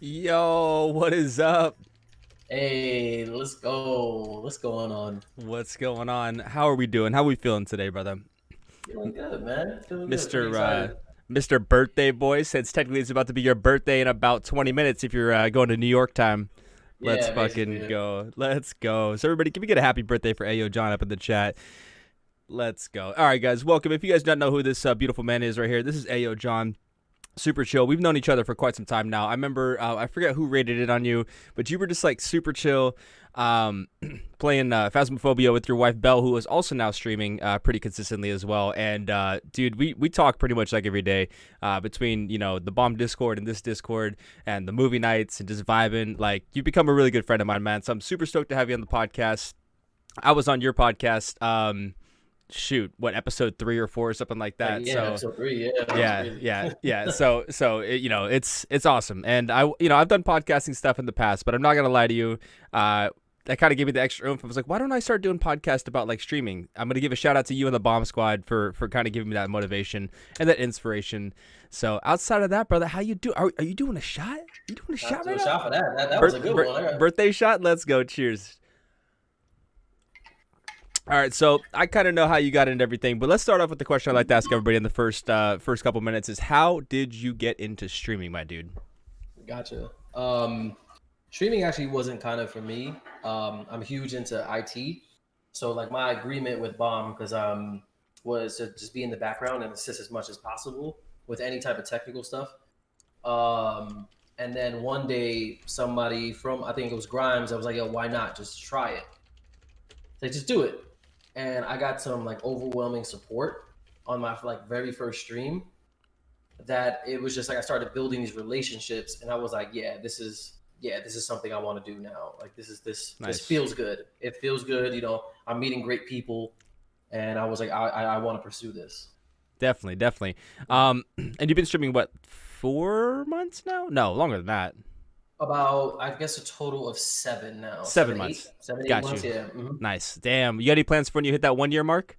Yo, what is up? Hey, let's go. What's going on? What's going on? How are we doing? How are we feeling today, brother? Feeling good, man. Feeling good. Pretty Mr. excited. Mr. Birthday Boy, since technically it's about to be your birthday in about 20 minutes if you're going to New York time. Let's Yeah, fucking basically. go. Let's go. So everybody, can we get a happy birthday for AyoJohn up in the chat? Let's go. All right, guys, welcome. If you guys don't know who this beautiful man is right here, this is AyoJohn. Super chill. We've known each other for quite some time now. I remember, I forget who rated it on you, but you were just like super chill, um, playing Phasmophobia with your wife Belle, who is also now streaming pretty consistently as well. And dude, we talk pretty much like every day between the B.o.M.B Discord and this Discord and the movie nights and just vibing. Like you've become a really good friend of mine, man. So I'm super stoked to have you on the podcast. I was on your podcast. Shoot, what episode 3 or 4 or something like Like, that. yeah, So episode 3. Yeah, that was yeah, crazy. yeah. So it's awesome, and I've done podcasting stuff in the past, but I'm not gonna lie to you. That kind of gave me the extra oomph. I was like, why don't I start doing podcasts about like streaming? I'm gonna give a shout out to you and the Bomb Squad for kind of giving me that motivation and that inspiration. So outside of that, brother, how you do? Are you doing a shot? You doing a I have shot to do right a now? shot for that. That was a good one. Birthday shot. Let's go. Cheers. All right, so I kind of know how you got into everything, but let's start off with the question I like to ask everybody in the first couple minutes: is how did you get into streaming, my dude? Gotcha. Streaming actually wasn't kind of for me. I'm huge into IT. So like my agreement with Bomb, because was to just be in the background and assist as much as possible with any type of technical stuff. Um, and then one day, somebody from I think it was Grimes, I was like, "Yo, why not just try it? Like, just do it." And I got some like overwhelming support on my like very first stream. That it was just like I started building these relationships, and I was like, this is something I want to do now. Like this Nice. feels good. It feels good. I'm meeting great people, and I was like, I want to pursue this. Definitely, definitely. And you've been streaming what, 4 months now? No, longer than that. About I guess a total of 7 now, 7 8, months. 7, 8 Got months. you. Yeah. Mm-hmm. Nice. Damn. You got any plans for when you hit that 1 year mark?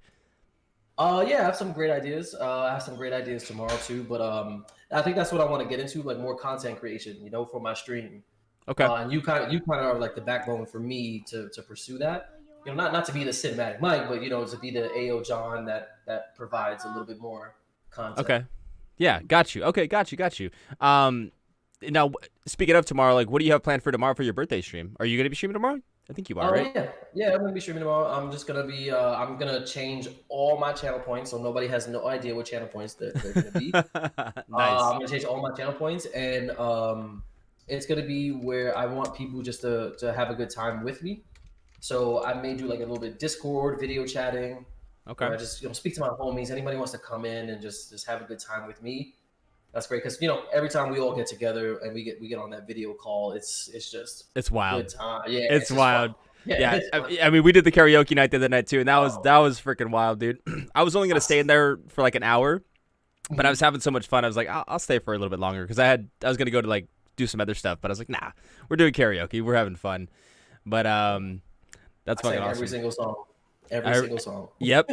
Yeah, I have some great ideas. I have some great ideas tomorrow too. But I think that's what I want to get into, like more content creation, for my stream. Okay. And you kind of are like the backbone for me to pursue that. Not to be the cinematic Mike, but to be the AyoJohn that provides a little bit more content. Okay. Yeah. Got you. Okay. Got you. Got you. Um, Now speaking of tomorrow, like, what do you have planned for tomorrow for your birthday stream? Are you gonna be streaming tomorrow? I think you are, Oh right? yeah, I'm gonna be streaming tomorrow. I'm gonna change all my channel points so nobody has no idea what channel points they're gonna be. Nice. I'm gonna change all my channel points, and it's gonna be where I want people just to have a good time with me. So I may do like a little bit Discord video chatting, Okay. where I just speak to my homies. Anybody wants to come in and just have a good time with me. That's great because every time we all get together and we get on that video call, it's just It's a good wild. time. Yeah, It's it's just fun. wild. Yeah, Yeah, it's fun. I mean, we did the karaoke night the other night too, and that Oh, was freaking wild, dude. I was only gonna stay in there for like an hour, but I was having so much fun. I was like, I'll stay for a little bit longer because I was gonna go to like do some other stuff, but I was like, nah, we're doing karaoke, we're having fun. But that's I fucking sang every awesome. single song, every I, single song. yep,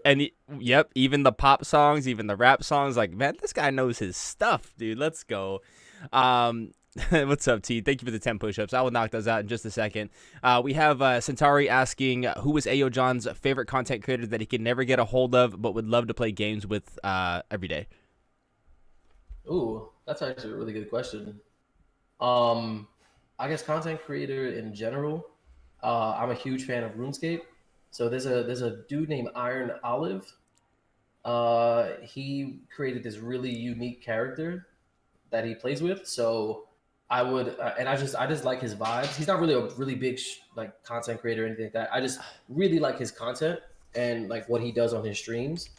and yep, even the pop songs, even the rap songs. Like, man, this guy knows his stuff, dude. Let's go. Um, what's up, T? Thank you for the 10 push-ups. I will knock those out in just a second. We have Centauri asking, who is Ayo John's favorite content creator that he can never get a hold of but would love to play games with every day? Ooh, that's actually a really good question. Um, I guess content creator in general. I'm a huge fan of RuneScape. So there's a dude named Iron Olive. He created this really unique character that he plays with. So I would, and I just like his vibes. He's not really a really big like content creator or anything like that. I just really like his content and like what he does on his streams.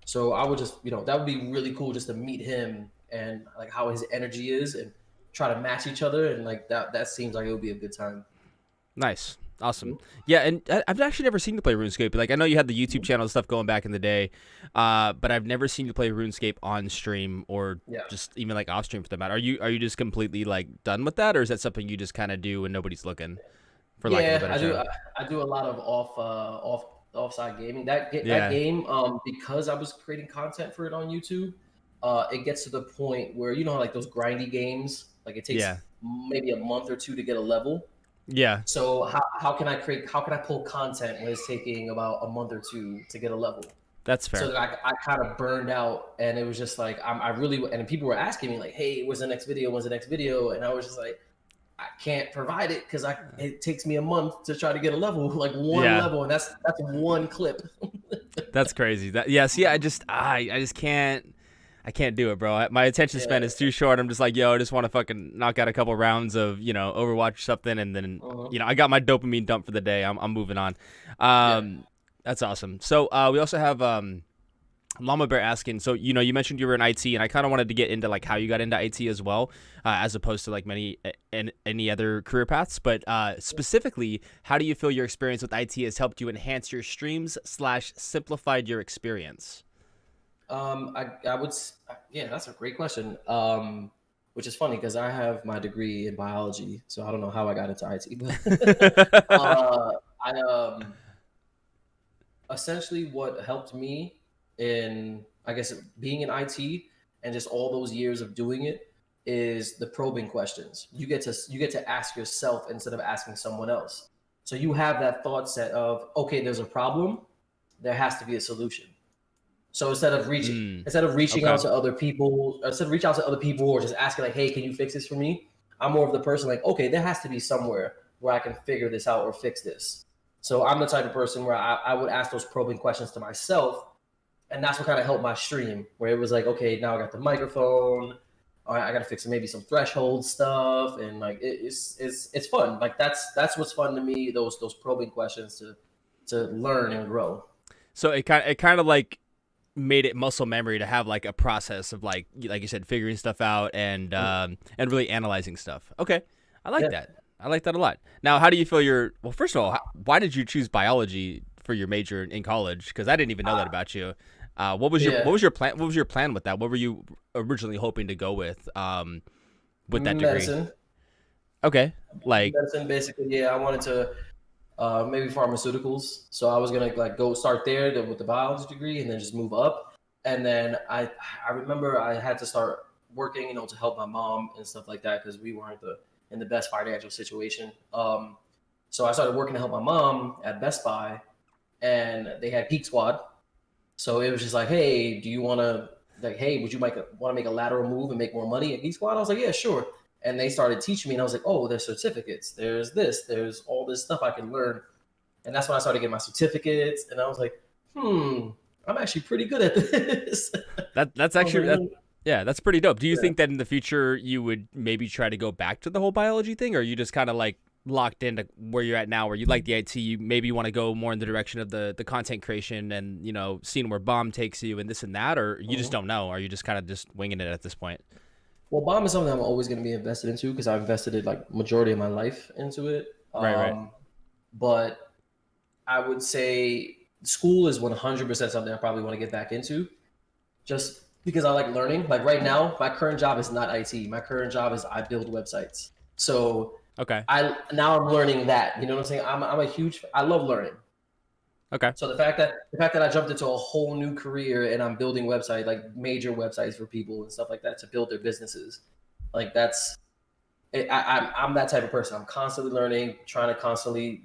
So I would just, that would be really cool just to meet him and like how his energy is and try to match each other and like that seems like it would be a good time. Nice. Awesome. Mhm. Yeah, and I've actually never seen you play RuneScape. Like, I know you had the YouTube Mhm. channel and stuff going back in the day, but I've never seen you play RuneScape on stream or Yeah. just even like off stream for that matter. Are you just completely like done with that, or is that something you just kind of do when nobody's looking, for lack of a Yeah, better I do. term? I do a lot of offside gaming. That Yeah. game, because I was creating content for it on YouTube, it gets to the point where how like those grindy games, like it takes Yeah. maybe a month or two to get a level. Yeah, So how can I pull content when it's taking about a month or two to get a level? that's So fair. that I kind of burned out, and it was just like I really, and people were asking me like, "Hey, when's the next video? When's the next video?" And I was just like, I can't provide it because I it takes me a month to try to get a level, like one Yeah, level, and that's one clip. that's crazy. That yeah, see, I just can't. I can't do it, bro. My attention span Yeah. is too short. I'm just like, yo, I just want to fucking knock out a couple rounds of, Overwatch or something, and then, Uh-huh. I got my dopamine dump for the day. I'm moving on. Yeah. That's awesome. So we also have Llama Bear asking. So you mentioned you were in IT, and I kind of wanted to get into like how you got into IT as well, as opposed to like any other career paths. But specifically, how do you feel your experience with IT has helped you enhance your streams / simplified your experience? I would, yeah, that's a great question. Which is funny because I have my degree in biology, so I don't know how I got into IT, but I essentially what helped me in, I guess, being in IT and just all those years of doing it is the probing questions. You get to ask yourself instead of asking someone else. So you have that thought set of, okay, there's a problem, there has to be a solution. So Mm, instead of reaching okay. out to other people, instead of reach out to other people or just asking like, "Hey, can you fix this for me?" I'm more of the person like, "Okay, there has to be somewhere where I can figure this out or fix this." So I'm the type of person where I would ask those probing questions to myself, and that's what kind of helped my stream. Where it was like, "Okay, now I got the microphone. All right, I got to fix maybe some threshold stuff," and like it's fun. Like that's what's fun to me. Those probing questions to learn and grow. So it kind of like made it muscle memory to have like a process of like you said, figuring stuff out and really analyzing stuff. Okay, I like Yeah. that. I like that a lot. Now, how do you feel your? Well, first of all, why did you choose biology for your major in college? Because I didn't even know that about you. What Yeah. was your plan? What was your plan with that? What were you originally hoping to go with that degree? Medicine. Okay, like Medicine, basically, yeah. I wanted to maybe pharmaceuticals. So I was gonna like go start there with the biology degree, and then just move up. And then I remember I had to start working, to help my mom and stuff like that because we weren't in the best financial situation. So I started working to help my mom at Best Buy, and they had Geek Squad. So it was just like, hey, do you want to hey, would you want to make a lateral move and make more money at Geek Squad? I was like, yeah, sure. And they started teaching me, and I was like, oh, there's certificates, there's this, there's all this stuff I can learn, and that's when I started getting my certificates, and I was like, I'm actually pretty good at this. that's I was actually like, that. Yeah, that's pretty dope. Do you yeah. think that in the future you would maybe try to go back to the whole biology thing, or are you just kind of like locked into where you're at now, where you like the IT, you maybe want to go more in the direction of the content creation and seeing where bomb takes you and this and that, or you just Mhm. don't know? Are you just kind of just winging it at this point? Well, bomb is something I'm always going to be invested into because I invested it like majority of my life into it. Right, right. But I would say school is 100% something I probably want to get back into just because I like learning. Like right now, my current job is not IT. My current job is I build websites. So Okay, I'm learning that. You know what I'm saying? I'm a huge I love learning. okay. So the fact that I jumped into a whole new career and I'm building websites like major websites for people and stuff like that to build their businesses, like I'm that type of person. I'm constantly learning, trying to constantly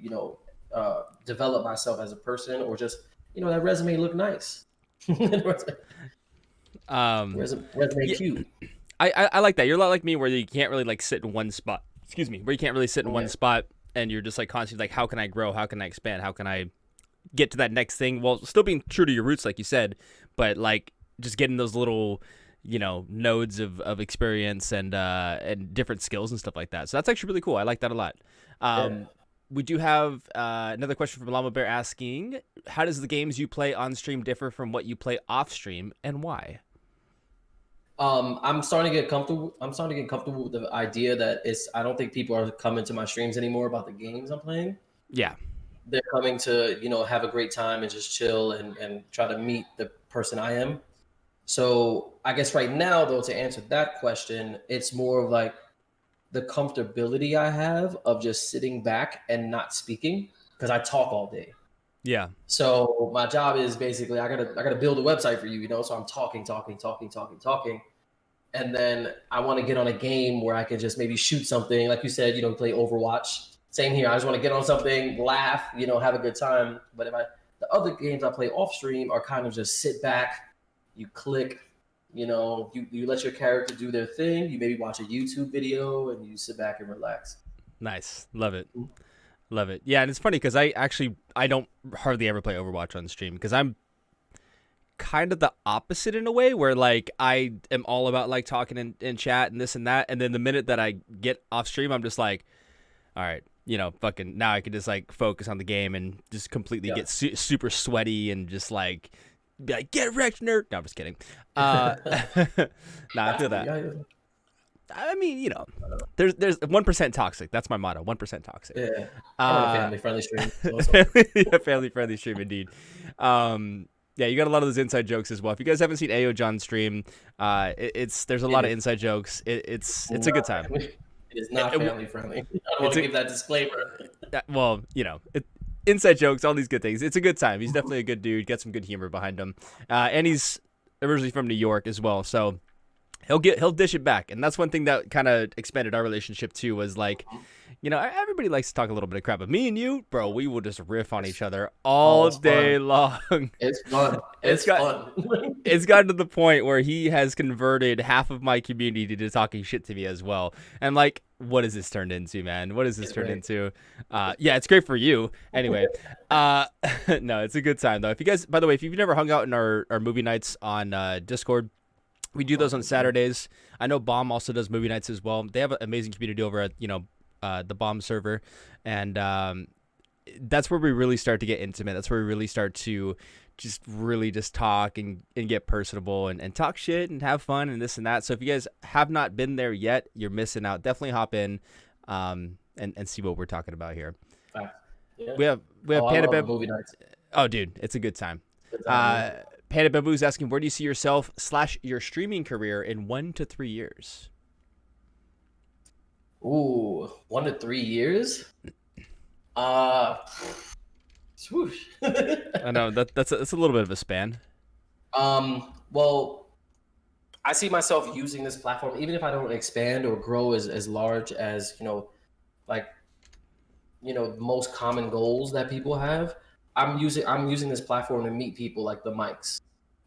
develop myself as a person, or just that resume look nice, Um, resume yeah, cute. I like that. You're a lot like me, where you can't really like sit in one spot. Excuse me, where you can't really sit in one Yeah. spot, and you're just like constantly like, how can I grow? How can I expand? How can I get to that next thing while still being true to your roots, like you said, but like just getting those little, nodes of experience and different skills and stuff like that. So that's actually really cool. I like that a lot. Yeah. We do have another question from Llama Bear asking, how does the games you play on stream differ from what you play off stream, and why? I'm starting to get comfortable. I'm starting to get comfortable with the idea that I don't think people are coming to my streams anymore about the games I'm playing. Yeah. They're coming to have a great time and just chill and try to meet the person I am. So I guess right now, though, to answer that question, it's more of like the comfortability I have of just sitting back and not speaking because I talk all day. Yeah. So my job is basically I gotta build a website for you, so I'm talking, talking, talking, talking, talking, and then I want to get on a game where I can just maybe shoot something, like you said, play Overwatch. Same here. I just want to get on something, laugh, have a good time. But if I the other games I play off stream are kind of just sit back, you click, you let your character do their thing. You maybe watch a YouTube video and you sit back and relax. Nice. Love it. Love it. Yeah, and it's funny because I don't hardly ever play Overwatch on stream because I'm kind of the opposite in a way where like I am all about like talking in chat and this and that, and then the minute that I get off stream, I'm just like, all right, fucking now I can just like focus on the game and just completely get super sweaty and just like be like, get wrecked, nerd. No, I'm just kidding. Nah, I feel that. I mean, there's 1% toxic. That's my motto. 1% toxic. Yeah. On a family friendly stream. Family friendly stream indeed. Yeah, you got a lot of those inside jokes as well. If you guys haven't seen AyoJohn stream, there's a lot of inside jokes. It's a good time. It is not family friendly. I don't want to give that disclaimer. Well, inside jokes, all these good things. It's a good time. He's definitely a good dude. Got some good humor behind him, and he's originally from New York as well. So he'll dish it back, and that's one thing that kind of expanded our relationship too. Was like, everybody likes to talk a little bit of crap, but me and you, bro, we will just riff on each other all day long. It's fun. It's fun. It's gotten to the point where he has converted half of my community to talking shit to me as well. And like, what has this turned into, man? What has this turned into? Yeah, it's great for you. Anyway, no, it's a good time though. If you guys, by the way, if you've never hung out in our movie nights on Discord, we do those on Saturdays. I know B.o.M. also does movie nights as well. They have an amazing community over at, the B.o.M. server. And that's where we really start to get intimate. That's where we really start to just talk and get personable and talk shit and have fun and this and that. So if you guys have not been there yet, you're missing out. Definitely hop in and see what we're talking about here. Yeah. We have Panda Beb. Movie nights. Oh, dude, it's a good time. Panda Bamboo is asking, where do you see yourself / your streaming career in 1 to 3 years? Ooh, 1 to 3 years? Swoosh. I know that's a little bit of a span. Well, I see myself using this platform, even if I don't expand or grow as large as, most common goals that people have. I'm using this platform to meet people like the mics,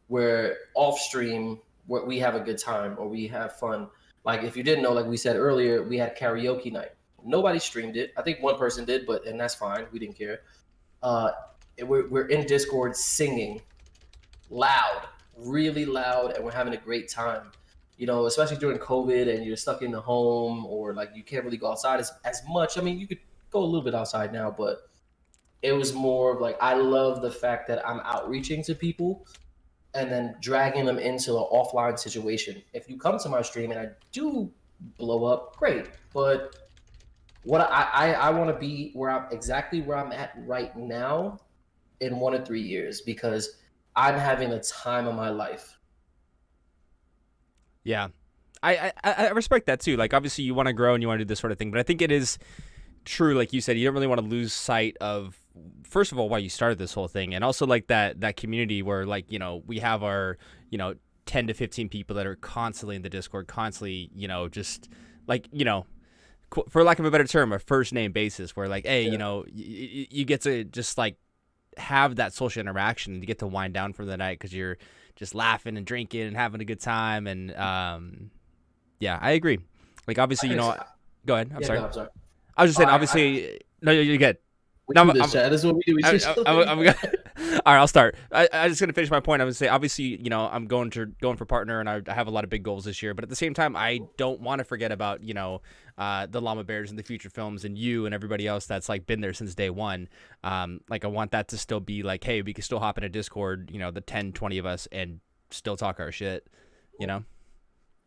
where off stream we have a good time or we have fun. Like if you didn't know, like we said earlier, we had karaoke night. Nobody streamed it. I think one person did, and that's fine. We didn't care. We're in Discord singing loud, really loud, and we're having a great time. Especially during COVID and you're stuck in the home or like you can't really go outside as much. I mean, you could go a little bit outside now, but it was more of like I love the fact that I'm outreaching to people and then dragging them into an offline situation. If you come to my stream and I do blow up, great. But what I want to be where I'm at right now in 1 to 3 years, because I'm having the time of my life. Yeah, I respect that too. Like obviously you want to grow and you want to do this sort of thing, but I think it is true, like you said, you don't really want to lose sight of, first of all, why you started this whole thing, and also like that community where like we have our 10 to 15 people that are constantly in the Discord, constantly just like for lack of a better term, a first name basis, where like hey you get to just like have that social interaction and you get to wind down for the night because you're just laughing and drinking and having a good time. And yeah, I agree. Like obviously go ahead. I'm sorry. No, I'm sorry. I was just saying, obviously, no, you're good. This is what we do. All right, I'll start. I just gonna finish my point. I'm gonna say, obviously, I'm going for partner, and I have a lot of big goals this year. But at the same time, I don't want to forget about the Llama Bears and the future films, and you and everybody else that's like been there since day one. Like I want that to still be like, hey, we can still hop in a Discord, the 10, 20 of us, and still talk our shit.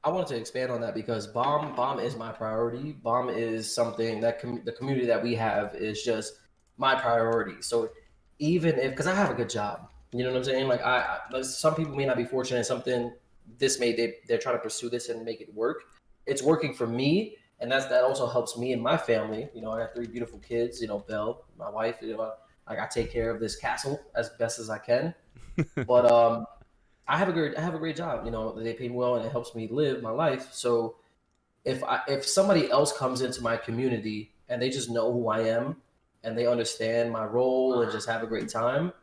I wanted to expand on that because B.o.M is my priority. B.o.M is something that the community that we have is just my priority. So even if, because I have a good job, you know what I'm saying? Like some people may not be fortunate in something they're trying to pursue this and make it work. It's working for me. And that also helps me and my family. I got 3 beautiful kids, Belle, my wife, like I take care of this castle as best as I can. But, I have a great job. You know, they pay me well and it helps me live my life. So if somebody else comes into my community and they just know who I am and they understand my role and just have a great time,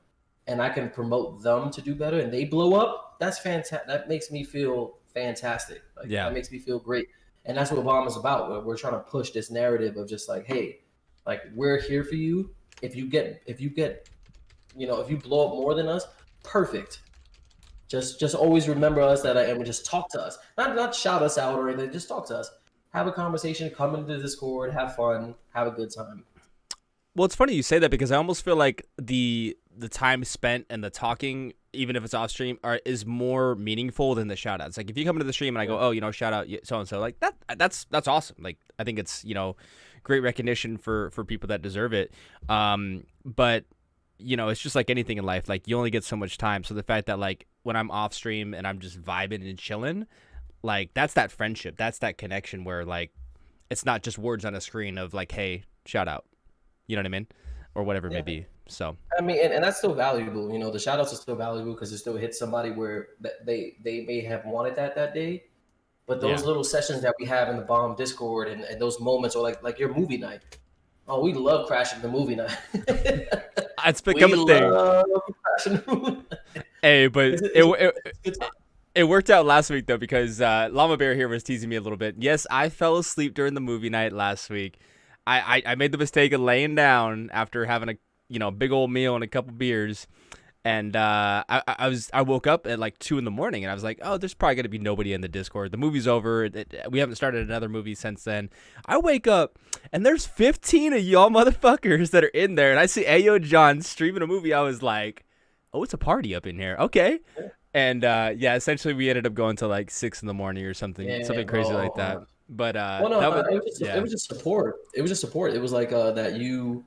and I can promote them to do better and they blow up, that's fantastic. That makes me feel fantastic. Like Yeah. that makes me feel great. And that's what B.o.M is about. We're trying to push this narrative of just like, hey, like we're here for you. If you get, you know, if you blow up more than us, perfect. Just always remember us that and just talk to us. Not shout us out or anything. Just talk to us. Have a conversation. Come into the Discord. Have fun. Have a good time. Well, it's funny you say that because I almost feel like the time spent and the talking, even if it's off stream, is more meaningful than the shout outs. Like if you come into the stream and I go, oh, you know, shout out so and so, like that's awesome. Like I think it's, you know, great recognition for people that deserve it. But you know, it's just like anything in life. Like you only get so much time. So the fact that like when I'm off stream and I'm just vibing and chilling, like that's that friendship, that's that connection where like it's not just words on a screen of like, hey, shout out. You know what I mean? Or whatever it may be. So I mean, and that's still valuable. You know, the shout outs are still valuable because it still hits somebody where they may have wanted that day. But those little sessions that we have in the B.o.M Discord and those moments, or like your movie night. Oh, we love crashing the movie night. it's become a thing. Hey, but it worked out last week though because Llama Bear here was teasing me a little bit. Yes, I fell asleep during the movie night last week. I made the mistake of laying down after having a big old meal and a couple beers, and I woke up at like 2 a.m. and I was like, oh, there's probably gonna be nobody in the Discord. The movie's over. We haven't started another movie since then. I wake up and there's 15 of y'all motherfuckers that are in there, and I see AyoJohn streaming a movie. I was like, oh, it's a party up in here. Okay. And essentially we ended up going to like 6 a.m. or something crazy like that. But it was just support. It was just support. It was like that you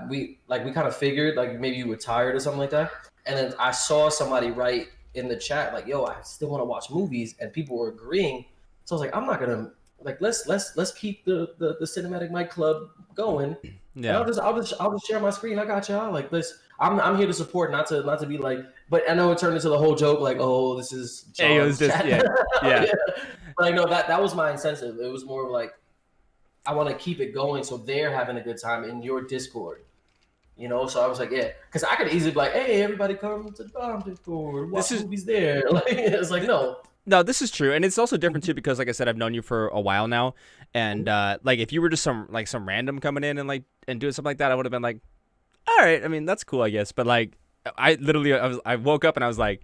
we kind of figured like maybe you were tired or something like that. And then I saw somebody write in the chat like, yo, I still want to watch movies, and people were agreeing. So I was like, I'm not gonna like let's keep the CinematicMike club going. Yeah. And I'll just share my screen. I got y'all. Like I'm here to support, not to be like, but I know it turned into the whole joke, like, oh, this is John's chat. Yeah. But I know that was my incentive. It was more of like, I want to keep it going so they're having a good time in your Discord. You know, so I was like, yeah, because I could easily be like, hey, everybody come to the B.o.M Discord, watch movies there. Like, it's like, no. No, this is true, and it's also different too because, like I said, I've known you for a while now, and like if you were just some random coming in and doing something like that, I would have been like, all right, I mean that's cool, I guess. But like, I woke up and I was like,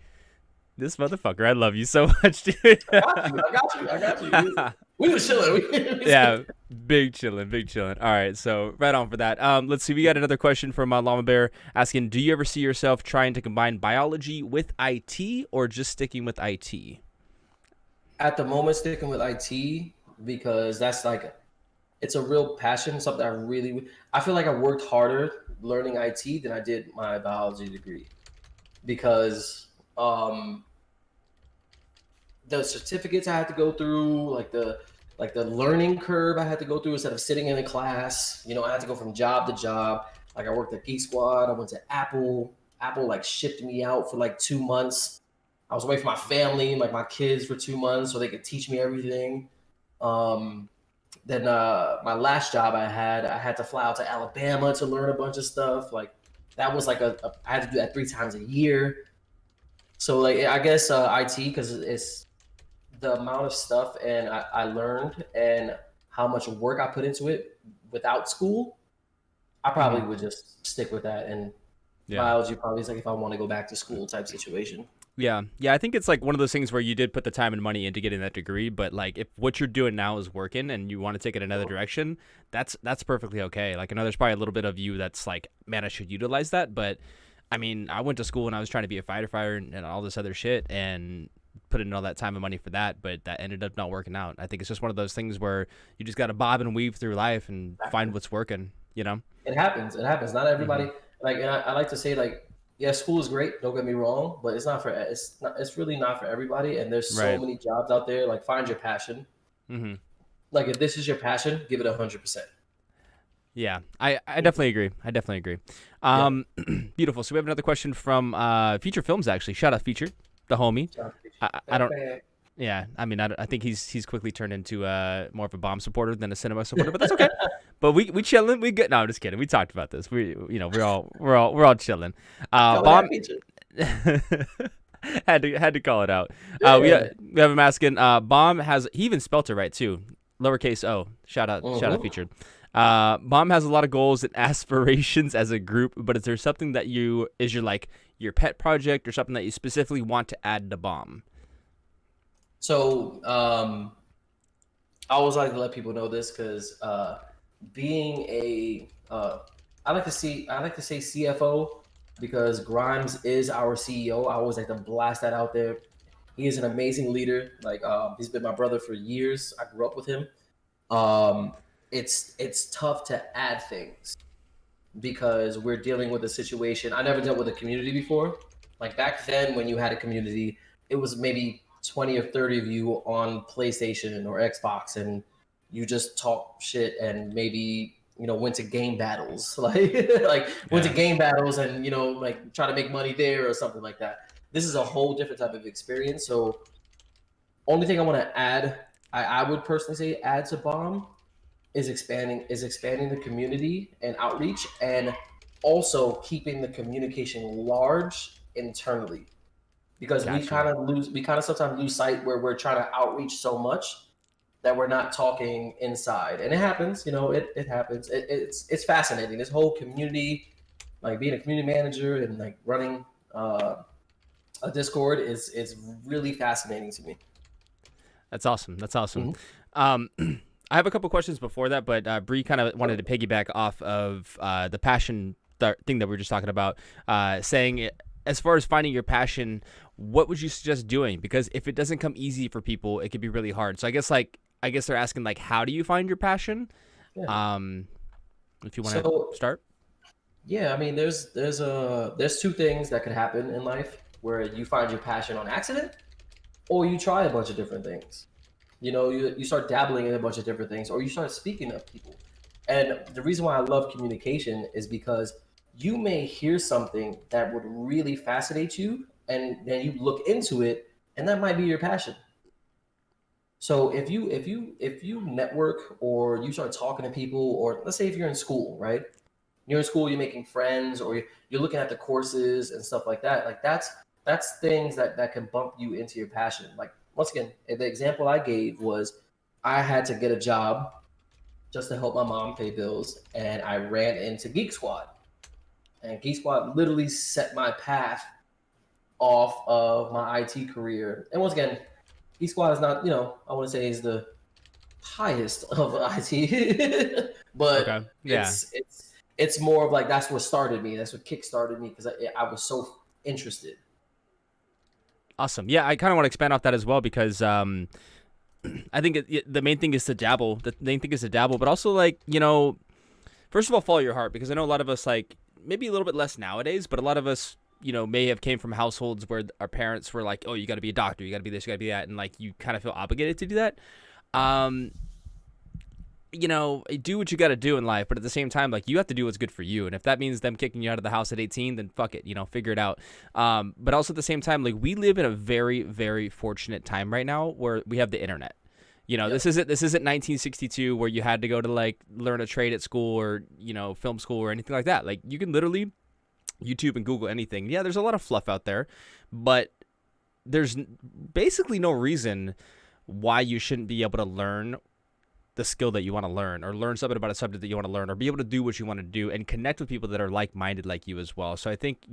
this motherfucker, I love you so much, dude. I got you. We were chilling. Yeah, big chilling. All right, so right on for that. Let's see. We got another question from Llama Bear asking, do you ever see yourself trying to combine biology with IT or just sticking with IT? At the moment, sticking with IT because that's like, it's a real passion, something I feel like I worked harder learning IT than I did my biology degree because the certificates I had to go through, like the learning curve I had to go through instead of sitting in a class. You know, I had to go from job to job. Like I worked at Geek Squad. I went to Apple. Apple like shipped me out for like 2 months. I was away from my family, like my kids, for 2 months so they could teach me everything. Then my last job I had to fly out to Alabama to learn a bunch of stuff. Like that was like I had to do that 3 times a year. So like I guess IT because it's the amount of stuff and I learned and how much work I put into it without school. I probably would just stick with that, and biology probably is like if I want to go back to school type situation. Yeah, I think it's like one of those things where you did put the time and money into getting that degree, but like if what you're doing now is working and you want to take it another direction, that's perfectly okay. Like I know there's probably a little bit of you that's like, man, I should utilize that, but I mean, I went to school and I was trying to be a fighter and all this other shit and put in all that time and money for that, but that ended up not working out. I think it's just one of those things where you just got to bob and weave through life and find what's working, you know? It happens. Not everybody, like, and I like to say, like, yeah, school is great. Don't get me wrong, but it's really not for everybody. And there's so many jobs out there. Like, find your passion. Like, if this is your passion, give it 100%. Yeah, I definitely agree. Beautiful. So we have another question from Feature Films, actually. Shout out Feature. the homie. John I don't. Fisher. Yeah, I mean, I think he's quickly turned into more of a bomb supporter than a cinema supporter, but that's okay. But we chilling, we good. No, I'm just kidding. We talked about this. We're all chilling. Cover that Bomb feature. had to call it out. Yeah. We have him asking. Bomb has he even spelt it right too, lowercase o. Shout out featured. Bomb has a lot of goals and aspirations as a group, but is there something that is your pet project or something that you specifically want to add to Bomb? So I always like to let people know this because being I like to say CFO because Grimes is our CEO. I always like to blast that out there. He is an amazing leader. Like he's been my brother for years. I grew up with him. Um, it's tough to add things because we're dealing with a situation. I never dealt with a community before. Like back then, when you had a community, it was maybe 20 or 30 of you on PlayStation or Xbox, and you just talk shit and maybe went to game battles, like went to Yeah, game battles and like try to make money there or something like that. This is a whole different type of experience. So only thing I want to add, I would personally say add to Bomb is expanding the community and outreach and also keeping the communication large internally because gotcha. we kind of sometimes lose sight where we're trying to outreach so much that we're not talking inside, and it happens. It happens. It's fascinating, this whole community, like being a community manager and like running a Discord is really fascinating to me. That's awesome. That's awesome. Mhm. Um, I have a couple questions before that, but Bree kind of wanted to piggyback off of the passion thing that we were just talking about, saying as far as finding your passion, what would you suggest doing? Because if it doesn't come easy for people, it could be really hard. So I guess they're asking like, how do you find your passion? Yeah. Um, if you want to So start. yeah, I mean, there's two things that could happen in life where you find your passion on accident, or you try a bunch of different things. You start dabbling in a bunch of different things, or you start speaking to people. And the reason why I love communication is because you may hear something that would really fascinate you, and then you look into it, and that might be your passion. So if you network or you start talking to people, or let's say if you're in school, right? You're in school, you're making friends, or you're looking at the courses and stuff like that. Like that's things that can bump you into your passion. Like once again, the example I gave was I had to get a job just to help my mom pay bills, and I ran into Geek Squad, and Geek Squad literally set my path off of my IT career. And once again, Geek Squad is not, I want to say is the highest of IT, Okay. but Yeah. it's more of like that's what started me. That's what kick started me because I was so interested. Awesome. Yeah, I kind of want to expand off that as well because I think the main thing is to dabble. The main thing is to dabble, but also like first of all, follow your heart because I know a lot of us like maybe a little bit less nowadays, but a lot of us may have came from households where our parents were like, oh, you got to be a doctor, you got to be this, you got to be that, and like you kind of feel obligated to do that. Um, do what you got to do in life, but at the same time, like you have to do what's good for you. And if that means them kicking you out of the house at 18, then fuck it, figure it out. But also at the same time, like we live in a very, very fortunate time right now where we have the internet. Yep. This isn't 1962 where you had to go to like learn a trade at school or film school or anything like that. Like you can literally YouTube and Google anything. Yeah, there's a lot of fluff out there, but there's basically no reason why you shouldn't be able to learn the skill that you want to learn or learn something about a subject that you want to learn or be able to do what you want to do and connect with people that are like-minded like you as well. So I think,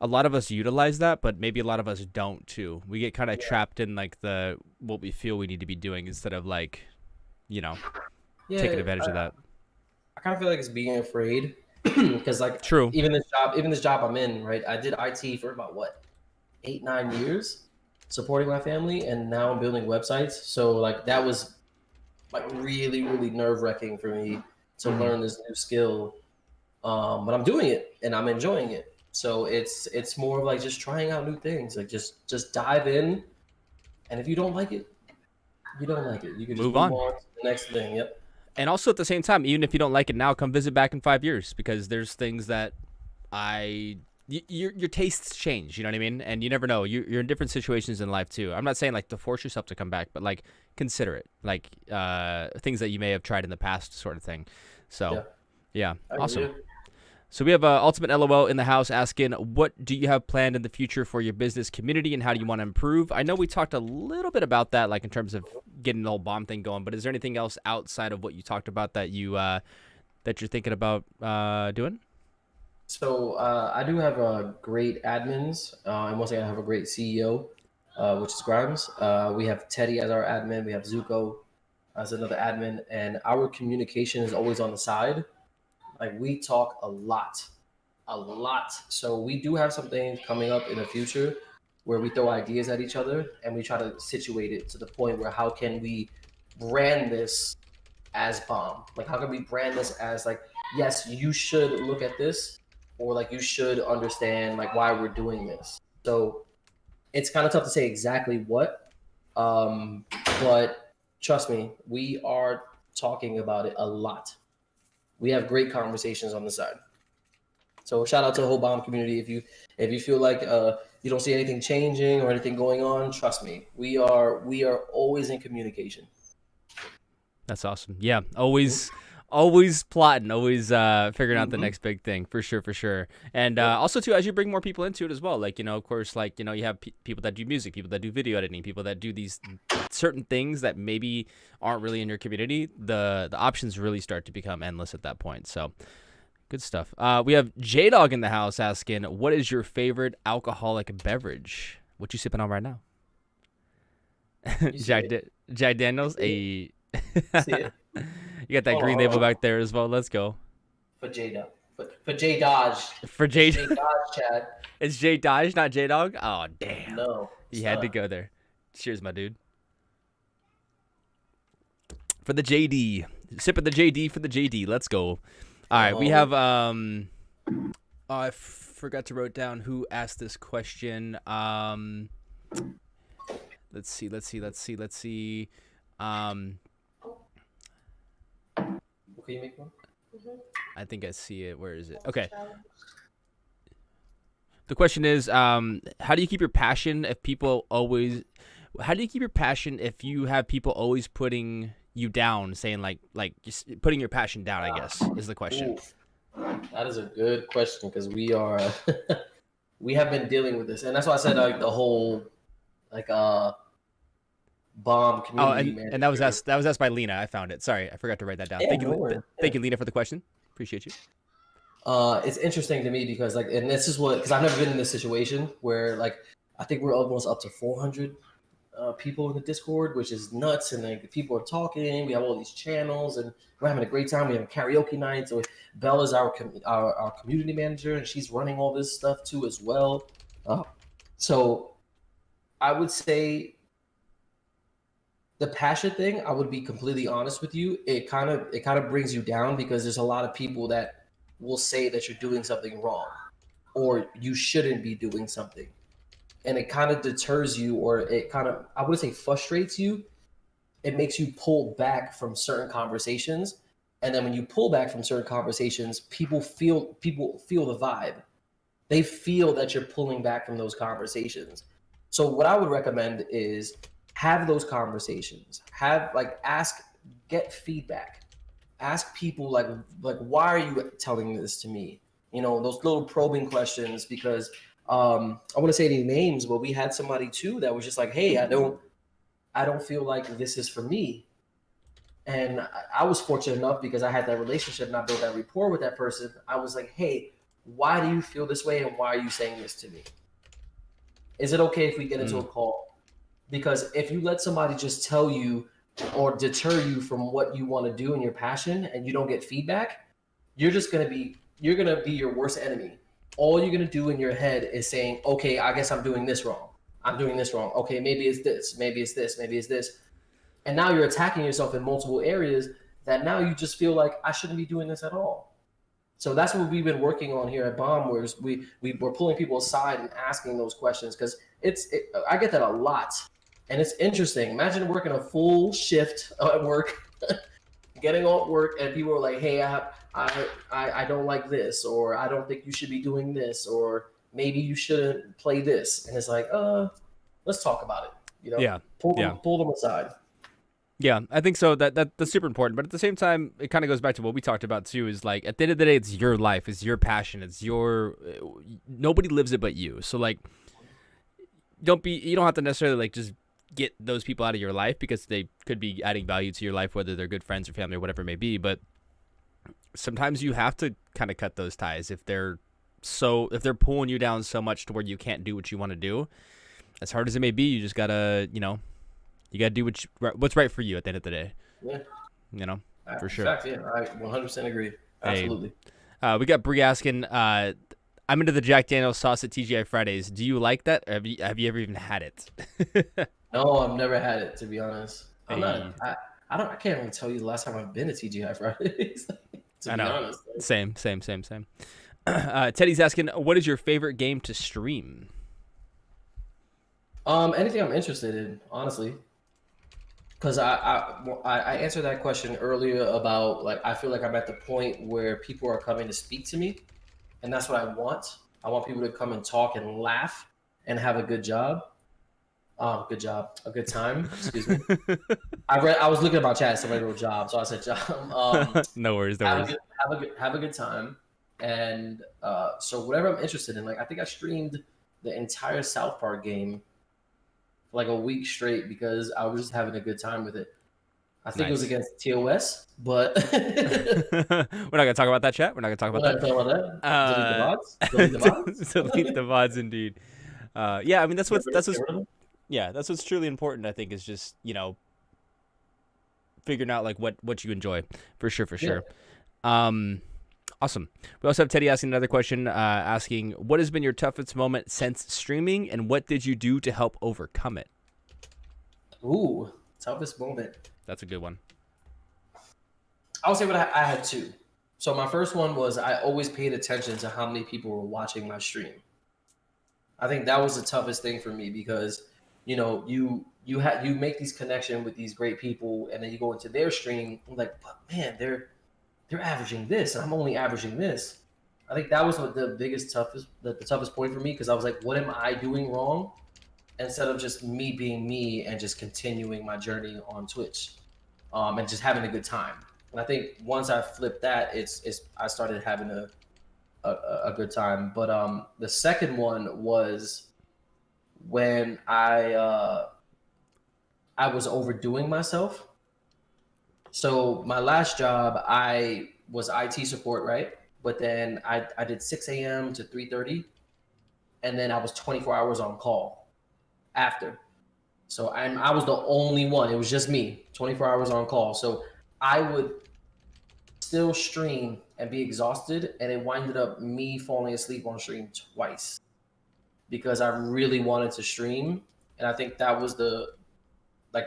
a lot of us utilize that, but maybe a lot of us don't too. We get kind of trapped in like what we feel we need to be doing instead of like, Yeah, taking advantage of that. I kind of feel like it's being afraid because like True. even this job I'm in, right? I did IT for about what 8-9 years supporting my family, and now I'm building websites. So like that was like really really nerve wracking for me to Mm-hmm. learn this new skill. But I'm doing it and I'm enjoying it. So it's more of like just trying out new things. Like just dive in, and if you don't like it, you don't like it. You can just Move move on. on to the next thing. Yep. And also at the same time, even if you don't like it now, come visit back in 5 years because there's things that I your tastes change. You know what I mean? And you never know. You're in different situations in life too. I'm not saying like to force yourself to come back, but like consider it, like things that you may have tried in the past, sort of thing. So, Yeah, yeah, I awesome. agree. So we have Ultimate LOL in the house asking, what do you have planned in the future for your business community and how do you want to improve? I know we talked a little bit about that, like in terms of getting the whole bomb thing going, but is there anything else outside of what you talked about that you're thinking about doing? So I do have great admins, and once again, I have a great CEO, which is Grimes. We have Teddy as our admin. We have Zuko as another admin, and our communication is always on the side. Like we talk a lot, a lot. So we do have some things coming up in the future where we throw ideas at each other and we try to situate it to the point where how can we brand this as bomb? Like how can we brand this as like, yes, you should look at this, or like you should understand like why we're doing this. So it's kind of tough to say exactly what, um, but trust me, we are talking about it a lot. We have great conversations on the side. So shout out to the whole bomb community. If you feel like you don't see anything changing or anything going on, trust me, we are always in communication. That's awesome. Yeah, always plotting, always figuring out the Mm-hmm. next big thing, for sure, for sure. And Yep. also too, as you bring more people into it as well, like of course, like you have people that do music, people that do video editing, people that do these certain things that maybe aren't really in your community. The options really start to become endless at that point. So good stuff. We have J Dog in the house asking, what is your favorite alcoholic beverage? What you sipping on right now? You see it. Jack Daniels, See it. a See it. you got that Hold on, green hold label on. back there as well. Let's go. For J Dog. For J Dodge. For It's J, J Dodge, Chad. it's J Dodge, not J Dog. Oh damn, No, he it's had to not. go there. Cheers, my dude. For the JD, sip of the JD for the JD. Let's go. All right, we Oh, have oh, I forgot to write down who asked this question. Let's see. Um, can you make one? I think I see it. Where is it? Okay. The question is, how do you keep your passion if people always? How do you keep your passion if you have people always putting you down, saying like just putting your passion down? I guess is the question. Ooh, that is a good question because we are we have been dealing with this, and that's why I said like the whole like bomb Oh, community and that was manager. asked. That was asked by Lena. I found it. Sorry, I forgot to write that down. Yeah, Thank no you, worries. Yeah. thank you, Lena, for the question. Appreciate you. It's interesting to me because like, and this is what because I've never been in this situation where like I think we're almost up to 400 people in the Discord, which is nuts. And like people are talking. We have all these channels, and we're having a great time. We have karaoke nights. So Bella's our community manager, and she's running all this stuff too as well. Uh, so I would say the passion thing. I would be completely honest with you. It kind of brings you down because there's a lot of people that will say that you're doing something wrong or you shouldn't be doing something, and it kind of deters you, or it kind of I wouldn't say frustrates you. It makes you pull back from certain conversations, and then when you pull back from certain conversations, people feel the vibe. They feel that you're pulling back from those conversations. So what I would recommend is have those conversations. Have like ask, get feedback. Ask people like why are you telling this to me? Those little probing questions because I want to say any names, but we had somebody too that was just like, "Hey, I don't feel like this is for me." And I was fortunate enough because I had that relationship and I built that rapport with that person. I was like, "Hey, why do you feel this way and why are you saying this to me? Is it okay if we get into Mm. a call?" Because if you let somebody just tell you or deter you from what you want to do and your passion and you don't get feedback, you're gonna be your worst enemy. All you're gonna do in your head is saying, "Okay, I guess I'm doing this wrong. I'm doing this wrong. Okay, maybe it's this, maybe it's this, maybe it's this." And now you're attacking yourself in multiple areas that now you just feel like I shouldn't be doing this at all. So that's what we've been working on here at Bomb, where we're pulling people aside and asking those questions because I get that a lot, and it's interesting. Imagine working a full shift at work, getting off work, and people are like, "Hey, I don't like this," or "I don't think you should be doing this," or maybe you shouldn't play this, and it's like, let's talk about it. You know, Yeah. Yeah. pull them aside. Yeah, I think so. That's super important. But at the same time, it kind of goes back to what we talked about too. Is like at the end of the day, it's your life, it's your passion, it's your. Nobody lives it but you. So like, you don't have to necessarily like just get those people out of your life because they could be adding value to your life, whether they're good friends or family or whatever it may be. But sometimes you have to kind of cut those ties if they're pulling you down so much to where you can't do what you want to do. As hard as it may be, you just gotta you gotta do what's right for you at the end of the day. Yeah, For in sure. fact, yeah, I 100% agree. Hey, Absolutely. we got Bree asking. I'm into the Jack Daniel's sauce at TGI Fridays. Do you like that? Or have you ever even had it? No, I've never had it, to be honest. I'm Hey, not. I can't even tell you the last time I've been to TGI Fridays. To I be know. honest. Same. Teddy's asking, what is your favorite game to stream? Anything I'm interested in, honestly, because I answered that question earlier about like I feel like I'm at the point where people are coming to speak to me, and that's what I want. I want people to come and talk and laugh and have a good job. Good job, a good time. Excuse me. I was looking at my chat. Somebody wrote job, so I said job. No worries, no worries. Have a good time, and so whatever I'm interested in. Like I think I streamed the entire South Park game for like a week straight because I was just having a good time with it. I think it was Nice. against TOS, but We're not gonna talk about that, chat. We're not gonna talk we're about not that. talking about that. Delete the bots. Delete the bots. Delete the VODs, indeed. Yeah, I mean Get rid of them. that's what's truly important. I think is just figuring out like what you enjoy for sure, for Yeah. sure. Um, awesome. We also have Teddy asking another question, asking what has been your toughest moment since streaming, and what did you do to help overcome it? Ooh, toughest moment. That's a good one. I would say I had two. So my first one was I always paid attention to how many people were watching my stream. I think that was the toughest thing for me because you make these connection with these great people and then you go into their stream I'm like, but man, they're averaging this and I'm only averaging this. I think that was what the toughest point for me because I was like, what am I doing wrong? Instead of just me being me and just continuing my journey on Twitch, and just having a good time. And I think once I flipped that, it's I started having a good time. But the second one was when I was overdoing myself. So my last job, I was IT support, right? But then I did 6 a.m. to 3:30, and then I was 24 hours on call after. So I was the only one. It was just me, 24 hours on call. So I would still stream and be exhausted, and it winded up me falling asleep on stream twice because I really wanted to stream, and I think that was the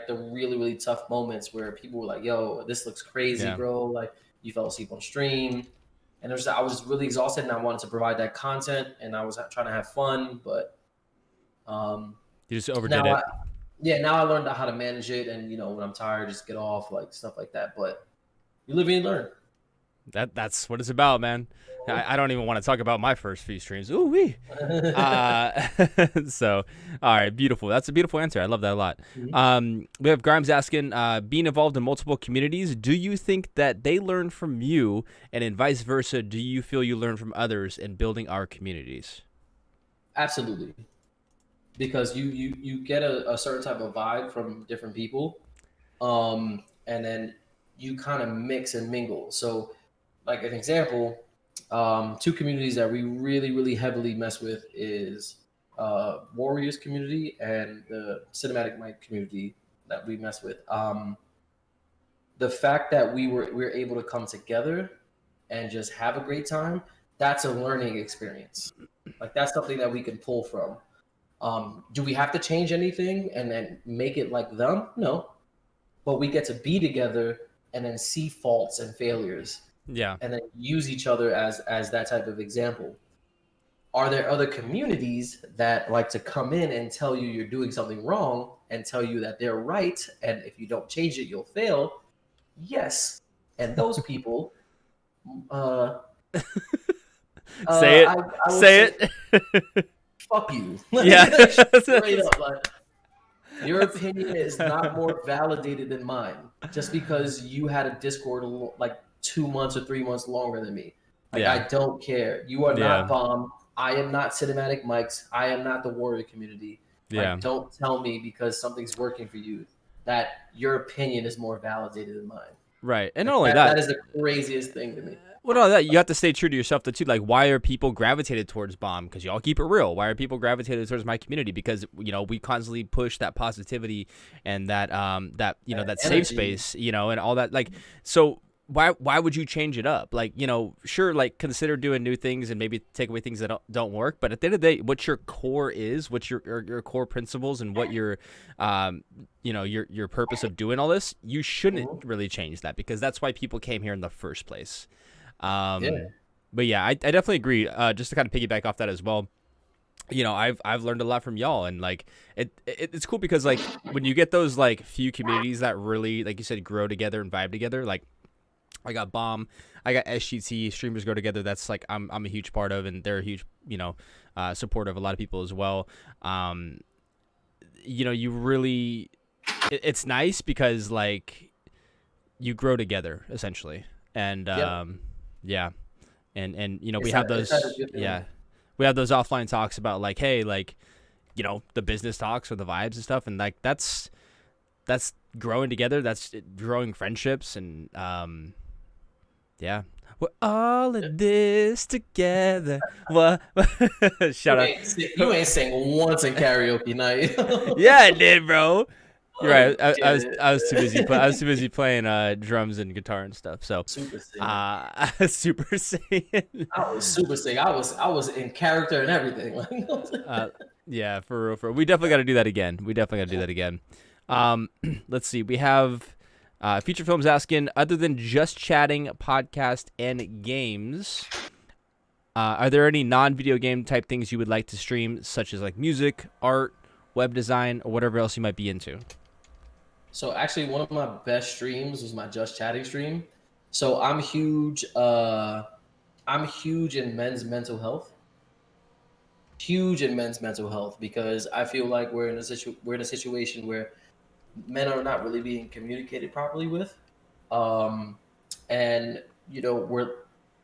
really really tough moments where people were like, "Yo, this looks crazy, Yeah, bro! Like you fell asleep on stream." And I was just really exhausted, and I wanted to provide that content, and I was trying to have fun, but um, you just overdid now it. now I learned how to manage it, and when I'm tired, just get off, like stuff like that. But you live and you learn. That's what it's about, man. I don't even want to talk about my first few streams. Ooh wee. Uh, so, all right, beautiful. That's a beautiful answer. I love that a lot. We have Grimes asking, being involved in multiple communities, do you think that they learn from you, and in vice versa, do you feel you learn from others in building our communities? Absolutely, because you get a certain type of vibe from different people, and then you kind of mix and mingle. So, like an example, two communities that we really really heavily mess with is Warriors community and the CinematicMike community that we mess with. The fact that we were able to come together and just have a great time, that's a learning experience. Like that's something that we can pull from. Do we have to change anything and then make it like them? No, but we get to be together and then see faults and failures Yeah. and then use each other as that type of example. Are there other communities that like to come in and tell you you're doing something wrong and tell you that they're right and if you don't change it you'll fail? Yes. And those people uh Say it. I will Say say, it. fuck you. Yeah. Straight up, like your opinion is not more validated than mine just because you had a Discord like 2 months or 3 months longer than me. Like Yeah. I don't care. You are Yeah. not bomb. I am not cinematic mics. I am not the warrior community. Yeah. Like don't tell me because something's working for you that your opinion is more validated than mine. Right. And not Like only that that, is the craziest thing to me. well, no, that you have to stay true to yourself though too. Like, why are people gravitated towards Bomb? Because y'all keep it real. Why are people gravitated towards my community? Because we constantly push that positivity and that that safe Energy. space, and all that. Like, so why would you change it up? Like, sure, like consider doing new things and maybe take away things that don't work. But at the end of the day, what your core is, what your core principles, and what your purpose of doing all this, you shouldn't really change that because that's why people came here in the first place. Yeah. But yeah, I definitely agree. Just to kind of piggyback off that as well, I've learned a lot from y'all, and like it's cool because like when you get those like few communities that really, like you said, grow together and vibe together. Like I got B.o.M.B, I got SGT, streamers grow together. That's like I'm a huge part of, and they're a huge support of a lot of people as well. You really, it's nice because like you grow together essentially, and Yep. yeah. And we It's have not, it's not a those good feeling. we have those offline talks about like, hey, like, the business talks or the vibes and stuff, and like that's growing together, that's growing friendships, and yeah, we're all in this together. What? Shout out. You ain't sing once in karaoke night. Yeah, I did, bro. You're right. I Get was it. I was too busy. I was too busy playing drums and guitar and stuff. So, Super singing. Super Saiyan. I was super singing. I was in character and everything. Uh, yeah, for real. We definitely got to do that again. We definitely got to do that again. Let's see. We have Feature Films asking, other than just chatting, podcast, and games, are there any non-video game type things you would like to stream, such as like music, art, web design, or whatever else you might be into? So actually, one of my best streams was my just chatting stream. So I'm huge. I'm huge in men's mental health. Huge in men's mental health because I feel like we're in a situation where men are not really being communicated properly with, um, and we're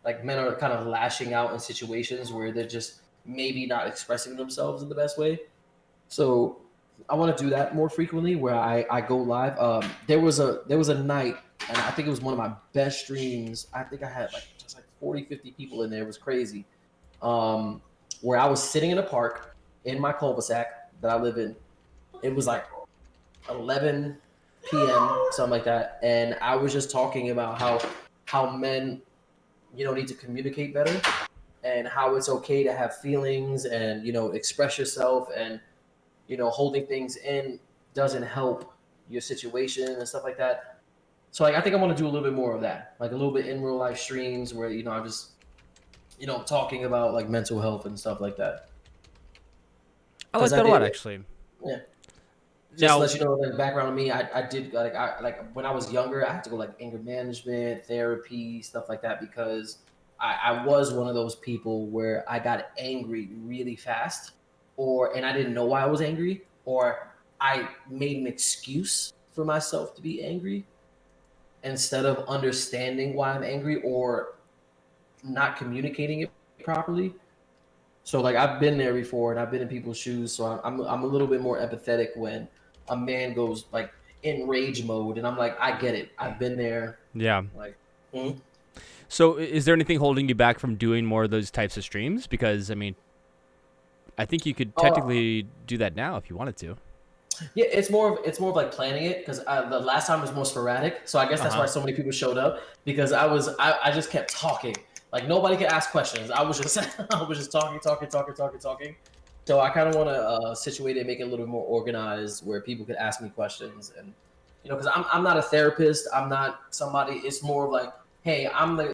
like men are kind of lashing out in situations where they're just maybe not expressing themselves in the best way. So I want to do that more frequently where I go live. There was a night, and I think it was one of my best streams. I think I had like just like 40, 50 people in there. It was crazy. Um, where I was sitting in a park in my cul-de-sac that I live in. It was like 11 p.m., something like that, and I was just talking about how men need to communicate better, and how it's okay to have feelings and express yourself, and holding things in doesn't help your situation and stuff like that. So like I think I want to do a little bit more of that, like a little bit in real life streams where I'm just talking about like mental health and stuff like that. I Because like I that a lot, did, actually. yeah. Just to Now, let you know, like background on me, I did like when I was younger, I had to go like anger management, therapy, stuff like that because I was one of those people where I got angry really fast, and I didn't know why I was angry, or I made an excuse for myself to be angry instead of understanding why I'm angry or not communicating it properly. So like I've been there before, and I've been in people's shoes. So I'm a little bit more empathetic when a man goes like in rage mode, and I'm like, I get it. I've been there. yeah. Like, mhm. So, is there anything holding you back from doing more of those types of streams? Because I mean, I think you could uh, technically do that now if you wanted to. yeah, it's more of like planning it because the last time was more sporadic. So I guess Uh that's huh. why so many people showed up because I just kept talking. Like nobody could ask questions. I was just I was just talking, talking, talking, talking, talking. So I kind of want to situate it, make it a little bit more organized, where people could ask me questions, and because I'm not a therapist, I'm not somebody. It's more of like, hey,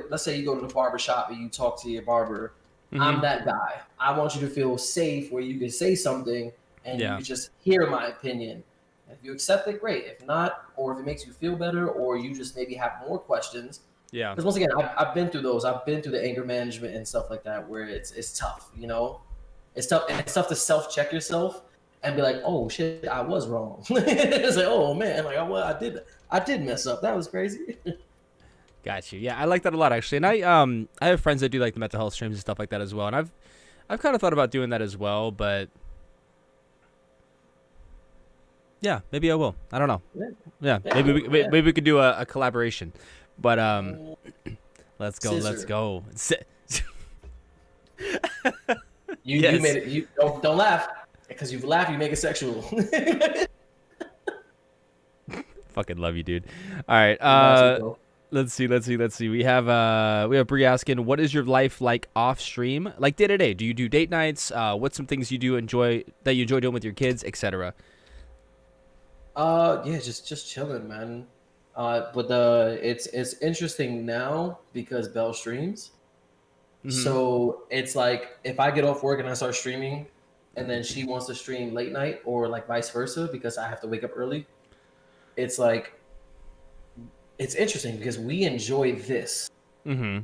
let's say you go to the barber shop and you talk to your barber. I'm Mm-hmm. that guy. I want you to feel safe where you can say something and you Yeah. can just hear my opinion. If you accept it, great. If not, or if it makes you feel better, or you just maybe have more questions, Yeah. Because once again, I've been through those. I've been through the anger management and stuff like that, where it's tough. You know, it's tough. And it's tough to self check yourself and be like, oh shit, I was wrong. It's like, oh man, like I did mess up. That was crazy. Got you. Yeah, I like that a lot actually. And I have friends that do like the mental health streams and stuff like that as well. And I've kind of thought about doing that as well, but yeah, maybe I will. I don't know. Yeah, Yeah, yeah, yeah. maybe we could do a collaboration. But let's go. Let's Scissor. go. You Yes. made it. You don't laugh because you laugh, you make it sexual. Fucking love you, dude. All right. Got you, bro. Let's see. We have Bree asking, what is your life like off stream? Like day to day. Do you do date nights? What's some things you enjoy doing with your kids, etc.? Yeah, just chilling, man. But it's interesting now because Bell streams. Mm-hmm. So it's like if I get off work and I start streaming, and then she wants to stream late night, or like vice versa, because I have to wake up early. It's like it's interesting because we enjoy this Mm-hmm.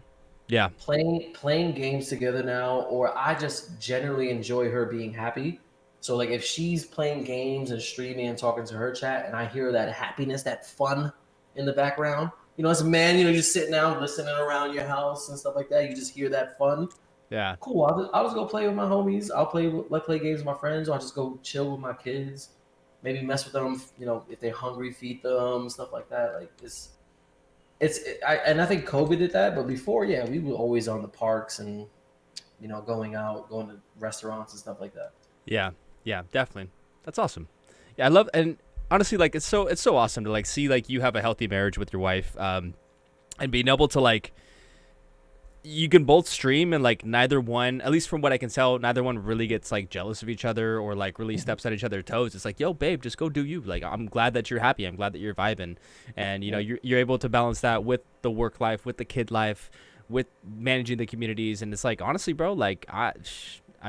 Yeah. playing games together now, or I just generally enjoy her being happy. So like if she's playing games and streaming and talking to her chat, and I hear that happiness, that fun in the background, as a man, just sitting down listening around your house and stuff like that, you just hear that fun. Yeah. Cool. I'll just go play with my homies. I'll play games with my friends, or I'll just go chill with my kids. Maybe mess with them. If they're hungry, feed them, stuff like that. Like and I think COVID did that, but before, yeah, we were always on the parks and going out, going to restaurants and stuff like that. Yeah. Yeah. Definitely. That's awesome. Yeah, I love and honestly, like it's so awesome to like see like you have a healthy marriage with your wife, and being able to like you can both stream and like neither one, at least from what I can tell, neither one really gets like jealous of each other or like really steps on each other's toes. It's like, yo, babe, just go do you. Like, I'm glad that you're happy. I'm glad that you're vibing, and Yeah. you're able to balance that with the work life, with the kid life, with managing the communities. And it's like, honestly, bro, like I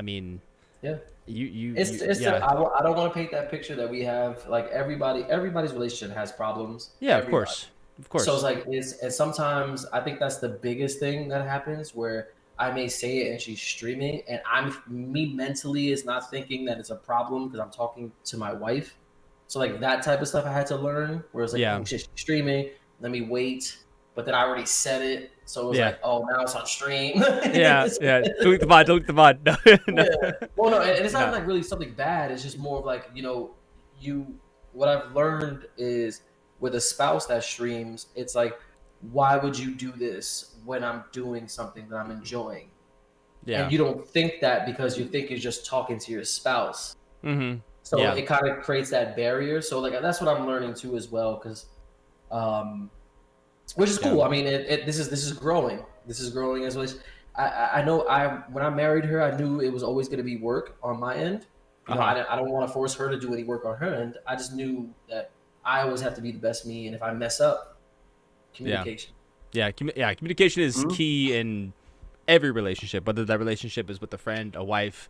mean, Yeah. It's yeah, I don't want to paint that picture that we have like everybody's relationship has problems. yeah, Everybody. of So it's course, like and sometimes I think that's the biggest thing that happens where I may say it and she's streaming and me mentally is not thinking that it's a problem because I'm talking to my wife. So like that type of stuff I had to learn where it's like, yeah, oh shit, she's streaming, let me wait. But then I already said it. So it was yeah, like, oh, now it's on stream. yeah. Delete the bot, delete the bot. No, no, Yeah. Well, no, and it's not no. like really something bad. It's just more of like, you. What I've learned is with a spouse that streams, it's like, why would you do this when I'm doing something that I'm enjoying? And Yeah. you don't think that because you think you're just talking to your spouse. Mm-hmm. So Yeah. it kind of creates that barrier. So like that's what I'm learning too as well, because um, which is Yeah. cool. I mean, this is growing. This is growing as well. I know when I married her, I knew it was always going to be work on my end. Uh huh. I don't want to force her to do any work on her end. I just knew that I always have to be the best me, and if I mess up, Yeah. communication. Yeah. Communication is Mhm. key in every relationship, whether that relationship is with a friend, a wife,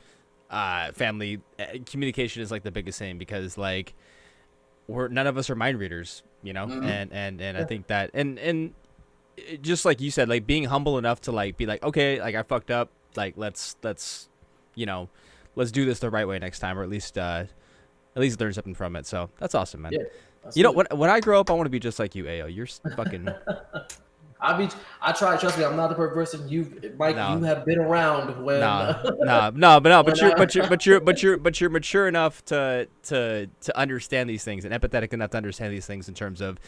family. Communication is like the biggest thing because like we're none of us are mind readers, Mhm. and I Yeah. think that just like you said, like being humble enough to like be like, okay, like I fucked up, like let's you know let's do this the right way next time, or at least learn something from it. So that's awesome, man. Yeah. Absolutely. When I grow up, I want to be just like you, Ayo. You're fucking I try. Trust me, I'm not the perfect person. Mike, you no, have been around when but when you're mature enough to understand these things and empathetic enough to understand these things in terms of,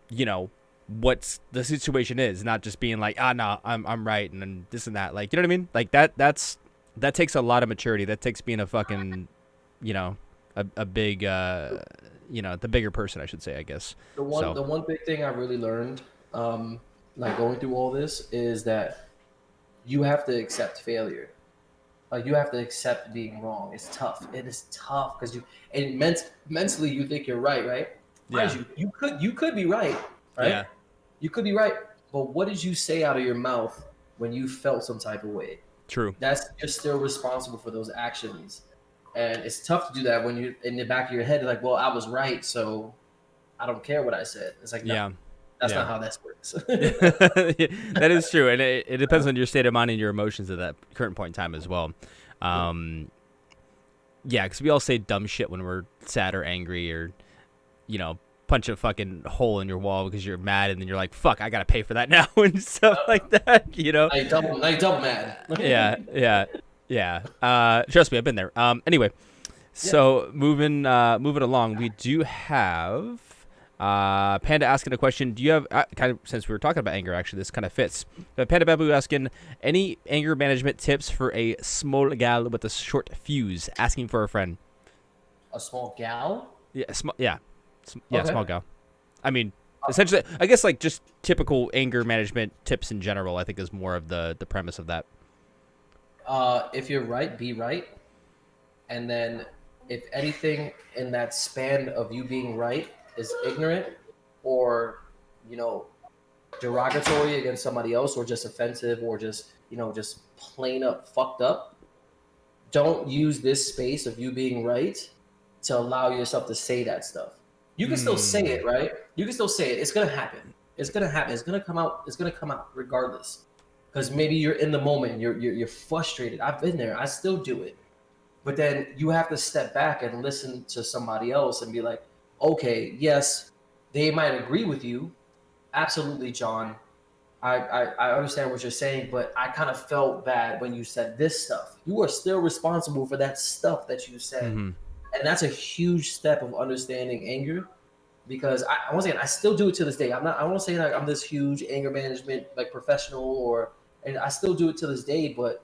you know, what the situation is, not just being like, no, I'm right and then this and that. Like, you know what I mean? Like that takes a lot of maturity. That takes being a fucking, you know, a big the bigger person, I should say, I guess. So the one big thing I really learned, like going through all this, is that you have to accept failure. Like you have to accept being wrong. It's tough. It is tough because mentally you think you're right, right? Mind yeah, you, you could be right, right? yeah, You could be right. But what did you say out of your mouth when you felt some type of way? true. You're still responsible for those actions. And it's tough to do that when you're in the back of your head, like, well, I was right, so I don't care what I said. It's like, no, Yeah, That's Yeah. not how this works. That is true, and it depends on your state of mind and your emotions at that current point in time as well. Yeah, because we all say dumb shit when we're sad or angry, or punch a fucking hole in your wall because you're mad, and then you're like, "Fuck, I gotta pay for that now," and stuff like that. Now you double mad. Yeah. Trust me, I've been there. Anyway, so moving along, we do have Panda asking a question. Do you have kind of, since we were talking about anger, actually, this kind of fits. Panda Babu asking, any anger management tips for a small gal with a short fuse? Asking for a friend. A small gal? Yeah, Okay. small gal. I mean, essentially, I guess like just typical anger management tips in general. I think is more of the premise of that. If you're right, be right. And then if anything in that span of you being right is ignorant or, derogatory against somebody else or just offensive or just plain up fucked up, don't use this space of you being right to allow yourself to say that stuff. You can still say it, right? You can still say it. It's gonna happen. It's gonna happen. It's gonna come out. It's gonna come out regardless. Because maybe you're in the moment. You're frustrated. I've been there. I still do it. But then you have to step back and listen to somebody else and be like, okay, yes, they might agree with you. Absolutely, John. I understand what you're saying, but I kind of felt bad when you said this stuff. You are still responsible for that stuff that you said. Mm-hmm. And that's a huge step of understanding anger, because once again, I still do it to this day. I won't say like I'm this huge anger management like professional, and I still do it to this day, but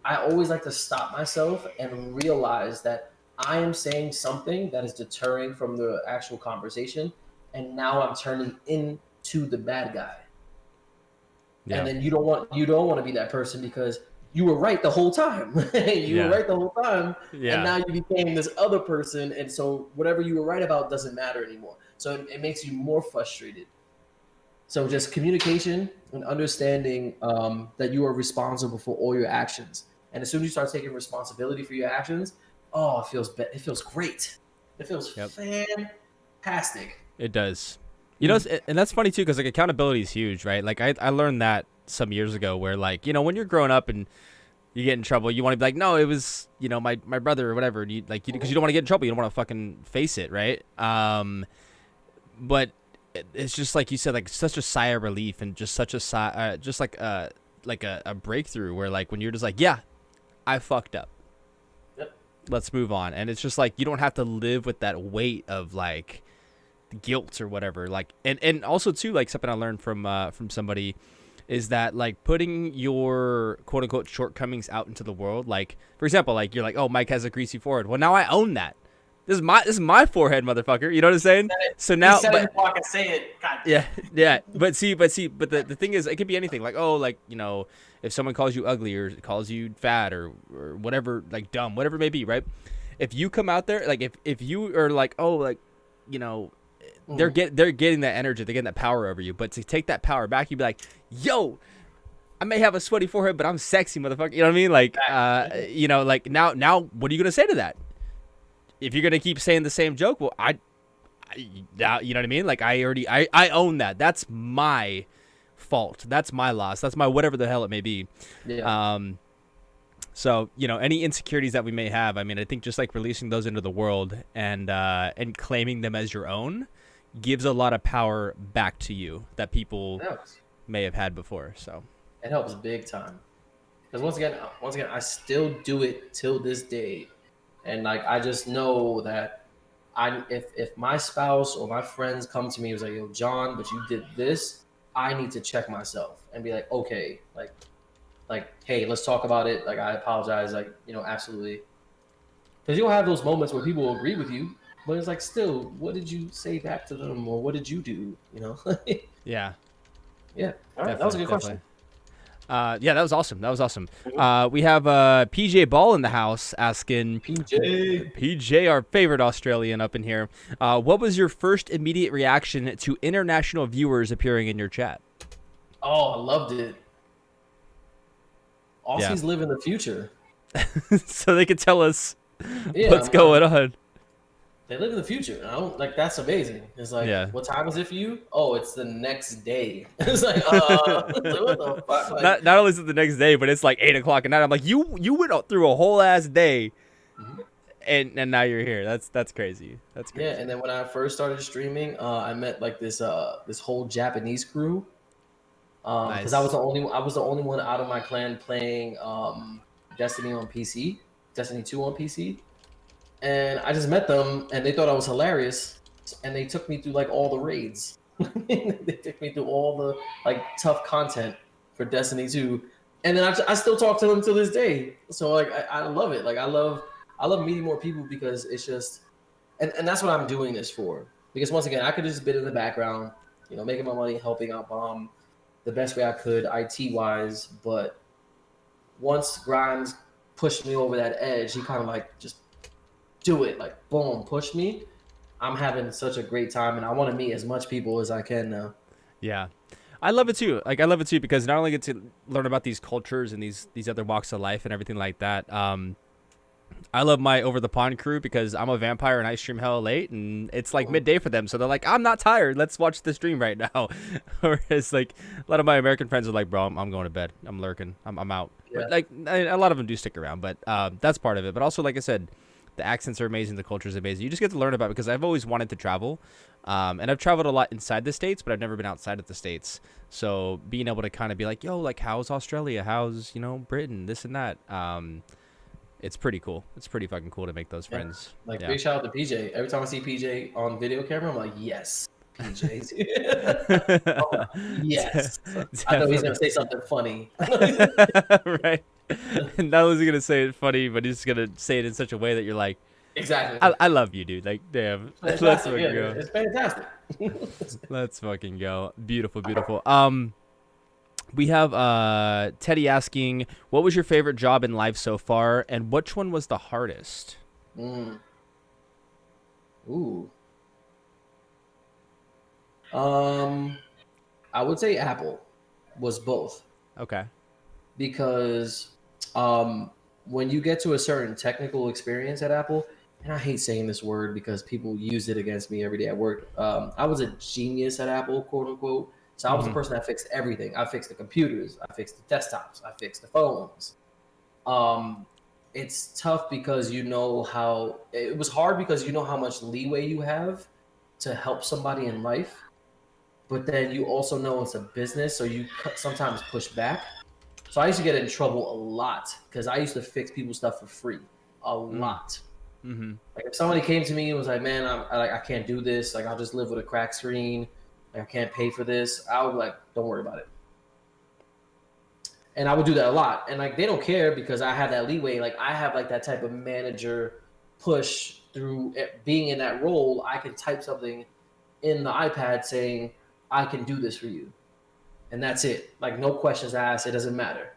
I always like to stop myself and realize that I am saying something that is deterring from the actual conversation, and now I'm turning into the bad guy. Yeah. And then you don't want to be that person because you were right the whole time. Were right the whole time, and now you became this other person, and so whatever you were right about doesn't matter anymore. So it makes you more frustrated. So just communication and understanding that you are responsible for all your actions. And as soon as you start taking responsibility for your actions, it feels great. It feels fantastic. It does. And that's funny too, because like accountability is huge, right? Like I learned that some years ago, where like when you're growing up and you get in trouble, you want to be like, no, it was my brother or whatever. And because you don't want to get in trouble, you don't want to fucking face it, right? But it's just like you said, like such a sigh of relief and just such a just like a breakthrough, where like when you're just like, yeah, I fucked up. Yep. Let's move on. And it's just like you don't have to live with that weight of like guilt or whatever. Like and also too, like something I learned from somebody is that like putting your quote unquote shortcomings out into the world. Like for example, like you're like, oh, Mike has a greasy forehead. Well, now I own that. This is my forehead, motherfucker. You know what I'm saying? So now, I say it. God. Yeah. But the thing is, it could be anything. Like, oh, like if someone calls you ugly or calls you fat or whatever, like dumb, whatever it may be, right? If you come out there, like if you are like, oh, like they're getting that energy, they're getting that power over you. But to take that power back, you'd be like, yo, I may have a sweaty forehead, but I'm sexy, motherfucker. You know what I mean? Like, like now, what are you gonna say to that? If you're gonna keep saying the same joke, well, you know what I mean? Like I own that. That's my fault. That's my loss. That's my whatever the hell it may be. Yeah. So any insecurities that we may have, I mean, I think just like releasing those into the world and claiming them as your own gives a lot of power back to you that people may have had before. So it helps big time. Because once again, I still do it till this day. And like I just know that if my spouse or my friends come to me and was like, yo, John, but you did this, I need to check myself and be like, okay, like hey, let's talk about it. Like I apologize, like absolutely. Because you'll have those moments where people will agree with you, but it's like still, what did you say back to them, or what did you do? Yeah. Yeah. All right, that was a good question. Yeah, that was awesome. We have PJ Ball in the house asking, PJ, our favorite Australian up in here, what was your first immediate reaction to international viewers appearing in your chat? Oh, I loved it. Aussies live in the future. So they could tell us what's going on. They live in the future. And I don't like that's amazing. It's like, Yeah. what time is it for you? Oh, it's the next day. It's like, what the fuck? Like, Not only is it the next day, but it's like 8 o'clock at night. I'm like, you went through a whole ass day, mhm. and now you're here. That's crazy. That's Yeah. crazy. And then when I first started streaming, I met like this whole Japanese crew. Because Nice. I was the only one out of my clan playing Destiny on PC, Destiny 2 on PC. And I just met them and they thought I was hilarious. And they took me through like all the raids. They took me through all the like tough content for Destiny 2. And then I still talk to them to this day. So like I love it. Like I love meeting more people because it's just and that's what I'm doing this for. Because once again, I could just been in the background, you know, making my money, helping out Bomb the best way I could IT wise. But once Grimes pushed me over that edge, he kind of like just do it, like boom, push me. I'm having such a great time, and I want to meet as much people as I can now. Yeah. I love it too. Like I love it too because not only get to learn about these cultures and these other walks of life and everything like that. I love my over the pond crew because I'm a vampire and I stream hella late and it's like midday for them. So they're like, I'm not tired. Let's watch the stream right now. Whereas like a lot of my American friends are like, bro, I'm going to bed. I'm lurking. I'm out. Yeah, But like a lot of them do stick around, but that's part of it. But also, like I said, the accents are amazing. The culture is amazing. You just get to learn about it because I've always wanted to travel. And I've traveled a lot inside the States, but I've never been outside of the States. So being able to kind of be like, yo, like how's Australia? How's, Britain, this and that. It's pretty cool. It's pretty fucking cool to make those yeah. friends. Like Yeah. big shout out to PJ. Every time I see PJ on video camera, I'm like, yes, PJ. I'm like, yes. I know he's gonna say something funny. Right. And not only is he gonna say it funny, but he's gonna say it in such a way that you're like, Exactly. I love you, dude. Like, damn. Let's Fantastic. fucking Yeah, go. it's fantastic. Let's fucking go. Beautiful, beautiful. We have Teddy asking, what was your favorite job in life so far, and which one was the hardest? Mm. Ooh. I would say Apple was both Okay. because when you get to a certain technical experience at Apple, and I hate saying this word because people use it against me every day at work. I was a genius at Apple, quote unquote. So I was the Mhm. person that fixed everything. I fixed the computers, I fixed the desktops, I fixed the phones. Um, it's tough because you know how it was hard because you know how much leeway you have to help somebody in life, but then you also know it's a business, so you sometimes push back. So I used to get in trouble a lot because I used to fix people's stuff for free, a Mm. lot. Mhm. Like if somebody came to me and was like, "Man, I can't do this. Like I'll just live with a cracked screen. Like, I can't pay for this," I would be like, "Don't worry about it." And I would do that a lot. And like they don't care because I have that leeway. Like I have like that type of manager push through being in that role. I can type something in the iPad saying, "I can do this for you," and that's it. Like no questions asked. It doesn't matter.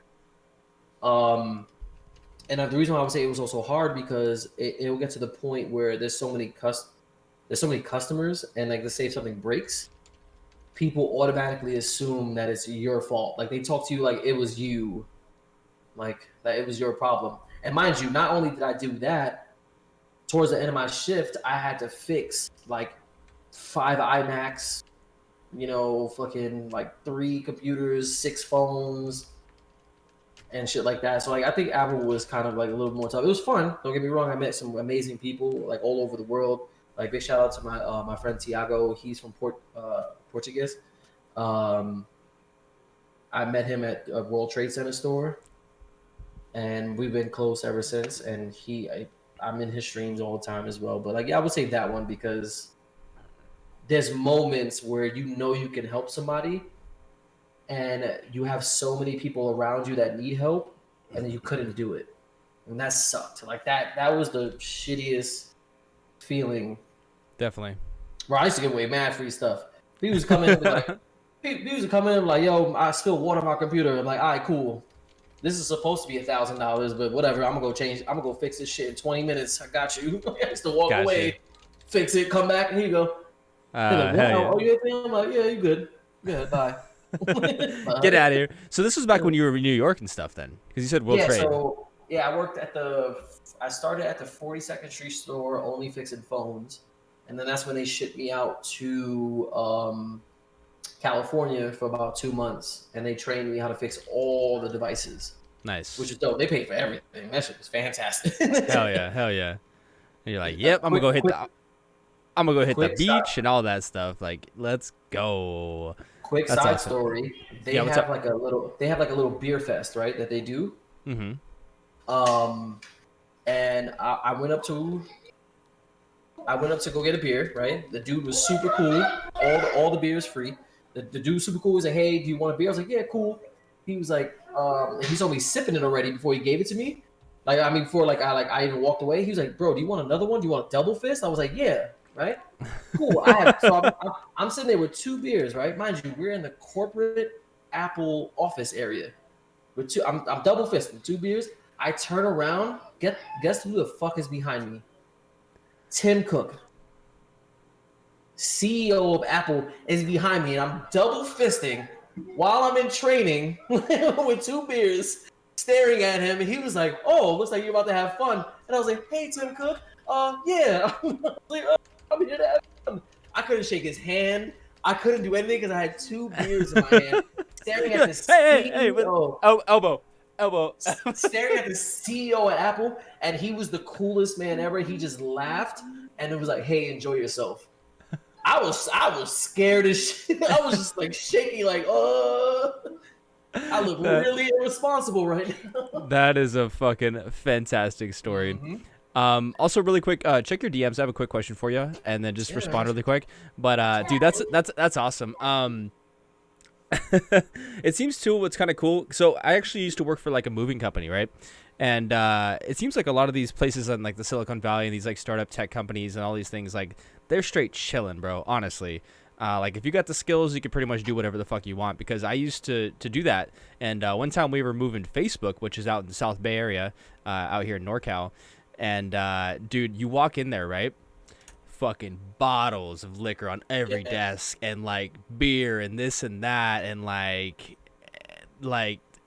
Um, and the reason why I would say it was also hard because it'll get to the point where there's so many customers, and like let's say if something breaks, people automatically assume that it's your fault. Like they talk to you like it was you, like that it was your problem. And mind you, not only did I do that, towards the end of my shift, I had to fix like 5 iMacs, fucking like 3 computers, 6 phones, and shit like that. So like I think Apple was kind of like a little more tough. It was fun. Don't get me wrong. I met some amazing people like all over the world. Like big shout out to my friend Tiago. He's from Portuguese. Um, I met him at a World Trade Center store, and we've been close ever since. And I'm in his streams all the time as well. But like, yeah, I would say that one because there's moments where you know you can help somebody, and you have so many people around you that need help, and you couldn't do it, and that sucked. Like that was the shittiest feeling. Definitely. Where I used to give away mad free stuff. People was coming in and be like, people used to come in and be like, "Yo, I spilled water on my computer." I'm like, "All right, cool. This is supposed to be $1,000, but whatever. I'm gonna go fix this shit in 20 minutes. I got you." I used to walk Gotcha. away, fix it, come back, and here you go. They're like, Hell "Wow, yeah. oh you okay?" I'm like, "Yeah, you good. Good, bye." Get But, out of here. So this was back when you were in New York and stuff then, because you said World yeah, Trade. so Yeah, I started at the 42nd Street store, only fixing phones, and then that's when they shipped me out to California for about 2 months, and they trained me how to fix all the devices, which Nice. is dope. They paid for everything. That shit was fantastic. Hell yeah, hell yeah. And you're like, yep, quick, quick, I'm gonna go hit the quick side, beach and all that stuff. Like, let's go. quick That's side awesome. story. Yeah, what's up? They have like a little beer fest, right? That they do. Mm-hmm. Um, and I went up to go get a beer, right? The dude was super cool. All the beer is free. The dude was super cool. He was like, "Hey, do you want a beer?" I was like, "Yeah, cool." He was like, he's always sipping it already before he gave it to me. Like, I mean, before I even walked away, he was like, "Bro, do you want another one? Do you want a double fist?" I was like, "Yeah." Right? Cool. I'm sitting there with two beers, right? Mind you, we're in the corporate Apple office area with two. I'm double fisting two beers. I turn around. Guess who the fuck is behind me? Tim Cook, CEO of Apple, is behind me, and I'm double fisting while I'm in training with two beers, staring at him. And he was like, "Oh, looks like you're about to have fun." And I was like, "Hey, Tim Cook, yeah." I was like, "I'm here to have fun." I couldn't shake his hand. I couldn't do anything because I had two beers in my hand, staring at the Hey, what? CEO. Oh, elbow. Staring at the CEO at Apple, and he was the coolest man ever. He just laughed and it was like, "Hey, enjoy yourself." I was scared as shit. I was just like shaking, like, I look really irresponsible right now. That is a fucking fantastic story. Mm-hmm. Also, really quick, check your DMs. I have a quick question for you, and then just Yeah, respond man. really quick. But dude, that's awesome. It seems too what's kind of cool. So I actually used to work for like a moving company, right? And it seems like a lot of these places in like the Silicon Valley and these like startup tech companies and all these things, like they're straight chilling, bro. Honestly, like if you got the skills, you could pretty much do whatever the fuck you want. Because I used to do that. And one time we were moving Facebook, which is out in the South Bay area, out here in NorCal. And dude, you walk in there, right? Fucking bottles of liquor on every Yeah, desk and like beer and this and that and like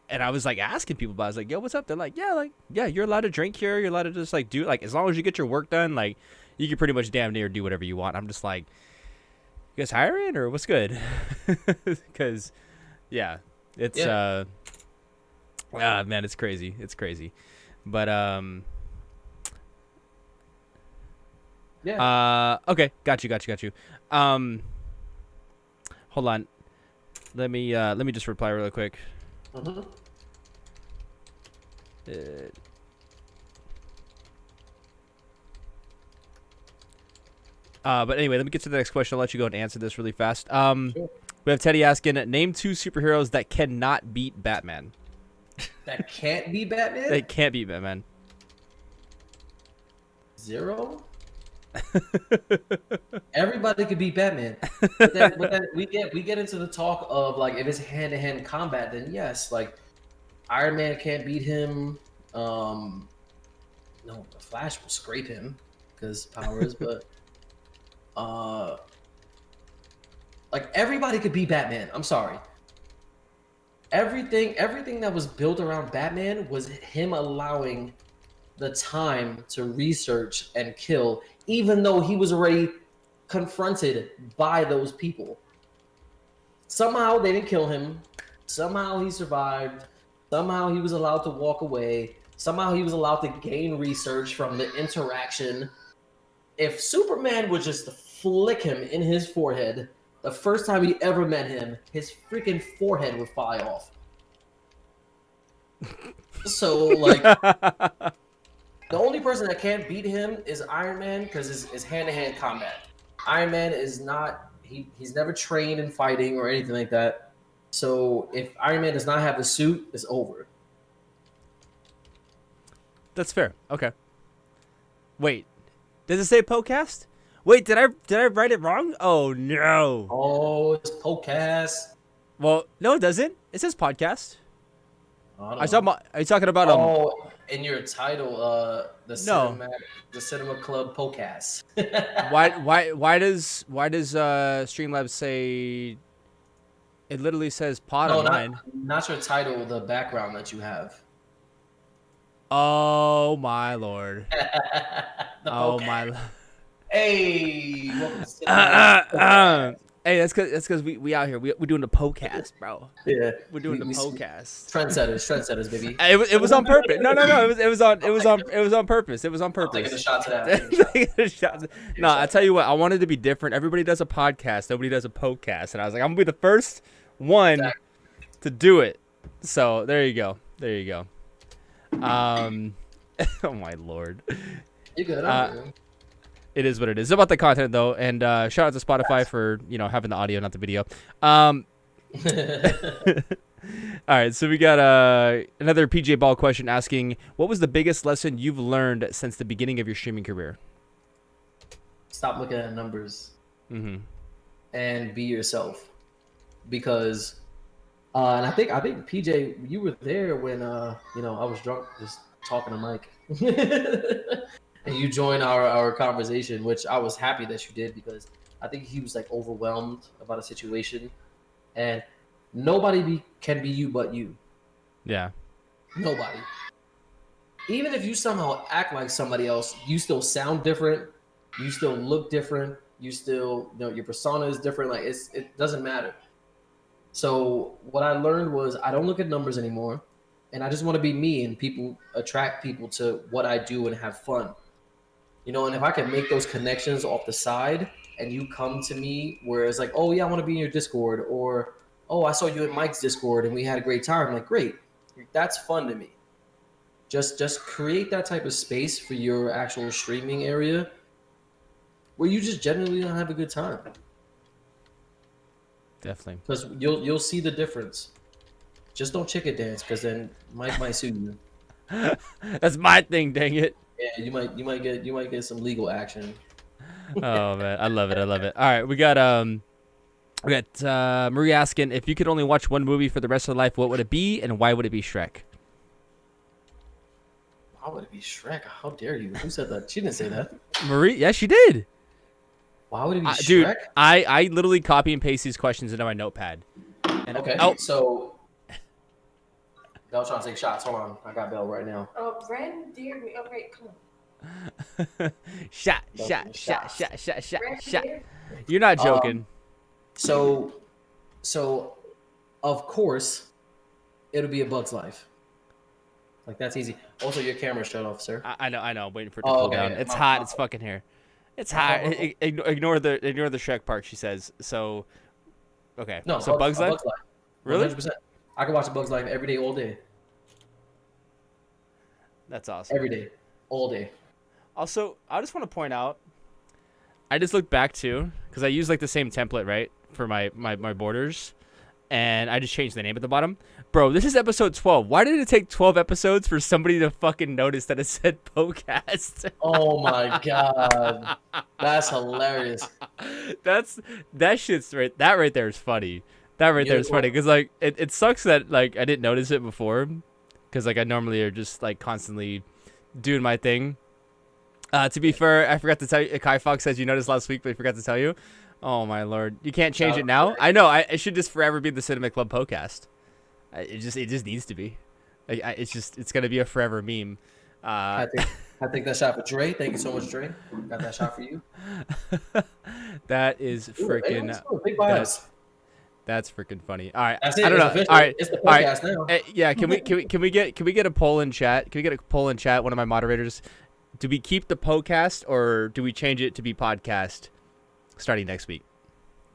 and I was like asking people about it. I was like, yo, what's up? They're like, yeah, you're allowed to drink here, you're allowed to just like do like as long as you get your work done, like you can pretty much damn near do whatever you want. I'm just like, you guys hiring or what's good? Because yeah, it's yeah, man, it's crazy. But yeah. okay, got you. Um, hold on. Let me just reply really quick. Mm-hmm. Uh, but anyway, let me get to the next question. I'll let you go and answer this really fast. Sure. We have Teddy asking, name two superheroes that cannot beat Batman. That can't be Batman. They can't beat Batman. Zero. Everybody could beat Batman. But then we get into the talk of like if it's hand to hand combat, then yes, like Iron Man can't beat him. No, the Flash will scrape him because powers, but uh, like everybody could beat Batman. I'm sorry. Everything that was built around Batman was him allowing the time to research and kill, even though he was already confronted by those people. Somehow they didn't kill him. Somehow he survived. Somehow he was allowed to walk away. Somehow he was allowed to gain research from the interaction. If Superman would just flick him in his forehead, the first time he ever met him, his freaking forehead would fly off. So, like, the only person that can't beat him is Iron Man because it's hand-to-hand combat. Iron Man is not he's never trained in fighting or anything like that. So if Iron Man does not have the suit, it's over. That's fair. Okay. Wait, does it say podcast? Wait, did I write it wrong? Oh no. Oh, it's podcast. Well, no, it doesn't. It says podcast. I don't I saw know. my. Are you talking about Oh, in your title, No. the Cinema Club podcast. Why does Streamlabs say it literally says pod No, on mine? not your title, the background that you have. Oh my lord. The Oh podcast. my. Hey, welcome to Cinematic Podcast. Hey, that's because we out here. We're doing the podcast, bro. Yeah, We're doing the we podcast. trendsetters, baby. It was on purpose. No. It was on purpose. It was on I'm taking the purpose. shot to that. I'm taking the shot. Taking a shot. No, I tell you what. I wanted to be different. Everybody does a podcast. Nobody does a podcast, and I was like, I'm gonna be the first one Exactly. to do it. So there you go. There you go. Oh my lord. You good? Uh, I'm good. It is what it is. It's about the content though, and shout out to Spotify for having the audio, not the video. All right, so we got another PJ Ball question asking, what was the biggest lesson you've learned since the beginning of your streaming career? Stop looking at numbers Mm-hmm. and be yourself, because and I think PJ, you were there when I was drunk just talking to Mike, and you joined our conversation, which I was happy that you did, because I think he was like overwhelmed about a situation, and nobody can be you but you. Yeah. Nobody. Even if you somehow act like somebody else, you still sound different. You still look different. You still, your persona is different. Like it doesn't matter. So what I learned was I don't look at numbers anymore, and I just want to be me, and people attract people to what I do and have fun. And if I can make those connections off the side, and you come to me where it's like, oh yeah, I want to be in your Discord, or oh, I saw you at Mike's Discord and we had a great time. I'm like, great, that's fun to me. Just create that type of space for your actual streaming area where you just genuinely don't have a good time, Definitely. because you'll see the difference. Just don't chicken dance, because then Mike might sue you. That's my thing, dang it. Yeah, you might get some legal action. Oh man, I love it. All right, we got Marie asking, if you could only watch one movie for the rest of your life, what would it be, and why would it be Shrek? Why would it be Shrek? How dare you? Who said that? She didn't say that. Marie, yeah, she did. Why would it be Shrek? Dude, I literally copy and paste these questions into my notepad. And Okay, oh, Bell's trying to take shots. Hold on, I got Bell right now. Oh, Ren, dear me. Okay, come on. shot. Ren, You're not joking. So, of course, it'll be A Bug's Life. Like, that's easy. Also, your camera's shut off, sir. I know. I'm waiting for it to cool down. It's hot. It's fucking here. It's hot. Ignore the Shrek part, she says. So, okay. No, so Bug's Life? Really? 100%. I can watch A Bug's Life every day, all day. That's awesome. Every day, all day. Also, I just want to point out, I just looked back too, because I use like the same template, right, for my borders, and I just changed the name at the bottom. Bro, this is episode 12. Why did it take 12 episodes for somebody to fucking notice that it said podcast? Oh my god, that's hilarious. That shit's right. That right there is funny. That right there is funny, because like it sucks that like I didn't notice it before, because like I normally are just like constantly doing my thing. To be fair, I forgot to tell you. Kai Fox says you noticed last week, but I forgot to tell you. Oh my lord, you can't change it now. I know. It should just forever be the Cinema Club podcast. It just needs to be. It's gonna be a forever meme. I think that shot for Dre. Thank you so much, Dre. Got that shot for you. That is freaking. Big vibes. That's freaking funny. All right, That's it. I don't know. Official. All right, it's the podcast now. Yeah, can we get a poll in chat? Can we get a poll in chat? One of my moderators. Do we keep the podcast or do we change it to be podcast starting next week?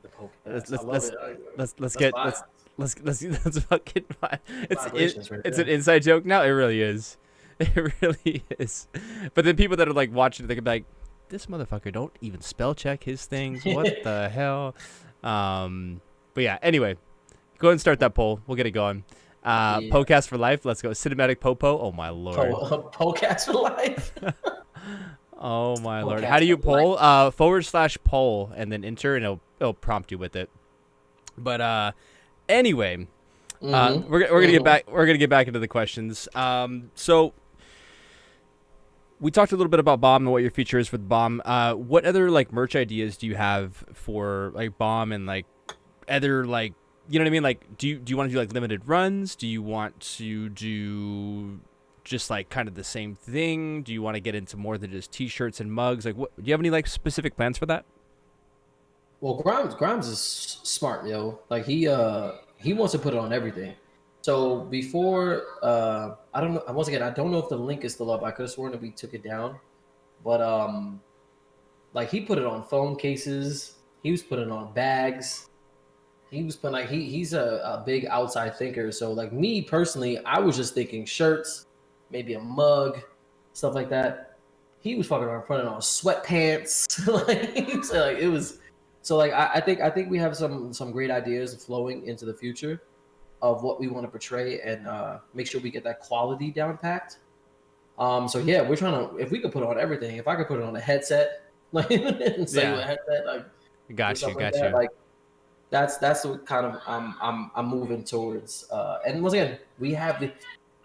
The podcast. Let's fucking. It's an there. inside joke now. It really is. It really is. But then people that are like watching, they could be like, "This motherfucker don't even spell check his things. What the hell?" But yeah. Anyway, go ahead and start that poll. We'll get it going. Podcast for life. Let's go. Cinematic Popo. Oh my lord. Podcast for life. Oh my lord. Podcast How do you for poll? /poll and then enter, and it'll prompt you with it. But anyway, we're gonna get back. We're gonna get back into the questions. So we talked a little bit about B.o.M and what your feature is with B.o.M. What other like merch ideas do you have for like B.o.M and like other like, you know what I mean? Like, do you want to do like limited runs? Do you want to do just like kind of the same thing? Do you want to get into more than just t-shirts and mugs? Like, what do you have any like specific plans for that? Well, Grimes is smart, yo. Like he wants to put it on everything. So before I don't know, once again, I don't know if the link is still up. I could have sworn that we took it down. But like he put it on phone cases, he was putting it on bags. He was putting like he's a big outside thinker. So like me personally, I was just thinking shirts, maybe a mug, stuff like that. He was fucking around putting on sweatpants. Like it was so like I think we have some great ideas flowing into the future of what we want to portray and make sure we get that quality down packed. So yeah, we're trying to if we could put on everything, if I could put it on a headset, like and cellular headset, like do Got you, stuff like got that, you. like that's what kind of I'm moving towards. And once again, we have the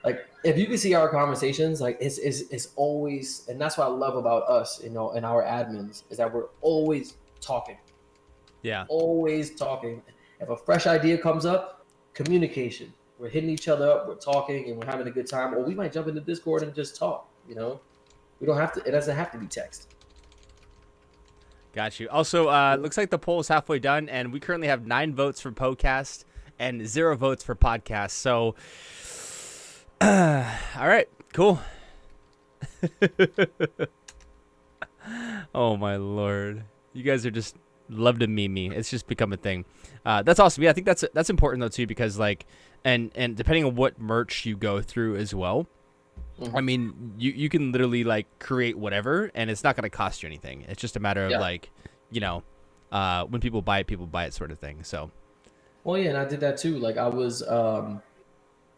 like if you can see our conversations, like it's always and that's what I love about us, you know, and our admins is that we're Yeah. always talking. If a fresh idea comes up, communication. We're hitting each other up, we're talking, and we're having a good time. Or we might jump into Discord and just talk. You know, we don't have to. It doesn't have to be text. Got you. Also, looks like the poll is halfway done, and we currently have 9 votes for podcast and 0 votes for podcast. So, all right, cool. Oh my lord, you guys are just love to meme me. It's just become a thing. That's awesome. Yeah, I think that's important though too, because like, and depending on what merch you go through as well. I mean, you can literally like create whatever, and it's not going to cost you anything. It's just a matter of like, you know, when people buy it, sort of thing. So, well, yeah, and I did that too. Like I was,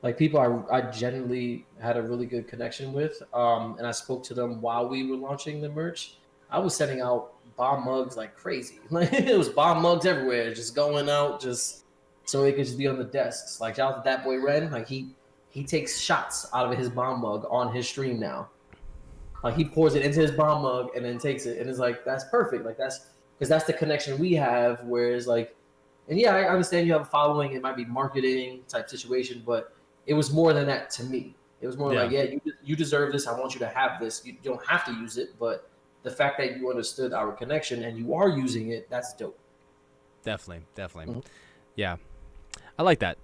like people I genuinely had a really good connection with, and I spoke to them while we were launching the merch. I was sending out bomb mugs like crazy. Like it was bomb mugs everywhere, just going out, just so it could just be on the desks. Like shout out to that boy Ren, like he takes shots out of his bomb mug on his stream now. Like he pours it into his bomb mug and then takes it, and it's like that's perfect. Like that's because that's the connection we have. Whereas like, and yeah, I understand you have a following. It might be marketing type situation, but it was more than that to me. It was more like, yeah, you deserve this. I want you to have this. You don't have to use it, but the fact that you understood our connection and you are using it, that's dope. definitely. Yeah, I like that.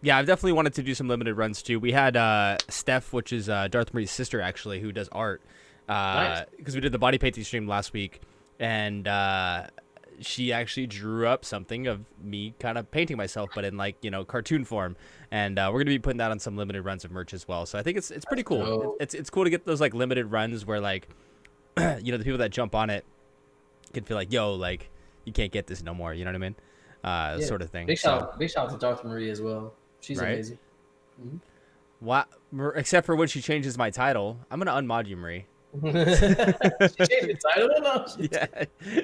Yeah, I've definitely wanted to do some limited runs too. We had Steph, which is Darth Marie's sister, actually, who does art. Nice. Because we did the body painting stream last week, and she actually drew up something of me kind of painting myself, but in like, you know, cartoon form. And we're gonna be putting that on some limited runs of merch as well. So I think it's pretty cool. It's cool to get those like limited runs where like, you know, the people that jump on it can feel like, yo, like you can't get this no more. You know what I mean? Sort of thing. Big shout out to Darth Marie as well. She's amazing. What? Except for when she changes my title, I'm gonna unmod you, Marie. She changed the title, no? Yeah,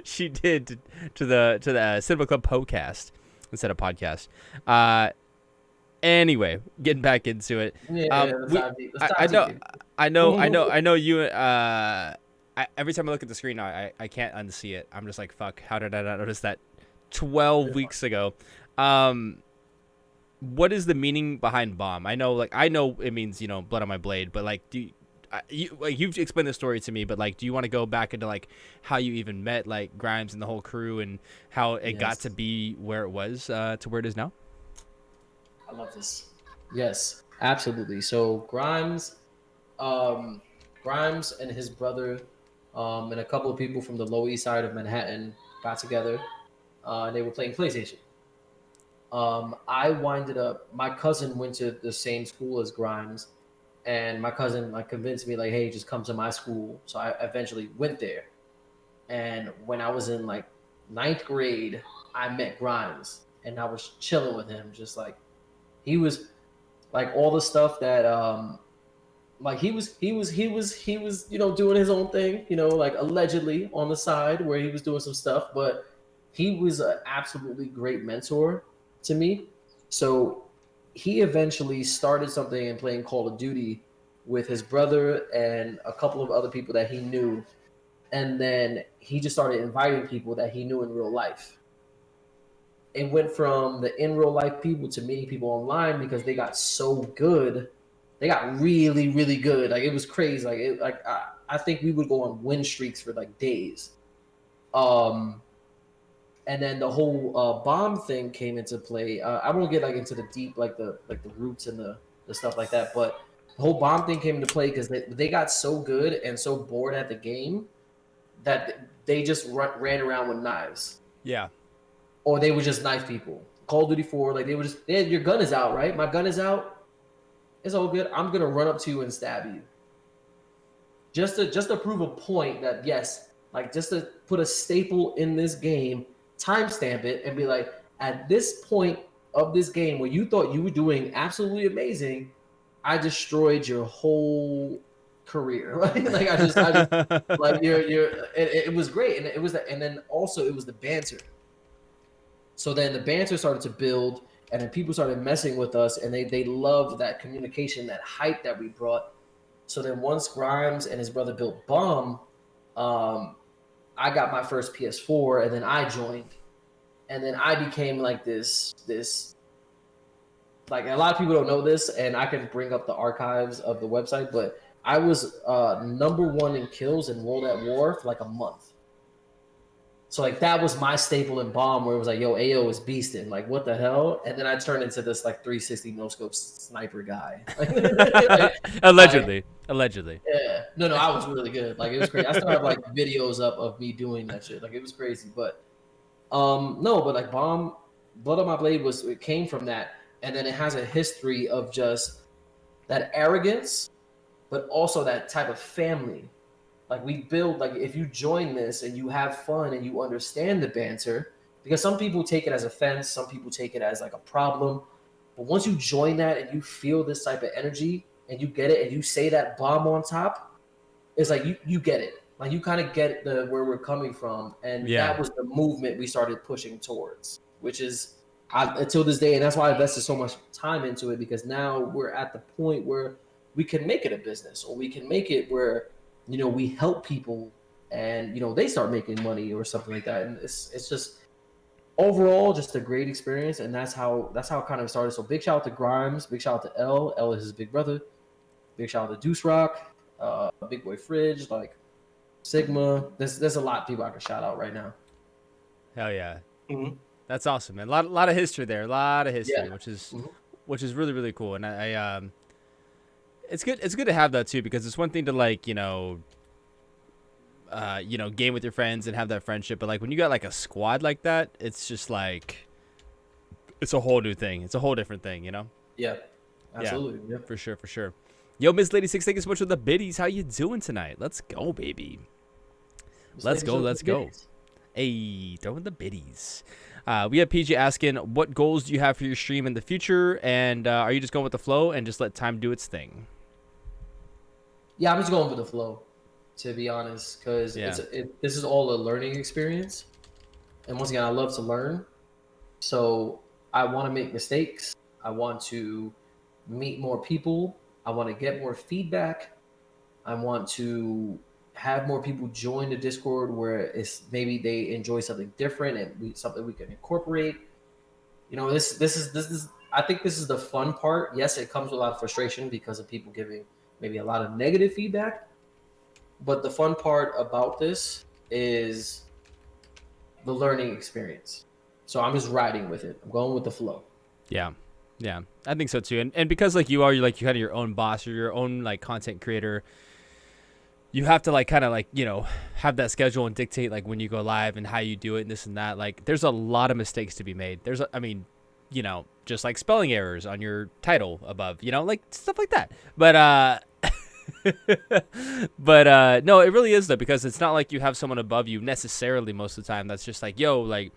she did to the Cinema Club podcast instead of podcast. Anyway, getting back into it. I know you. Every time I look at the screen now, I can't unsee it. I'm just like, fuck. How did I not notice that 12 weeks ago? What is the meaning behind B.o.M.B? I know it means, you know, blood on my blade, but like, you've explained the story to me, but like, do you want to go back into like how you even met like Grimes and the whole crew and how it got to be where it was to where it is now? I love this. Yes, absolutely. So Grimes and his brother, and a couple of people from the Lower East Side of Manhattan got together, and they were playing PlayStation. I winded up. My cousin went to the same school as Grimes, and my cousin like convinced me like, "Hey, just come to my school." So I eventually went there, and when I was in like 9th grade, I met Grimes, and I was chilling with him, just like he was like all the stuff that like he was you know doing his own thing, you know, like allegedly on the side where he was doing some stuff, but he was an absolutely great mentor to me. So he eventually started something and playing Call of Duty with his brother and a couple of other people that he knew, and then he just started inviting people that he knew in real life. It went from the in real life people to meeting people online because they got so good they got really, really good. Like it was crazy. I think we would go on win streaks for like days. And then the whole bomb thing came into play. I won't get like into the deep like the roots and the stuff like that, but the whole bomb thing came into play because they got so good and so bored at the game that they just ran around with knives. Yeah. Or they would just knife people. Call of Duty 4, like your gun is out, right? My gun is out. It's all good. I'm gonna run up to you and stab you. Just to prove a point that yes, like just to put a staple in this game, timestamp it, and be like, at this point of this game where you thought you were doing absolutely amazing, I destroyed your whole career. like I just like it was great, and it was and then also it was the banter. So then the banter started to build, and then people started messing with us, and they loved that communication, that hype that we brought. So then once Grimes and his brother built B.o.M.B, I got my first PS4, and then I joined, and then I became like this. Like a lot of people don't know this, and I can bring up the archives of the website, but I was #1 in kills in World at War for like a month. So like that was my staple in B.o.M, where it was like, yo, Ayo is beasting. Like what the hell? And then I turned into this like 360 no scope sniper guy. Allegedly. Yeah. No, I was really good. Like it was crazy. I still have like videos up of me doing that shit. Like it was crazy. But no, but like B.o.M, Blood on My Blade it came from that. And then it has a history of just that arrogance, but also that type of family. Like we build, like if you join this and you have fun and you understand the banter, because some people take it as offense, some people take it as like a problem. But once you join that and you feel this type of energy and you get it and you say that bomb on top, it's like you get it. Like you kind of get where we're coming from. And that was the movement we started pushing towards, which is until this day. And that's why I invested so much time into it, because now we're at the point where we can make it a business, or we can make it where we help people and, they start making money or something like that. And it's just overall just a great experience. And that's how it kind of started. So big shout out to Grimes, big shout out to L. L is his big brother. Big shout out to Deuce Rock, Big Boy Fridge, like Sigma. There's a lot of people I can shout out right now. Hell yeah. Mm-hmm. That's awesome, man. A lot of history there. A lot of history, which is really, really cool. And I it's good to have that too, because it's one thing to like, game with your friends and have that friendship, but like when you got like a squad like that, it's just like it's a whole new thing. It's a whole different thing, Yeah. Absolutely. Yeah. For sure. Yo, Miss Lady 6, thank you so much for the biddies. How you doing tonight? Let's go, baby. Let's go. Hey, throwing the biddies. We have PJ asking, what goals do you have for your stream in the future? And are you just going with the flow and just let time do its thing? Yeah, I'm just going with the flow, to be honest, because this is all a learning experience. And once again, I love to learn. So I want to make mistakes. I want to meet more people. I want to get more feedback. I want to have more people join the Discord where it's maybe they enjoy something different and something we can incorporate. This is I think this is the fun part. Yes, it comes with a lot of frustration because of people giving maybe a lot of negative feedback. But the fun part about this is the learning experience. So I'm just riding with it. I'm going with the flow. Yeah. I think so too. And because like you're like you kind of your own boss or your own like content creator, you have to like kind of like, have that schedule and dictate like when you go live and how you do it and this and that. Like there's a lot of mistakes to be made. Just like spelling errors on your title above, like stuff like that. But no, it really is though, because it's not like you have someone above you necessarily most of the time that's just like, yo, like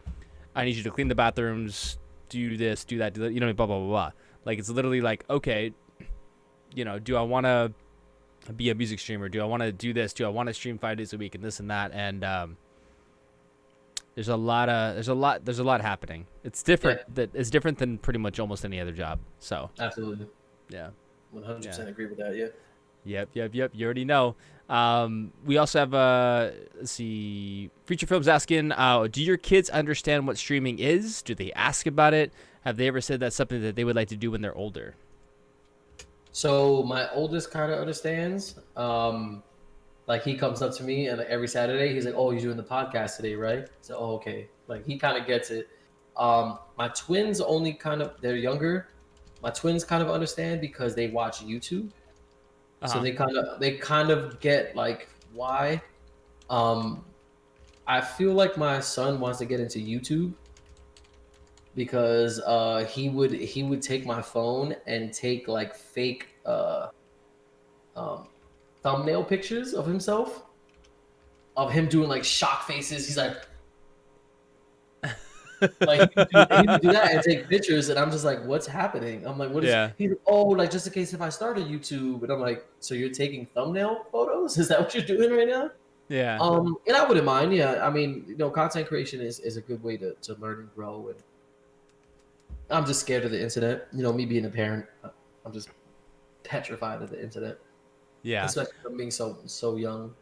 I need you to clean the bathrooms, do this, do that, blah, blah, blah, blah. Like it's literally like, okay, do I want to be a music streamer? Do I want to do this? Do I want to stream 5 days a week and this and that? And there's a lot happening. It's different. Yeah. It's different than pretty much almost any other job. So absolutely. Yeah. 100% agree with that. Yeah. Yep. You already know. We also have let's see, Future Films asking, do your kids understand what streaming is? Do they ask about it? Have they ever said that's something that they would like to do when they're older? So my oldest kind of understands. Like he comes up to me and like, every Saturday he's like, "Oh, you're doing the podcast today, right?" So, "Oh, okay." Like he kind of gets it. My twins only kind of they're younger. My twins kind of understand because they watch YouTube, so Uh-huh. they kind of get like why. Um, I feel like my son wants to get into YouTube because he would take my phone and take like fake um, thumbnail pictures of himself of him doing like shock faces. He's like he would do that and take pictures, and I'm just like, what's happening? I'm like, what is? Yeah. He's like, oh, like just in case if I start a YouTube, and I'm like, so you're taking thumbnail photos? Is that what you're doing right now? Yeah. And I wouldn't mind. Yeah, I mean, content creation is a good way to learn and grow. And I'm just scared of the internet. Me being a parent, I'm just petrified of the internet, Yeah. especially from being so young.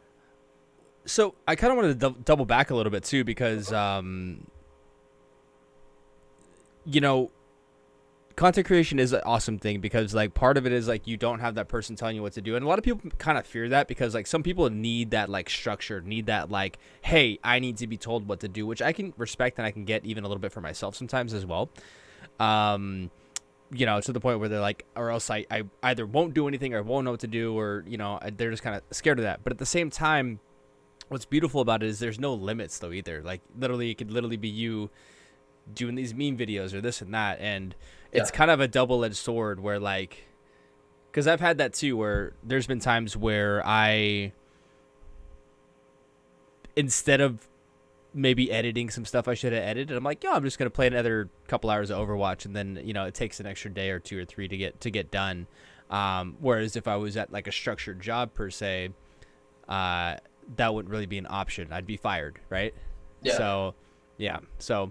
So I kind of wanted to double back a little bit too, because you know, content creation is an awesome thing, because like part of it is like you don't have that person telling you what to do, and a lot of people kind of fear that, because like some people need that like structure, need that like, hey, I need to be told what to do, which I can respect and I can get even a little bit for myself sometimes as well. To the point where they're like, or else I either won't do anything or won't know what to do, or they're just kind of scared of that. But at the same time, what's beautiful about it is there's no limits though either. Like literally, it could literally be you doing these meme videos or this and that, and it's Yeah. kind of a double-edged sword where like, because I've had that too, where there's been times where I, instead of maybe editing some stuff I should have edited, I'm like, yo, I'm just gonna play another couple hours of Overwatch, and then it takes an extra day or two or three to get done. Whereas if I was at like a structured job per se, that wouldn't really be an option. I'd be fired, right? Yeah. So, yeah. So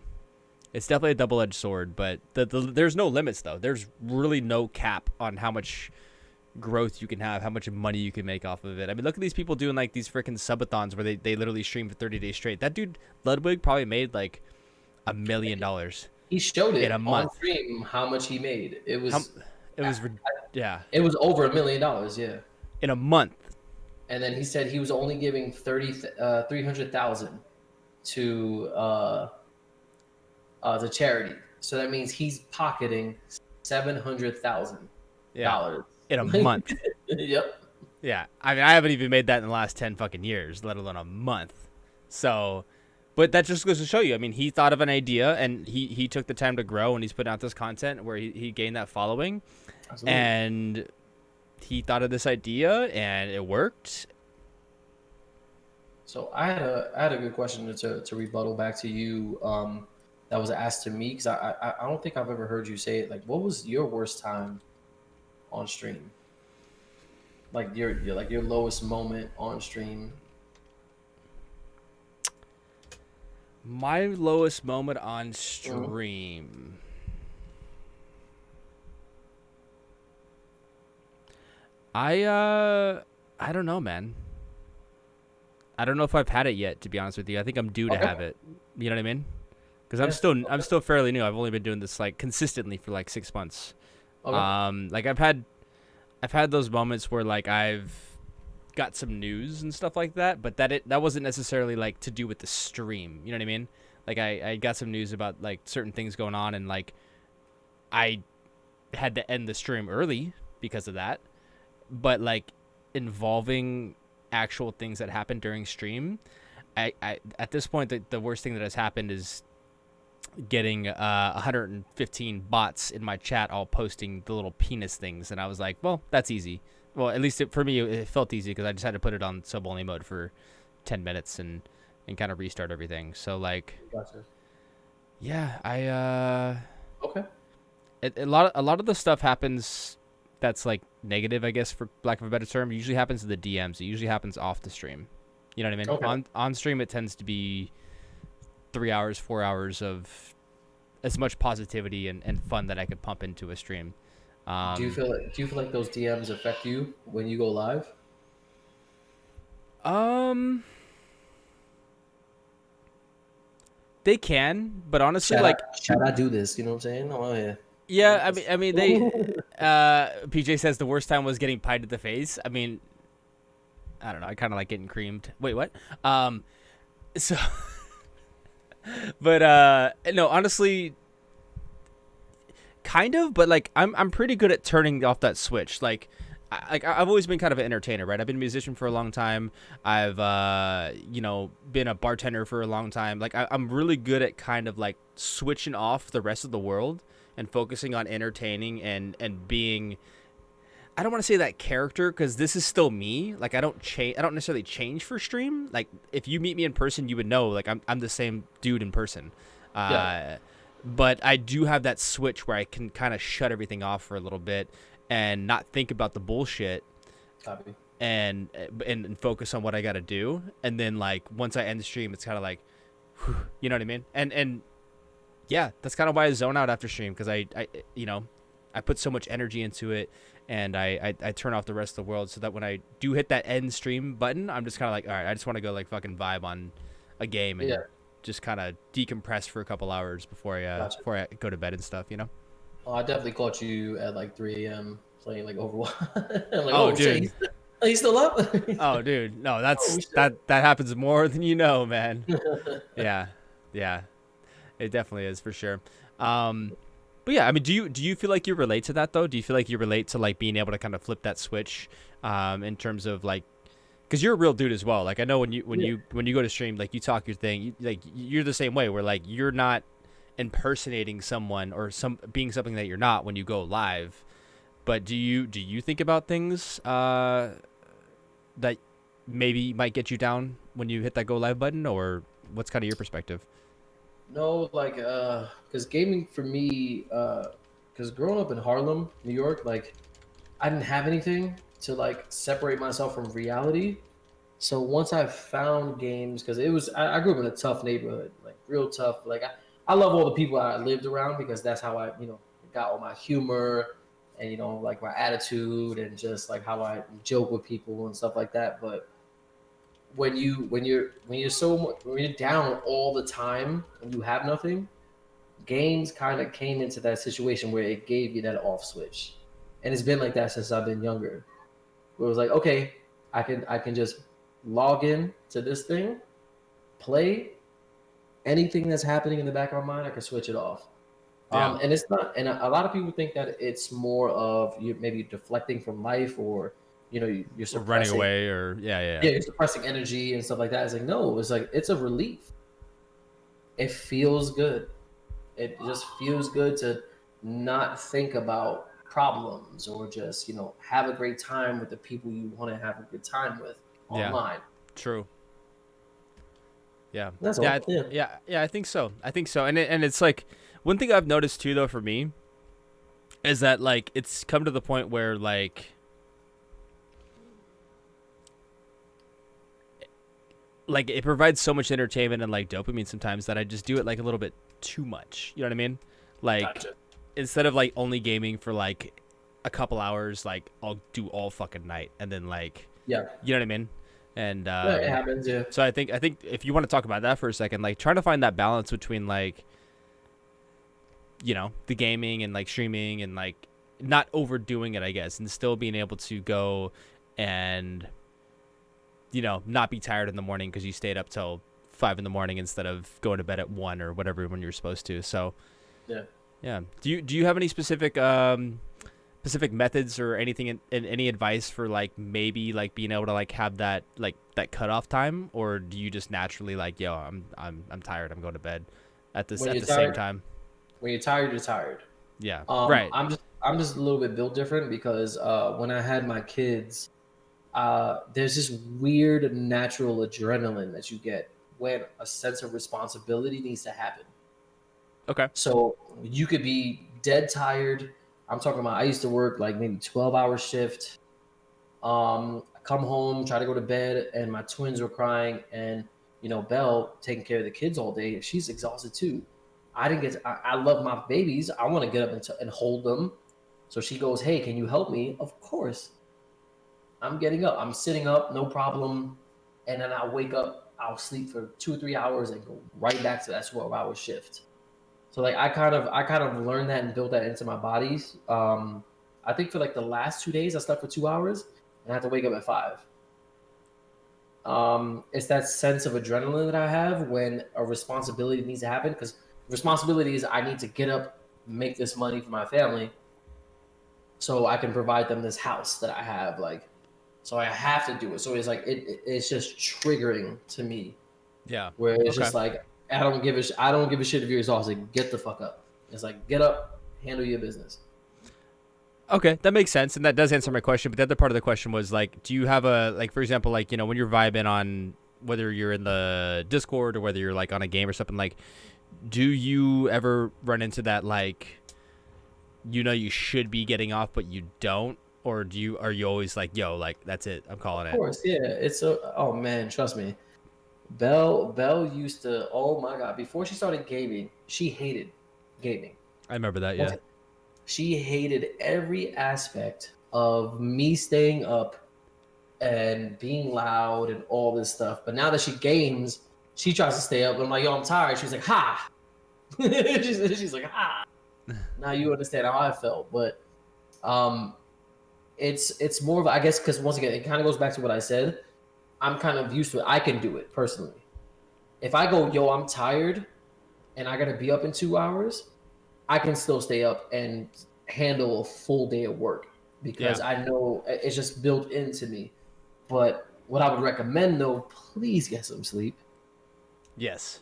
it's definitely a double-edged sword, but there's no limits though. There's really no cap on how much growth you can have, how much money you can make off of it. I mean, look at these people doing like these freaking subathons where they literally stream for 30 days straight. That dude Ludwig probably made like $1 million He showed it in a on month. stream how much he made. It was It was yeah, it was over $1 million, yeah. in a month. And then he said he was only giving 300,000 to the charity. So that means he's pocketing $700,000. Yeah, in a month. Yep. Yeah, I mean, I haven't even made that in the last 10 fucking years, let alone a month. So, but that just goes to show you. I mean, he thought of an idea, and he took the time to grow, and he's putting out this content where he gained that following. Absolutely. And he thought of this idea, and it worked. So I had a good question to rebuttal back to you. That was asked to me because I don't think I've ever heard you say it. Like, what was your worst time on stream? Like your lowest moment on stream. My lowest moment on stream. I don't know, man. I don't know if I've had it yet, to be honest with you. I think I'm due to have it. You know what I mean? Because I'm still fairly new. I've only been doing this like consistently for like 6 months. Okay. Like I've had those moments where like I've got some news and stuff like that, but that wasn't necessarily like to do with the stream. You know what I mean? Like I got some news about like certain things going on, and like I had to end the stream early because of that. But like involving actual things that happened during stream, I at this point the worst thing that has happened is getting 115 bots in my chat all posting the little penis things, and I was like, well, that's easy. Well, at least for me it felt easy because I just had to put it on sub only mode for 10 minutes and kind of restart everything. So like, Gotcha. yeah, I Okay. a lot of the stuff happens that's like negative, I guess, for lack of a better term. It usually happens to the DMs. It usually happens off the stream. You know what I mean? Okay. On stream, it tends to be 3 hours, 4 hours of as much positivity and fun that I could pump into a stream. Do you feel like those DMs affect you when you go live? They can, but honestly, Should like, should I do this? You know what I'm saying? Oh yeah. Yeah, I mean, they. PJ says the worst time was getting pied to the face. I mean, I don't know. I kind of like getting creamed. Wait, what? So, but no, honestly, kind of. But like, I'm pretty good at turning off that switch. Like, I've always been kind of an entertainer, right? I've been a musician for a long time. I've been a bartender for a long time. Like, I'm really good at kind of like switching off the rest of the world and focusing on entertaining and being. I don't want to say that character because this is still me. Like, I don't change. I don't necessarily change for stream. Like, if you meet me in person, you would know. Like, I'm the same dude in person. Yeah. But I do have that switch where I can kind of shut everything off for a little bit and not think about the bullshit Copy. and focus on what I got to do. And then like once I end the stream, it's kind of like, whew, you know what I mean? And yeah, that's kind of why I zone out after stream because I put so much energy into it and I turn off the rest of the world so that when I do hit that end stream button, I'm just kind of like, all right, I just want to go like fucking vibe on a game and just kind of decompress for a couple hours before I go to bed and stuff, you know? Oh, I definitely caught you at like 3 a.m. playing like Overwatch. I'm like, Oh, shit, dude. he's still up. Oh, dude. No, Oh, shit. that happens more than you know, man. Yeah. Yeah. It definitely is for sure. But yeah, I mean, do you feel like you relate to that though? Do you feel like you relate to like being able to kind of flip that switch in terms of like cuz you're a real dude as well. Like I know when you go to stream like you talk your thing, you're the same way where like you're not impersonating someone or being something that you're not when you go live. But do you think about things that maybe might get you down when you hit that go live button, or what's kind of your perspective? No, like, because gaming for me, because growing up in Harlem, New York, like, I didn't have anything to like separate myself from reality. So once I found games, because I grew up in a tough neighborhood, like real tough. Like I love all the people I lived around because that's how I, got all my humor and like my attitude and just like how I joke with people and stuff like that. But when you're down all the time and you have nothing, games kind of came into that situation where it gave you that off switch, and it's been like that since I've been younger. Where it was like, okay, I can just log in to this thing, play anything that's happening in the back of my mind. I can switch it off. Yeah. And it's not. And a lot of people think that it's more of you maybe deflecting from life, or you're Or running suppressing. away or yeah. Yeah, you're suppressing energy and stuff like that. It's like no, it's like it's a relief. It feels good. It just feels good to not think about problems or just have a great time with the people you want to have a good time with Yeah. online. True. Yeah. That's Yeah. all. Yeah. Yeah. I think so. And it's like one thing I've noticed too, though, for me, is that like it's come to the point where like it provides so much entertainment and like dopamine sometimes that I just do it like a little bit too much. You know what I mean? Like Gotcha. instead of like only gaming for like a couple hours, like I'll do all fucking night and then like Yeah. you know what I mean? And Yeah, it happens. Yeah. so I think if you want to talk about that for a second, like trying to find that balance between like the gaming and like streaming and like not overdoing it, I guess, and still being able to go and not be tired in the morning because you stayed up till 5 in the morning instead of going to bed at 1 or whatever when you're supposed to. So yeah. Do you have any specific methods or anything in any advice for like maybe like being able to like have that like that cutoff time, or do you just naturally like I'm tired, I'm going to bed at the same time? When you're tired, you're tired. Yeah. Right. I'm just a little bit built different because when I had my kids, there's this weird natural adrenaline that you get when a sense of responsibility needs to happen. Okay. So you could be dead tired. I'm talking about I used to work like maybe 12-hour shift. I come home, try to go to bed, and my twins were crying, and Belle taking care of the kids all day. She's exhausted too. I didn't get. I love my babies. I want to get up and hold them. So she goes, "Hey, can you help me?" Of course. I'm getting up. I'm sitting up, no problem. And then I'll wake up. I'll sleep for 2 or 3 hours and go right back to that 12-hour shift. So like I kind of learned that and built that into my bodies. I think for like the last 2 days I slept for 2 hours and I had to wake up at 5. It's that sense of adrenaline that I have when a responsibility needs to happen, because responsibility is I need to get up, make this money for my family so I can provide them this house that I have. Like, so I have to do it. So it's like it's just triggering to me, Yeah. where it's Okay. just like I don't give a shit if you're exhausted. Get the fuck up. It's like get up, handle your business. Okay, that makes sense, and that does answer my question. But the other part of the question was like, do you have a like, for example, like when you're vibing on, whether you're in the Discord or whether you're like on a game or something, like, do you ever run into that, like, you should be getting off but you don't, or are you always like, yo, like that's it, I'm calling Of it? course, yeah. Oh man, trust me. Belle used to, oh my god, before she started gaming, she hated gaming. I remember that. Yeah. She hated every aspect of me staying up and being loud and all this stuff. But now that she games, she tries to stay up. I'm like, yo, I'm tired. She's like, ha. she's like, ha. Now you understand how I felt. But it's more of, I guess, because once again, it kind of goes back to what I said. I'm kind of used to it. I can do it personally. If I go, yo, I'm tired and I gotta be up in 2 hours, I can still stay up and handle a full day of work, because I know it's just built into me. But what I would recommend, though, please get some sleep. Yes,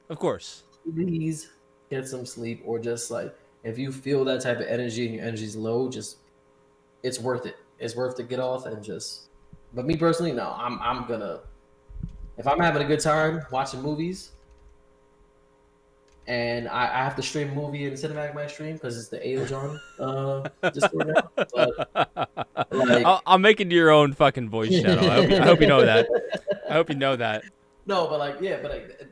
of course. Please get some sleep, or just like if you feel that type of energy and your energy's low, just it's worth it. It's worth to get off and just. But me personally, no, I'm gonna, if I'm having a good time watching movies, and I have to stream a movie in CinematicMike stream because it's the AyoJohn Discord now. But like, I'm making your own fucking voice channel. I hope you know that. I hope you know that. No, but like, yeah,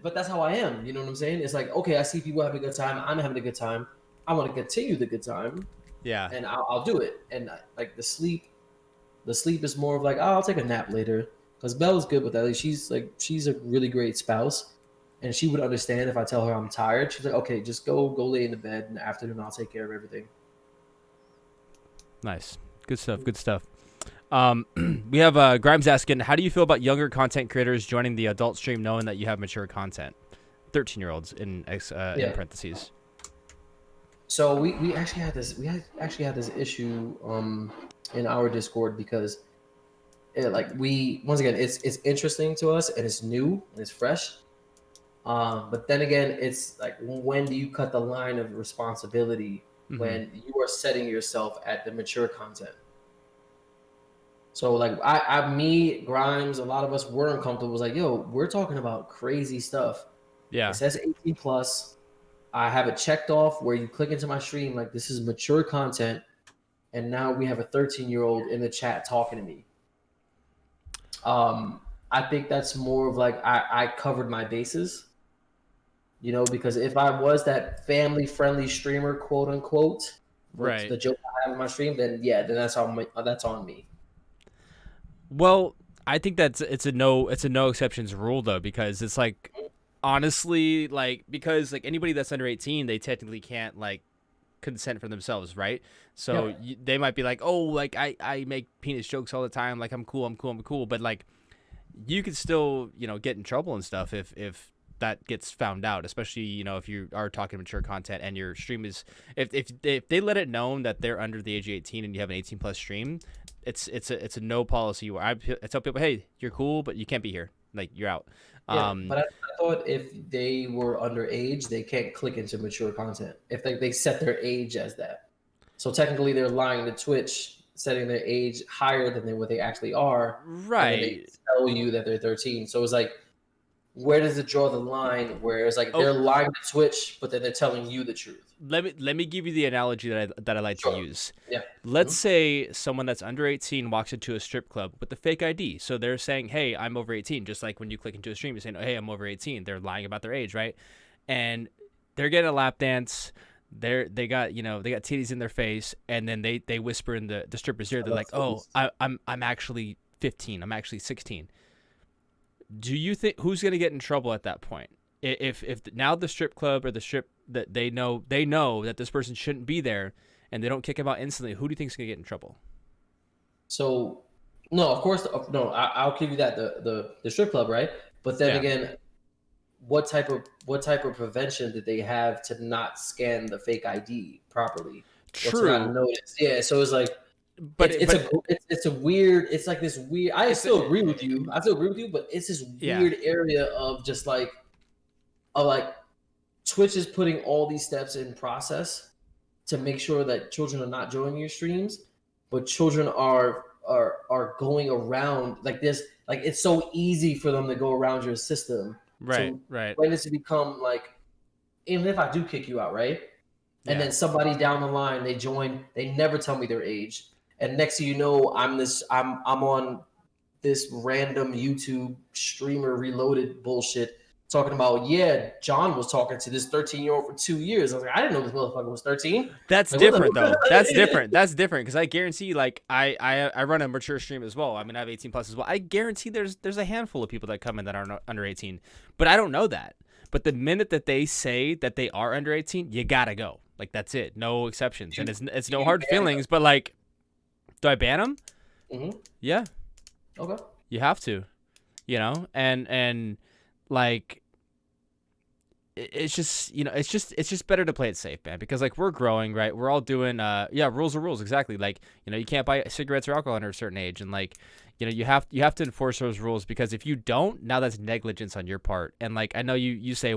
but that's how I am. You know what I'm saying? It's like, okay, I see people having a good time. I'm having a good time. I want to continue the good time. Yeah. And I'll do it. And like the sleep is more of like, oh, I'll take a nap later. Because Belle's good with that. Like, she's a really great spouse, and she would understand if I tell her I'm tired. She's like, okay, just go lay in the bed in the afternoon. I'll take care of everything. Nice. Good stuff. Good stuff. We have Grimes asking, how do you feel about younger content creators joining the adult stream knowing that you have mature content? 13-year-olds in parentheses. So we actually had this issue in our Discord, because once again, it's interesting to us and it's new and it's fresh. But then again, it's like, when do you cut the line of responsibility when you are setting yourself at the mature content? So like me, Grimes, a lot of us were uncomfortable. It was like, yo, we're talking about crazy stuff. Yeah. It says 18 plus. I have it checked off where you click into my stream, like, this is mature content. And now we have a 13-year-old in the chat talking to me. I think that's more of like, I covered my bases, because if I was that family friendly streamer, quote unquote, right, the joke I have in my stream, then that's on me. Well, I think it's a no exceptions rule though, because it's like, honestly, like, because like anybody that's under 18, they technically can't like consent for themselves, right? So they might be like, oh, like I make penis jokes all the time, like I'm cool, but like you could still get in trouble and stuff if that gets found out, especially if you are talking mature content and your stream is, if they let it known that they're under the age of 18 and you have an 18 plus stream, it's a no policy where I tell people, hey, you're cool, but you can't be here, like you're out. But I thought if they were underage, they can't click into mature content if they set their age as that. So technically, they're lying to Twitch, setting their age higher than what they actually are. Right. And then they tell you that they're 13. So it's like, where does it draw the line where it's like they're lying to Twitch, but then they're telling you the truth? Let me give you the analogy that I like to use. Yeah. Let's say someone that's under 18 walks into a strip club with a fake ID. So they're saying, hey, I'm over 18. Just like when you click into a stream, you're saying, hey, I'm over 18. They're lying about their age, right? And they're getting a lap dance. They got titties in their face, and then they whisper in the stripper's ear. They're like, oh, I'm actually 15. I'm actually 16. Do you think who's going to get in trouble at that point? If now the strip club or the strip that they know that this person shouldn't be there, and they don't kick him out instantly, who do you think is gonna get in trouble? So, no, of course, no. I'll give you that the strip club, right? But then Yeah. again, what type of prevention did they have to not scan the fake ID properly? Or to not True, notice? Yeah. So it's like but it's a weird. It's like this weird. I still agree with you. I still agree with you, but it's this Yeah. weird area of just like Twitch is putting all these steps in process to make sure that children are not joining your streams, but children are going around like this. Like it's so easy for them to go around your system. right, So right, when it's to become like, even if I do kick you out, right? And Yeah. then somebody down the line, they join, they never tell me their age. And next thing you know, I'm on this random YouTube streamer reloaded bullshit talking about, yeah, John was talking to this 13-year-old for 2 years. I was like, I didn't know this motherfucker was 13. That's Like, what the- different though. That's different. That's different because I guarantee, like, I run a mature stream as well. I mean, I have 18 plus as well. I guarantee there's a handful of people that come in that are under 18, but I don't know that. But the minute that they say that they are under 18, you gotta go. Like that's it, no exceptions, and it's no hard feelings. But like, do I ban them? Mhm. Yeah, Okay. you have to, and like. It's just it's just better to play it safe, man, because like we're growing, right? We're all doing rules are rules, exactly. Like, you can't buy cigarettes or alcohol under a certain age, and like, you have to enforce those rules, because if you don't, now that's negligence on your part. And like, I know you say,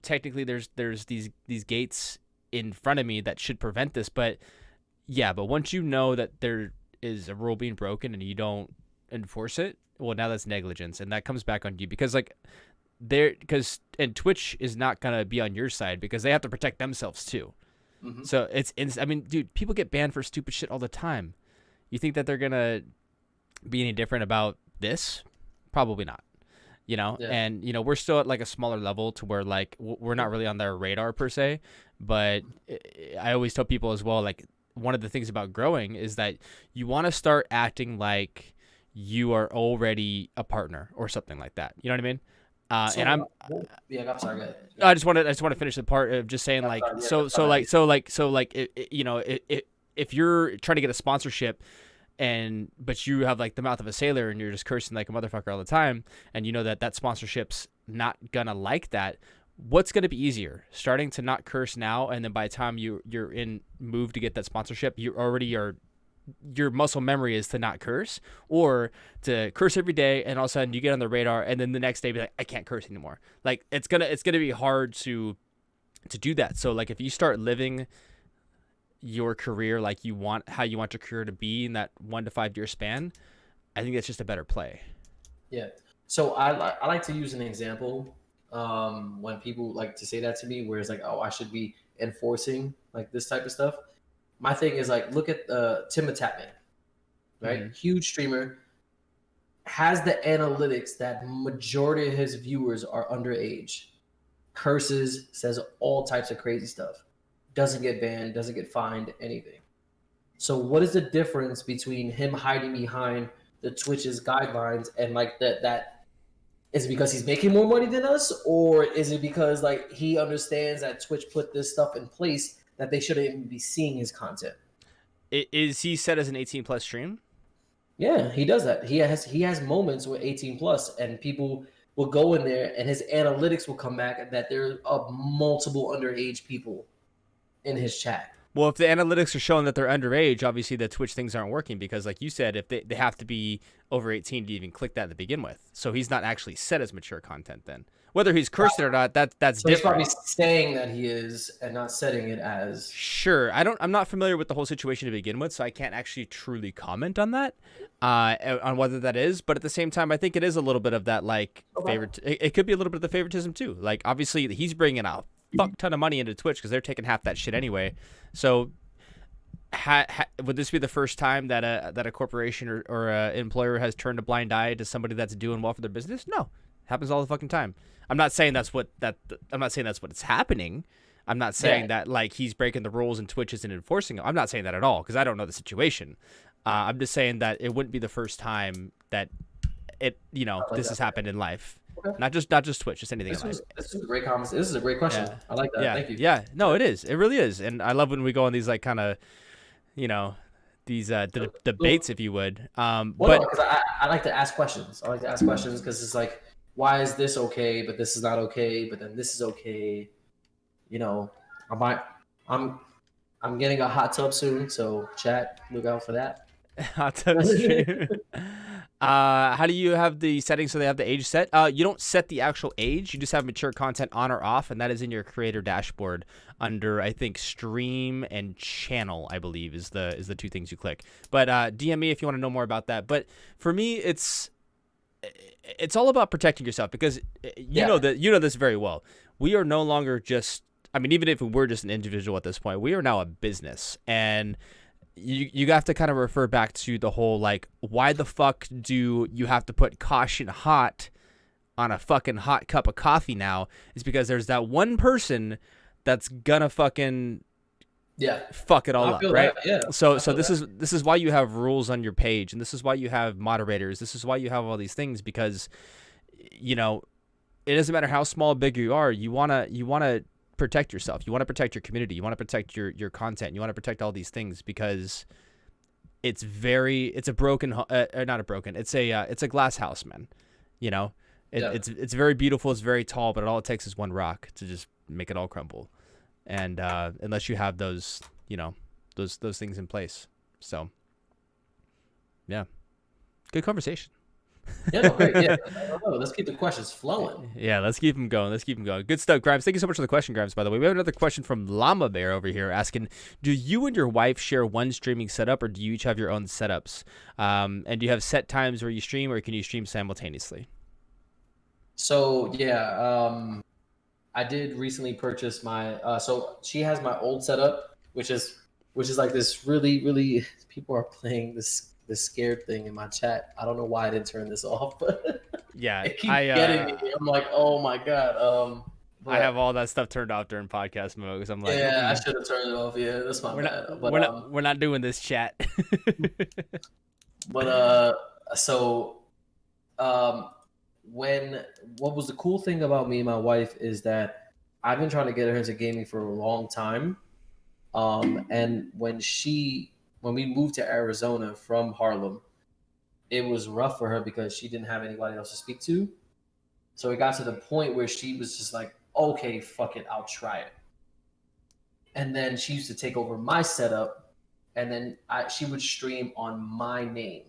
technically there's these gates in front of me that should prevent this, but once you know that there is a rule being broken and you don't enforce it, well, now that's negligence, and that comes back on you, because like and Twitch is not gonna be on your side because they have to protect themselves too. Mhm. So I mean, dude, people get banned for stupid shit all the time. You think that they're gonna be any different about this? Probably not. Yeah. And we're still at like a smaller level to where like we're not really on their radar per se. But I always tell people as well, like, one of the things about growing is that you want to start acting like you are already a partner or something like that. You know what I mean? I'm sorry. Go ahead. I just want to finish the part of just saying, like, if you're trying to get a sponsorship, but you have like the mouth of a sailor and you're just cursing like a motherfucker all the time, and you know that sponsorship's not gonna like that, what's gonna be easier, starting to not curse now, and then by the time you're in move to get that sponsorship, you already are. Your muscle memory is to not curse, or to curse every day, and all of a sudden you get on the radar, and then the next day be like, I can't curse anymore. Like it's gonna be hard to do that. So like, if you start living your career like how you want your career to be in that 1 to 5 year span, I think that's just a better play. Yeah. So I like to use an example when people like to say that to me, where it's like, oh, I should be enforcing like this type of stuff. My thing is like, look at CinematicMike, right? Mm-hmm. Huge streamer, has the analytics that majority of his viewers are underage, curses, says all types of crazy stuff, doesn't get banned, doesn't get fined, anything. So what is the difference between him hiding behind the Twitch's guidelines and like that? Is it because he's making more money than us, or is it because like he understands that Twitch put this stuff in place that they shouldn't even be seeing his content? Is he set as an 18 plus stream? Yeah, he does that. He has moments with 18 plus, and people will go in there, and his analytics will come back that there are multiple underage people in his chat. Well, if the analytics are showing that they're underage, obviously the Twitch things aren't working, because like you said, if they have to be over 18 to even click that to begin with. So he's not actually set as mature content then. Whether he's cursed it or not, that's So different. he's probably saying that he is and not setting it as. Sure. I'm not familiar with the whole situation to begin with, so I can't actually truly comment on that, on whether that is. But at the same time, I think it is a little bit of that, like, it could be a little bit of the favoritism too. Like, obviously he's bringing a fuck ton of money into Twitch because they're taking half that shit anyway. So would this be the first time that a corporation or a employer has turned a blind eye to somebody that's doing well for their business? No, it happens all the fucking time. I'm not saying that's what it's happening. I'm not saying that like he's breaking the rules and Twitch isn't enforcing them. I'm not saying that at all, because I don't know the situation. I'm just saying that it wouldn't be the first time that this has happened in life. Okay. Not just Twitch, just anything in life. This was a great conversation. This is a great question. Yeah. I like that. Yeah. Thank you. Yeah. No, it is. It really is. And I love when we go on these like kind of, you know, these debates, if you would. Well, but no, because I like to ask questions. I like to ask questions because it's like, why is this okay, but this is not okay, but then this is okay. You know, I'm getting a hot tub soon, so chat, look out for that. hot tub stream. How do you have the settings so they have the age set? You don't set the actual age. You just have mature content on or off, and that is in your creator dashboard under, I think, stream and channel, I believe, is the two things you click. But DM me if you want to know more about that. But for me, it's all about protecting yourself because you know this very well. We are no longer just, I mean, even if we're just an individual at this point, we are now a business. And you have to kind of refer back to the whole, like, why the fuck do you have to put caution hot on a fucking hot cup of coffee now? Is because there's that one person that's gonna fucking fuck it all up, right? So this is why you have rules on your page, and this is why you have moderators. This is why you have all these things, because, you know, it doesn't matter how small or big you are. You wanna protect yourself. You want to protect your community. You want to protect your content. You want to protect all these things because it's a glass house, man. You know, it's very beautiful. It's very tall, but all it takes is one rock to just make it all crumble. And unless you have those, you know, those things in place. So yeah, good conversation. Yeah, no, great. Yeah, let's keep the questions flowing. Yeah, let's keep them going. Good stuff, Grimes. Thank you so much for the question, Grimes, by the way. We have another question from Llama Bear over here asking, do you and your wife share one streaming setup, or do you each have your own setups? And do you have set times where you stream, or can you stream simultaneously? So, yeah, I did recently purchase my, so she has my old setup, which is like this really, really, people are playing this scared thing in my chat. I don't know why I didn't turn this off, but yeah, it keeps getting me. I'm like, oh my god. I have all that stuff turned off during podcast mode because I'm like, I should have turned it off. Yeah, that's my bad. But we're not doing this chat. But what was the cool thing about me and my wife is that I've been trying to get her into gaming for a long time. And when we moved to Arizona from Harlem, it was rough for her because she didn't have anybody else to speak to. So it got to the point where she was just like, okay, fuck it, I'll try it. And then she used to take over my setup, and then she would stream on my name.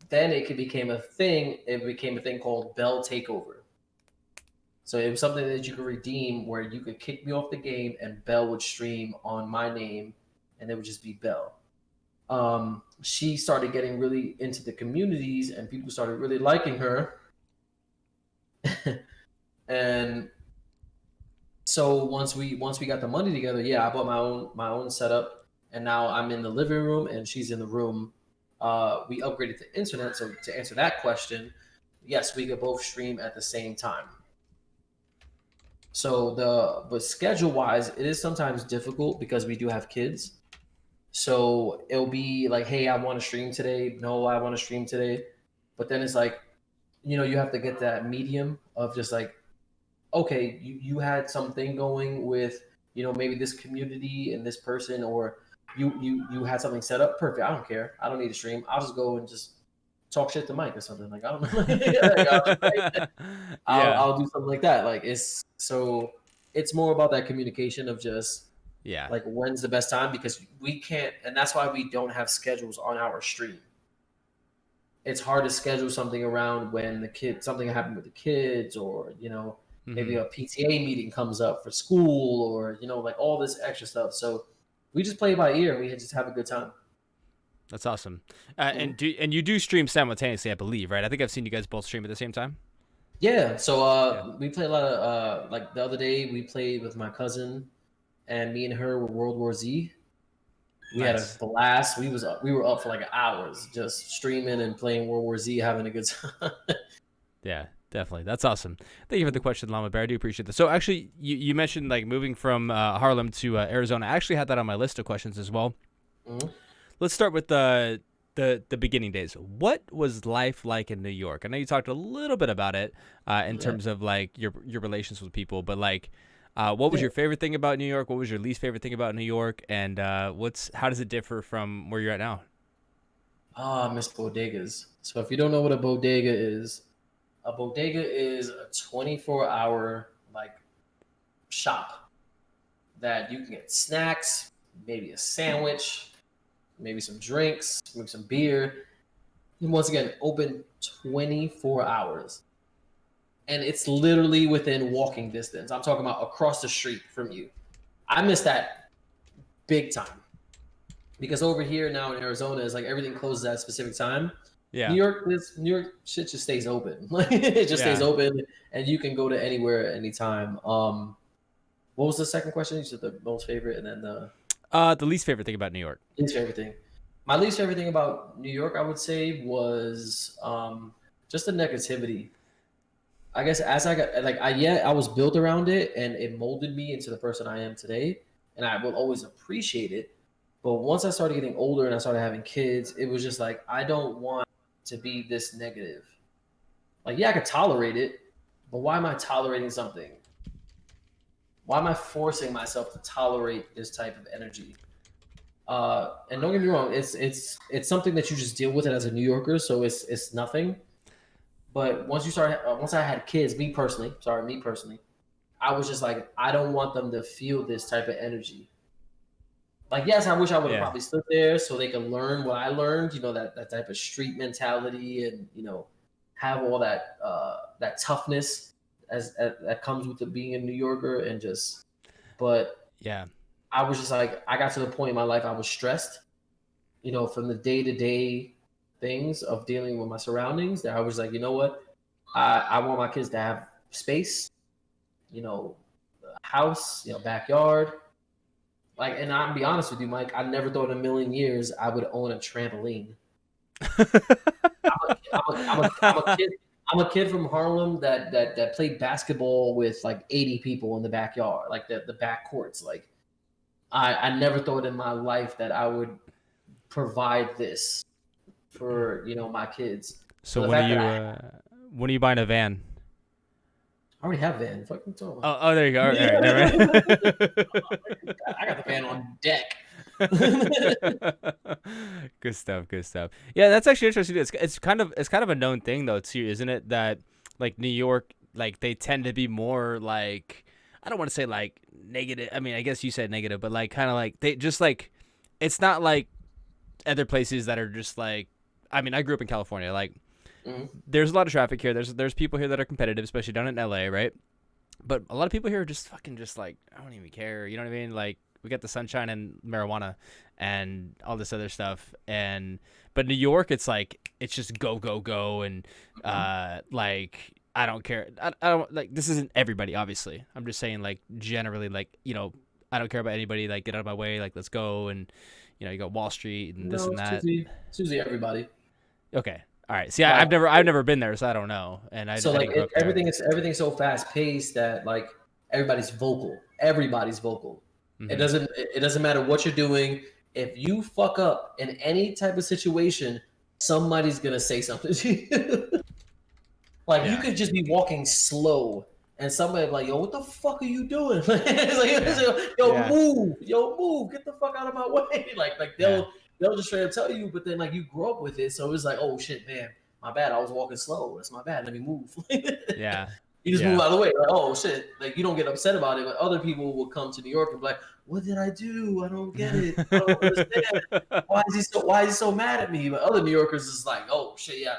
Then it became a thing. It became a thing called Bell Takeover. So it was something that you could redeem where you could kick me off the game and Bell would stream on my name, and it would just be Bell. She started getting really into the communities, and people started really liking her. And so once we got the money together, I bought my own setup, and now I'm in the living room and she's in the room. We upgraded to internet, so to answer that question, yes, we could both stream at the same time. So but schedule wise, it is sometimes difficult because we do have kids. So it'll be like, hey, I want to stream today. No, I want to stream today. But then it's like, you know, you have to get that medium of just like, okay, you had something going with, you know, maybe this community and this person, or you had something set up. Perfect. I don't care. I don't need to stream. I'll just go and just talk shit to Mike or something. Like, I don't know. I'll do something like that. Like, it's more about that communication of just, like, when's the best time, because we can't, and that's why we don't have schedules on our stream. It's hard to schedule something around when something happened with the kids, or, you know, maybe a PTA meeting comes up for school, or, you know, like all this extra stuff. So we just play by ear and we just have a good time. That's awesome. And you do stream simultaneously, I believe, right? I think I've seen you guys both stream at the same time. Yeah. So we play a lot of like the other day we played with my cousin, and me and her were World War Z. We had a blast. We were up for like hours just streaming and playing World War Z, having a good time. Yeah, definitely. That's awesome. Thank you for the question, Llama Bear. I do appreciate that. So actually, you mentioned like moving from Harlem to Arizona. I actually had that on my list of questions as well. Mm-hmm. Let's start with the beginning days. What was life like in New York? I know you talked a little bit about it in terms of like your relations with people, but like, what was Yeah. your favorite thing about New York? What was your least favorite thing about New York? And how does it differ from where you're at now? Ah, I miss bodegas. So if you don't know what a bodega is a 24-hour like shop that you can get snacks, maybe a sandwich, maybe some drinks, maybe some beer. And once again, open 24 hours. And it's literally within walking distance. I'm talking about across the street from you. I miss that big time. Because over here now in Arizona is like everything closes at a specific time. Yeah, New York shit just stays open. Like it just stays yeah. open and you can go to anywhere at any time. What was the second question? You said the most favorite and then the The least favorite thing about New York. least favorite thing. My least favorite thing about New York, I would say, was just the negativity. I guess as I got like I was built around it and it molded me into the person I am today, and I will always appreciate it. But once I started getting older and I started having kids, it was just like I don't want to be this negative. Like yeah, I could tolerate it, but why am I tolerating something? Why am I forcing myself to tolerate this type of energy? And don't get me wrong, it's something that you just deal with it as a New Yorker, so it's nothing. But once I had kids, me personally, I was just like, I don't want them to feel this type of energy. Like, yes, I wish I would have Yeah, probably stood there so they could learn what I learned, that type of street mentality and, have all that toughness that comes with being a New Yorker but yeah. I was just like, I got to the point in my life I was stressed, from the day to day things of dealing with my surroundings that I was like, you know what? I want my kids to have space, a house, backyard. Like, and I'll be honest with you, Mike, I never thought in a million years I would own a trampoline. I'm a kid. I'm a kid from Harlem that played basketball with like 80 people in the backyard, like the back courts. Like I never thought in my life that I would provide this for my kids. So So the fact that I when are you buying a van? already have van, fucking talking about. Oh, there you go. All right, never mind. I got the van on deck. Good stuff. Good stuff. Yeah, that's actually interesting. It's kind of a known thing though too, isn't it? That like New York, like they tend to be more like I don't want to say like negative. I mean, I guess you said negative, but like kind of like they just like it's not like other places that are just like. I mean, I grew up in California. Like, Mhm. there's a lot of traffic here. There's people here that are competitive, especially down in LA, right? But a lot of people here are just fucking just like I don't even care. You know what I mean? Like we got the sunshine and marijuana and all this other stuff. But New York, it's like it's just go go go and like I don't care. I don't like this isn't everybody. Obviously, I'm just saying like generally like I don't care about anybody. Like get out of my way. Like let's go and you got Wall Street and this No, and that. it's usually everybody. Okay. All right. See, Like I've never been there, so I don't know, and I so, like didn't grow up there. everything's so fast paced that like everybody's vocal. Everybody's vocal. It Hmm. doesn't matter what you're doing. If you fuck up in any type of situation, somebody's gonna say something to you. Like you Yeah. could just be walking slow, and somebody be like, "Yo, what the fuck are you doing?" It's Yeah. like, "Yo, Yeah. move, get the fuck out of my way!" Like Yeah. they'll just straight up tell you, but then like you grow up with it, so it's like, "Oh shit, man, my bad. I was walking slow. That's my bad. Let me move." Yeah. You just move Yeah. out of the way. Like, oh shit, like you don't get upset about it, but other people will come to New York and be like, "What did I do? I don't get it. I don't understand. Why is he so mad at me?" But other New Yorkers is like, "Oh shit, yeah,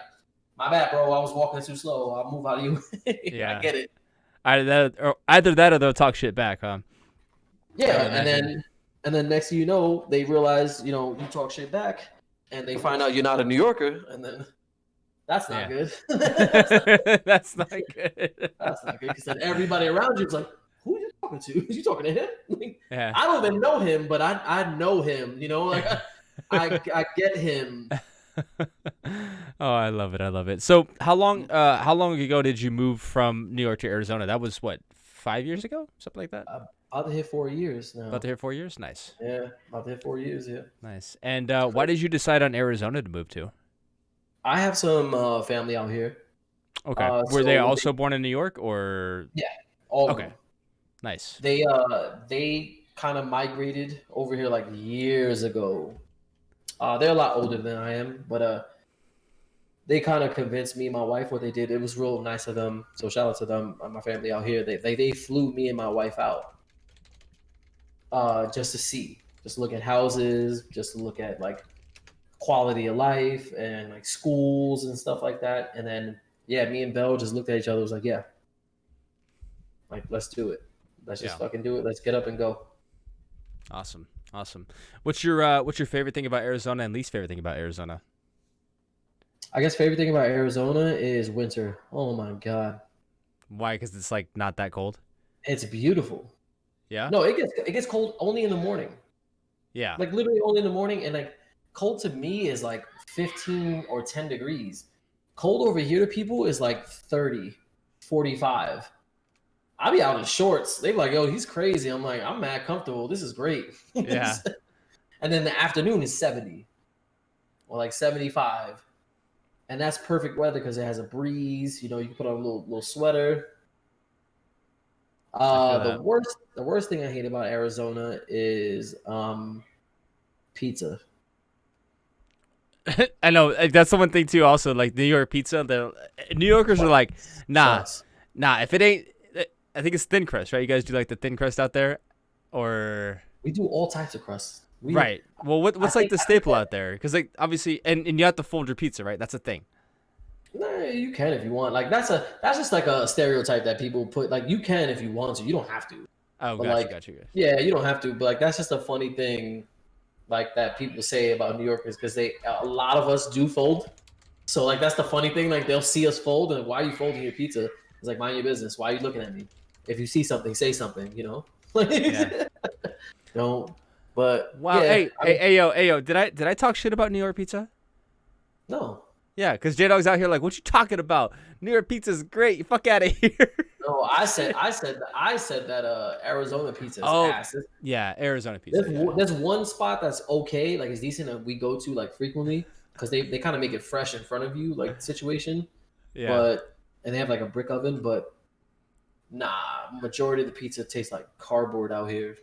my bad, bro. I was walking too slow. I'll move out of your way." I Yeah. get it. Either that or they'll talk shit back, huh? I would Yeah, and imagine. then next thing you know, they realize you talk shit back, and they find out you're not a New Yorker, and then that's not Yeah. good. That's not good. That's not good because then everybody around you is like, "Who are you talking to? Is you talking to him?" Like, Yeah. I don't even know him, but I know him. Like I get him. Oh, I love it. I love it. So, how long ago did you move from New York to Arizona? That was what 5 years ago, something like that. About to hit 4 years now. About to hit 4 years. Nice, Yeah, about to hit 4 years. Yeah. nice. And why did you decide on Arizona to move to? I have some family out here. Okay, were So they also born in New York or? yeah, all of Okay, them. nice. They kind of migrated over here like years ago. They're a lot older than I am, but they kind of convinced me and my wife what they did. It was real nice of them. So shout out to them, my family out here. They flew me and my wife out just to see, just look at houses, just to look at like quality of life and like schools and stuff like that. And then yeah, me and Belle just looked at each other. Was like, yeah, like let's do it. Let's just fucking do it. Let's get up and go. Awesome, awesome. What's your favorite thing about Arizona and least favorite thing about Arizona? I guess favorite thing about Arizona is winter. Oh my god, Why? Because it's like not that cold. it's beautiful. Yeah. No, it gets cold only in the morning. Yeah. Like literally only in the morning, and like cold to me is like 15 or 10 degrees. Cold over here to people is like 30, 45. I'll be out in shorts. They be like, yo, he's crazy. I'm like, I'm mad comfortable. This is great. Yeah. And then the afternoon is 70 or like 75. And that's perfect weather because it has a breeze. You know, you can put on a little sweater. The worst thing I hate about Arizona is pizza. I know like, that's the one thing too. Also, like New York pizza, the New Yorkers are like, nah, Sucks. if it ain't, I think it's thin crust, right? You guys do like the thin crust out there, or We do all types of crusts. right? Well, what's I like think- the staple out there? Because like obviously, and you have to fold your pizza, right? That's a thing. Nah, you can if you want. Like that's just like a stereotype that people put. Like you can if you want to. You don't have to. Oh, But, gotcha, like, gotcha. Yeah, you don't have to. But like that's just a funny thing, like that people say about New Yorkers because a lot of us do fold. So like that's the funny thing. Like they'll see us fold and why are you folding your pizza? It's like mind your business. Why are you looking at me? If you see something, say something. You know. Yeah. Don't. But Wow. yeah, Hey, Ayo. Did I talk shit about New York pizza? No. Yeah, because J Dog's out here like, what you talking about? New York pizza's great. You fuck out of here. No, I said that Arizona pizza is ass. Yeah, Arizona pizza. There's one spot that's okay, like it's decent that we go to like frequently because they kind of make it fresh in front of you, like situation. Yeah. And they have like a brick oven, but nah, majority of the pizza tastes like cardboard out here.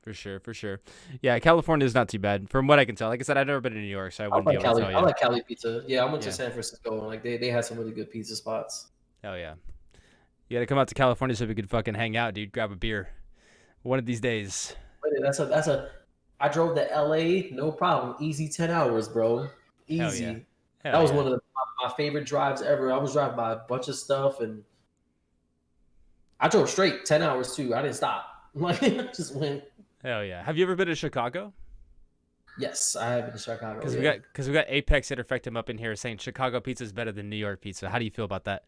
For sure. Yeah, California is not too bad from what I can tell. Like I said, I've never been to New York, so I wouldn't be able to tell you. I like Cali pizza. Yeah, I went Yeah. to San Francisco and like they had some really good pizza spots. Hell yeah. You gotta come out to California so we could fucking hang out, dude. Grab a beer. One of these days. But I drove to LA, no problem. Easy 10 hours, bro. Easy. Hell yeah. That was one of my favorite drives ever. I was driving by a bunch of stuff and I drove straight 10 hours too. I didn't stop. Like just went. Hell yeah. Have you ever been to Chicago? Yes, I have been to Chicago. Because we got Apex Interfectum up in here saying Chicago pizza is better than New York pizza. How do you feel about that?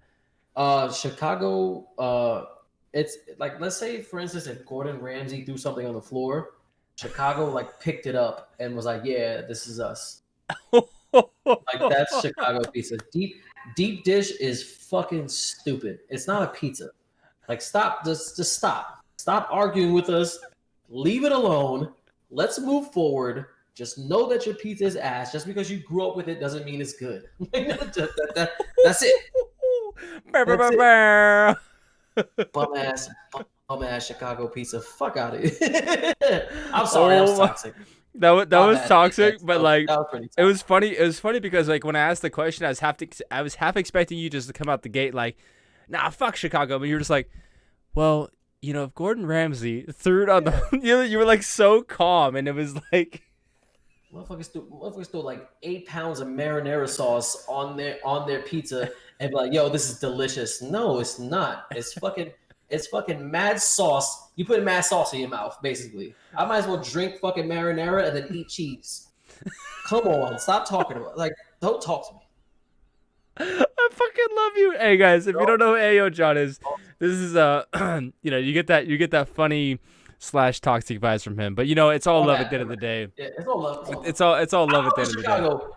Chicago, it's like, let's say for instance, if Gordon Ramsay threw something on the floor, Chicago like picked it up and was like, yeah, this is us. Like that's Chicago pizza. Deep dish is fucking stupid. It's not a pizza. Like stop, just stop. Stop arguing with us. Leave it alone. Let's move forward. Just know that your pizza is ass. Just because you grew up with it doesn't mean it's good. That's it. Bum ass Chicago pizza. Fuck out of here. I'm sorry, that was toxic. That was bad. toxic, but like that was pretty it was funny. It was funny because like when I asked the question, I was half expecting you just to come out the gate like, nah, fuck Chicago, but you're just like, well, you know, if Gordon Ramsay threw it on the, you were like so calm, and it was like, motherfuckers threw like 8 pounds of marinara sauce on their pizza and be like, yo, this is delicious. No, it's not. It's fucking mad sauce. You put mad sauce in your mouth, basically. I might as well drink fucking marinara and then eat cheese. Come on, stop talking about don't talk to me. I fucking love you. Hey guys, if you don't know who AyoJohn is, this is you know, you get that funny / toxic vibes from him. But you know, it's all love at the end of the day. Yeah, it's all love. It's all love at the end of the day. Chicago.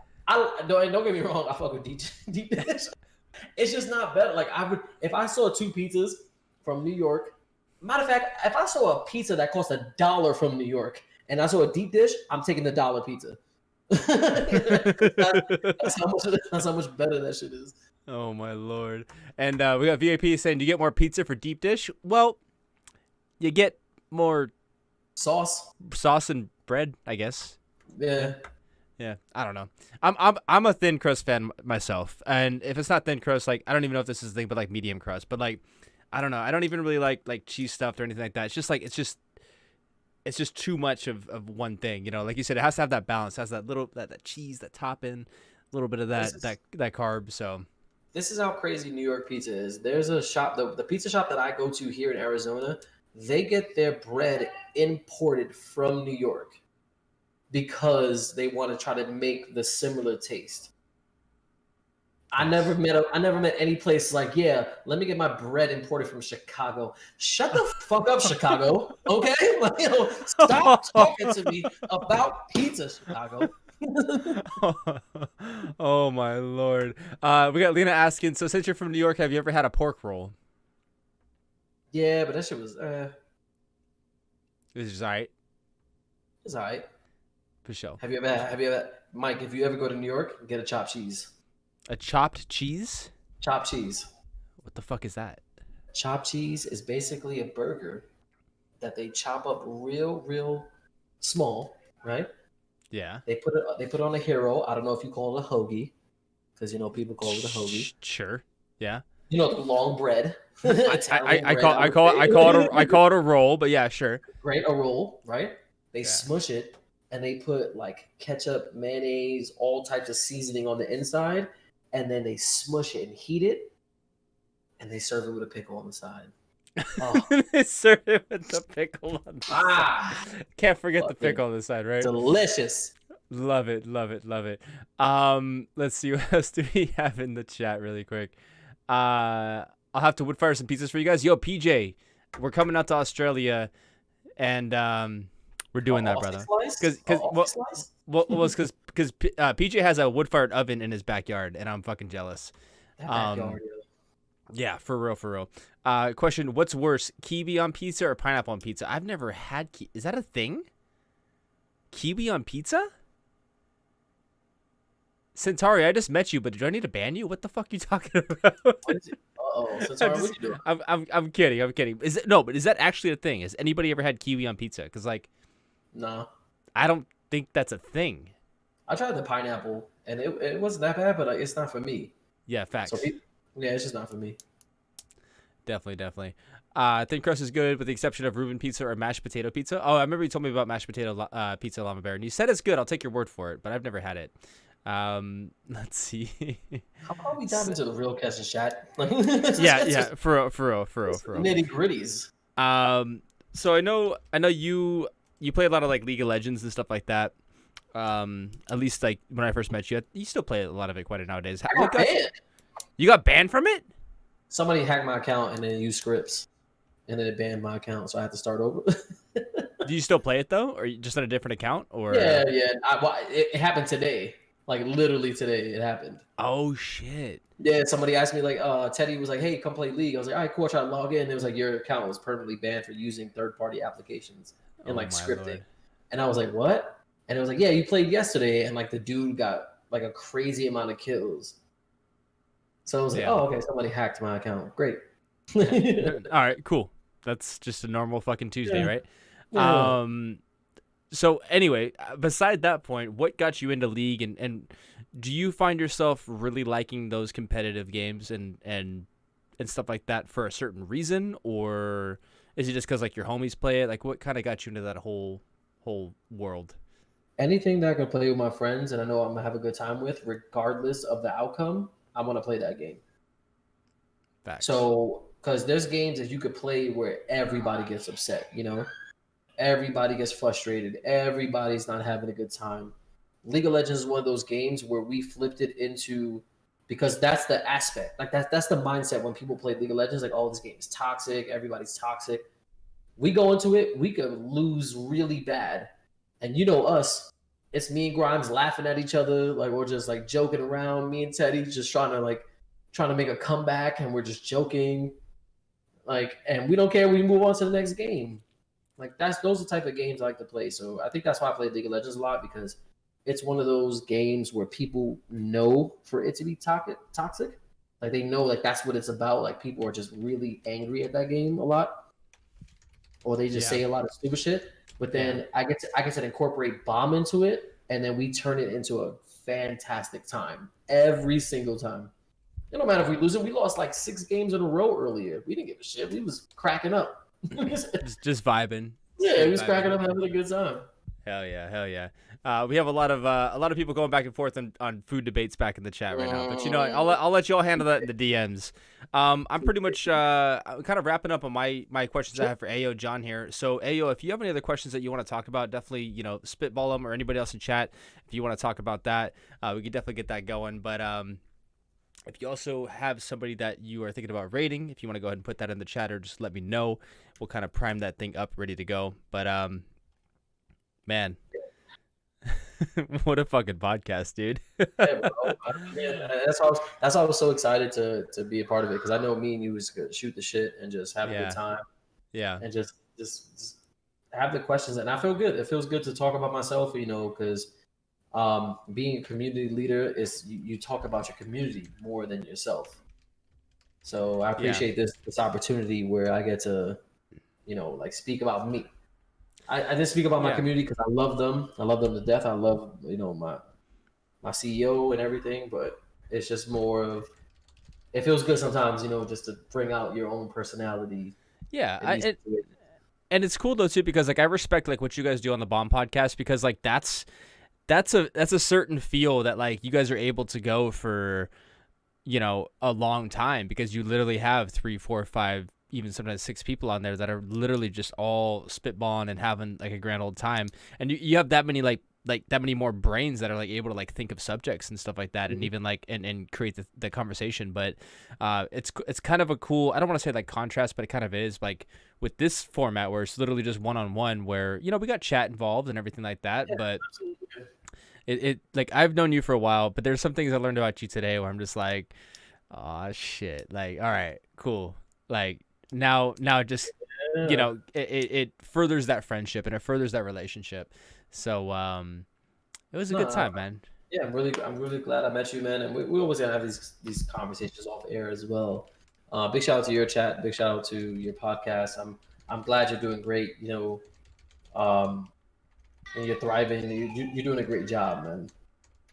Don't get me wrong. I fuck with deep dish. It's just not better. Like if I saw two pizzas from New York Matter of fact, if I saw a pizza that cost $1 from New York and I saw a deep dish, I'm taking the dollar pizza. That's how much better that shit is. Oh my lord! And we got VAP saying, "Do you get more pizza for deep dish?" Well, you get more Sauce. sauce and bread, I guess. Yeah. Yeah, I don't know. I'm a thin crust fan myself, and if it's not thin crust, like I don't even know if this is the thing, but like medium crust. But like, I don't know. I don't even really like cheese stuffed or anything like that. It's just like it's just too much of one thing. You know, like you said, it has to have that balance. It has that little that cheese, that topping, a little bit of that carb. So this is how crazy New York pizza is. There's a shop, the pizza shop that I go to here in Arizona, they get their bread imported from New York because they want to try to make the similar taste. I never met any place like, yeah, let me get my bread imported from Chicago. Shut the fuck up, Chicago. Okay? Like, stop talking to me about pizza, Chicago. Oh my lord. We got Lena asking, so since you're from New York, have you ever had a pork roll? Yeah, but that shit was This is alright. it's all right. For sure. Have you ever Mike, if you ever go to New York, get a chopped cheese. A chopped cheese? Chopped cheese. What the fuck is that? Chopped cheese is basically a burger that they chop up real small, right? Yeah. They put it on a hero. I don't know if you call it a hoagie, because people call it a hoagie. Sure. Yeah. The long bread. I call it a roll, but yeah, sure. Right, a roll, right? They smush it and they put like ketchup, mayonnaise, all types of seasoning on the inside, and then they smush it and heat it, and they serve it with a pickle on the side. Oh. They serve it with the pickle on the side. Can't forget the pickle on the side, right? Delicious. Love it. Let's see, what else do we have in the chat really quick. I'll have to wood fire some pizzas for you guys. Yo, PJ, we're coming out to Australia, and we're doing that, brother. Because PJ has a wood fired oven in his backyard, and I'm fucking jealous. Yeah, for real. Question: what's worse, kiwi on pizza or pineapple on pizza? I've never had. Is that a thing? Kiwi on pizza? Centauri, I just met you, but do I need to ban you? What the fuck are you talking about? Centauri, what you doing? I'm kidding. But is that actually a thing? Has anybody ever had kiwi on pizza? Because no, I don't think that's a thing. I tried the pineapple, and it wasn't that bad, but it's not for me. Yeah, facts. Yeah, it's just not for me. Definitely. Thin crust is good with the exception of Reuben pizza or mashed potato pizza. Oh, I remember you told me about mashed potato pizza Llama Bear, and you said it's good. I'll take your word for it, but I've never had it. Let's see. How about we dive into the real question chat? yeah, for real. Nitty gritties. So I know you play a lot of like League of Legends and stuff like that. At least like when I first met you, you still play a lot of it quite nowadays. You got banned from it? Somebody hacked my account and then used scripts, and then it banned my account, so I had to start over. Do you still play it though, or just on a different account? Or yeah. It happened today. Like literally today, it happened. Oh shit! Yeah, somebody asked me like, Teddy was like, "Hey, come play League." I was like, "All right, cool." I tried to log in. It was like your account was permanently banned for using third-party applications and like scripting. Lord. And I was like, "What?" And it was like, "Yeah, you played yesterday," and like the dude got like a crazy amount of kills. So I was like, "Oh, okay, somebody hacked my account. Great." All right, cool. That's just a normal fucking Tuesday, right? Yeah. So anyway, beside that point, what got you into League, and do you find yourself really liking those competitive games and stuff like that for a certain reason, or is it just because like your homies play it? Like, what kind of got you into that whole world? Anything that I can play with my friends and I know I'm gonna have a good time with, regardless of the outcome, I want to play that game. Facts. So, because there's games that you could play where everybody gets upset, everybody gets frustrated, everybody's not having a good time. League of Legends is one of those games where we flipped it into, because that's the aspect, like that's the mindset when people play League of Legends, like, oh, this game is toxic, everybody's toxic. We go into it, we could lose really bad, and us, it's me and Grimes laughing at each other, like we're just like joking around, me and Teddy just trying to make a comeback, and we're just joking. Like, and we don't care. We move on to the next game. Like those are the type of games I like to play. So I think that's why I play League of Legends a lot because it's one of those games where people know for it to be toxic. Like they know like that's what it's about. Like people are just really angry at that game a lot, or they just say a lot of stupid shit. But then I get to incorporate bomb into it, and then we turn it into a fantastic time every single time. It don't matter if we lose it. We lost like 6 games in a row earlier. We didn't give a shit. We was cracking up. just vibing. Yeah, he was cracking up, having a good time. Hell yeah. We have a lot of people going back and forth on food debates back in the chat right now. But I'll let you all handle that in the DMs. I'm pretty much kind of wrapping up on my questions I have for AyoJohn here. So Ayo, if you have any other questions that you want to talk about, definitely spitball them, or anybody else in chat if you want to talk about that. We can definitely get that going. But if you also have somebody that you are thinking about rating, if you want to go ahead and put that in the chat, or just let me know, we'll kind of prime that thing up, ready to go. But man, what a fucking podcast, dude. Yeah, bro. That's why I was so excited to be a part of it, because I know me and you was gonna shoot the shit and just have a good time. Yeah. And just have the questions, and I feel good. It feels good to talk about myself, because being a community leader is you talk about your community more than yourself. So I appreciate this opportunity where I get to, like speak about me. I just speak about my community because I love them. I love them to death. I love, my CEO and everything, but it's just more of, it feels good sometimes, just to bring out your own personality. Yeah. And it's cool though too, because like I respect like what you guys do on the B.o.M podcast, because like that's a certain feel that like you guys are able to go for, a long time, because you literally have 3, 4, 5, even sometimes 6 people on there that are literally just all spitballing and having like a grand old time. And you have that many like that many more brains that are like able to like think of subjects and stuff like that, and even like and create the conversation. But it's kind of a cool, I don't want to say like contrast, but it kind of is, like with this format where it's literally just one-on-one, where we got chat involved and everything like that. But it like, I've known you for a while, but there's some things I learned about you today where I'm just like, oh shit, like, all right, cool, like now just it furthers that friendship and it furthers that relationship. So it was a good time, man. Yeah, I'm really glad I met you, man. And we always gotta have these conversations off air as well. Big shout out to your chat. Big shout out to your podcast. I'm glad you're doing great. And you're thriving. You're doing a great job, man.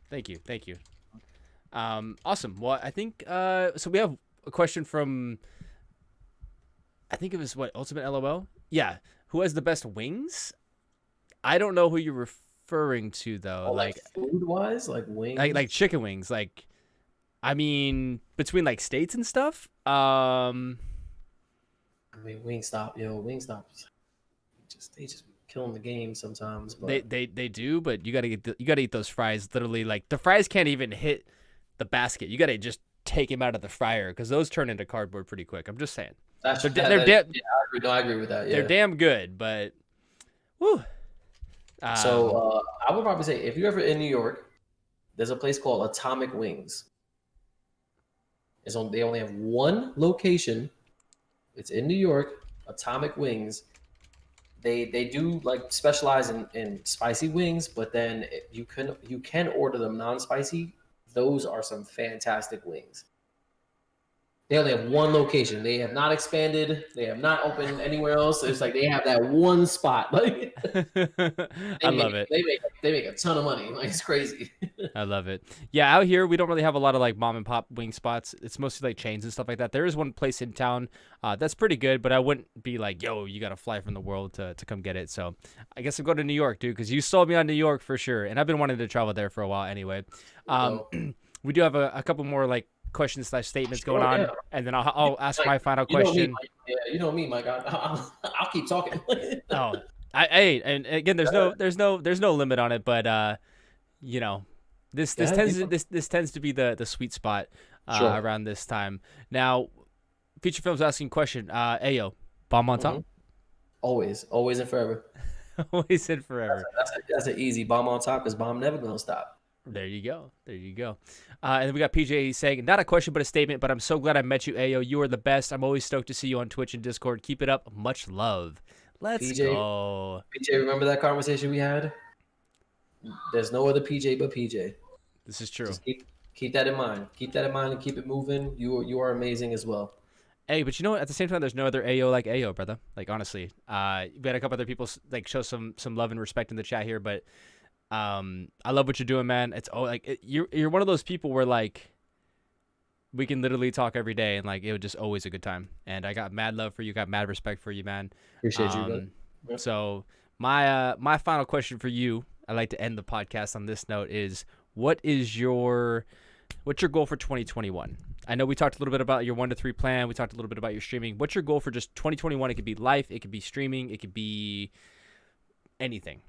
Thank you. Awesome. Well, I think so. We have a question from, I think it was Ultimate LOL. Yeah, who has the best wings? I don't know who you're referring to though. Like food wise, like wings, like chicken wings. Like, I mean, between like states and stuff. I mean, Wingstop, they just killing the game sometimes. But they do, but you gotta eat those fries. Literally, like the fries can't even hit the basket. You gotta just take them out of the fryer, because those turn into cardboard pretty quick. I'm just saying. I agree with that. Yeah, they're damn good, but whew. So I would probably say, if you're ever in New York, there's a place called Atomic Wings. They only have one location. It's in New York. Atomic Wings. They do like specialize in spicy wings, but then you can order them non-spicy. Those are some fantastic wings. They only have one location. They have not expanded. They have not opened anywhere else. It's like they have that one spot. Like, I love it. They make a ton of money. Like, it's crazy. I love it. Yeah, out here we don't really have a lot of like mom and pop wing spots. It's mostly like chains and stuff like that. There is one place in town that's pretty good, but I wouldn't be like, yo, you got to fly from the world to come get it. So I guess I'm going to New York, dude, because you sold me on New York for sure. And I've been wanting to travel there for a while anyway. We do have a couple more like questions / statements going on, and then I'll ask my final question. You know me, Mike. I'll keep talking. And again, there's no limit on it, but this tends to be the sweet spot around this time. Now, Feature Film's asking question. Ayo, B.o.M on top? Always and forever. Always and forever. That's an easy B.o.M on top, because B.o.M never gonna stop. There you go. There you go. And then we got PJ saying, not a question, but a statement, but I'm so glad I met you, Ayo. You are the best. I'm always stoked to see you on Twitch and Discord. Keep it up. Much love. Let's PJ, go. PJ, remember that conversation we had? There's no other PJ but PJ. This is true. Just keep that in mind. Keep that in mind and keep it moving. You are amazing as well. Hey, but you know what? At the same time, there's no other Ayo like Ayo, brother. Like, honestly. We had a couple other people like show some love and respect in the chat here, but I love what you're doing, man. It's you're one of those people where like we can literally talk every day and like it was just always a good time. And I got mad love for you, got mad respect for you, man. Appreciate you, man. Yep. So my final question for you, I like to end the podcast on this note, is what's your goal for 2021? I know we talked a little bit about your 1 to 3 plan. We talked a little bit about your streaming. What's your goal for just 2021? It could be life, it could be streaming, it could be anything.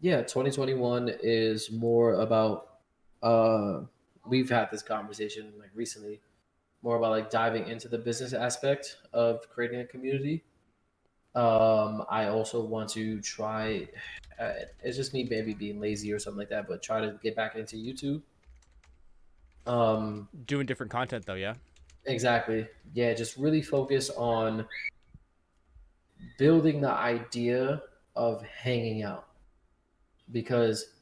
Yeah, 2021 is more about we've had this conversation like recently, more about like diving into the business aspect of creating a community. I also want to try it's just me maybe being lazy or something like that, but try to get back into YouTube. Doing different content though, yeah. Exactly. Yeah, just really focus on building the idea of hanging out, because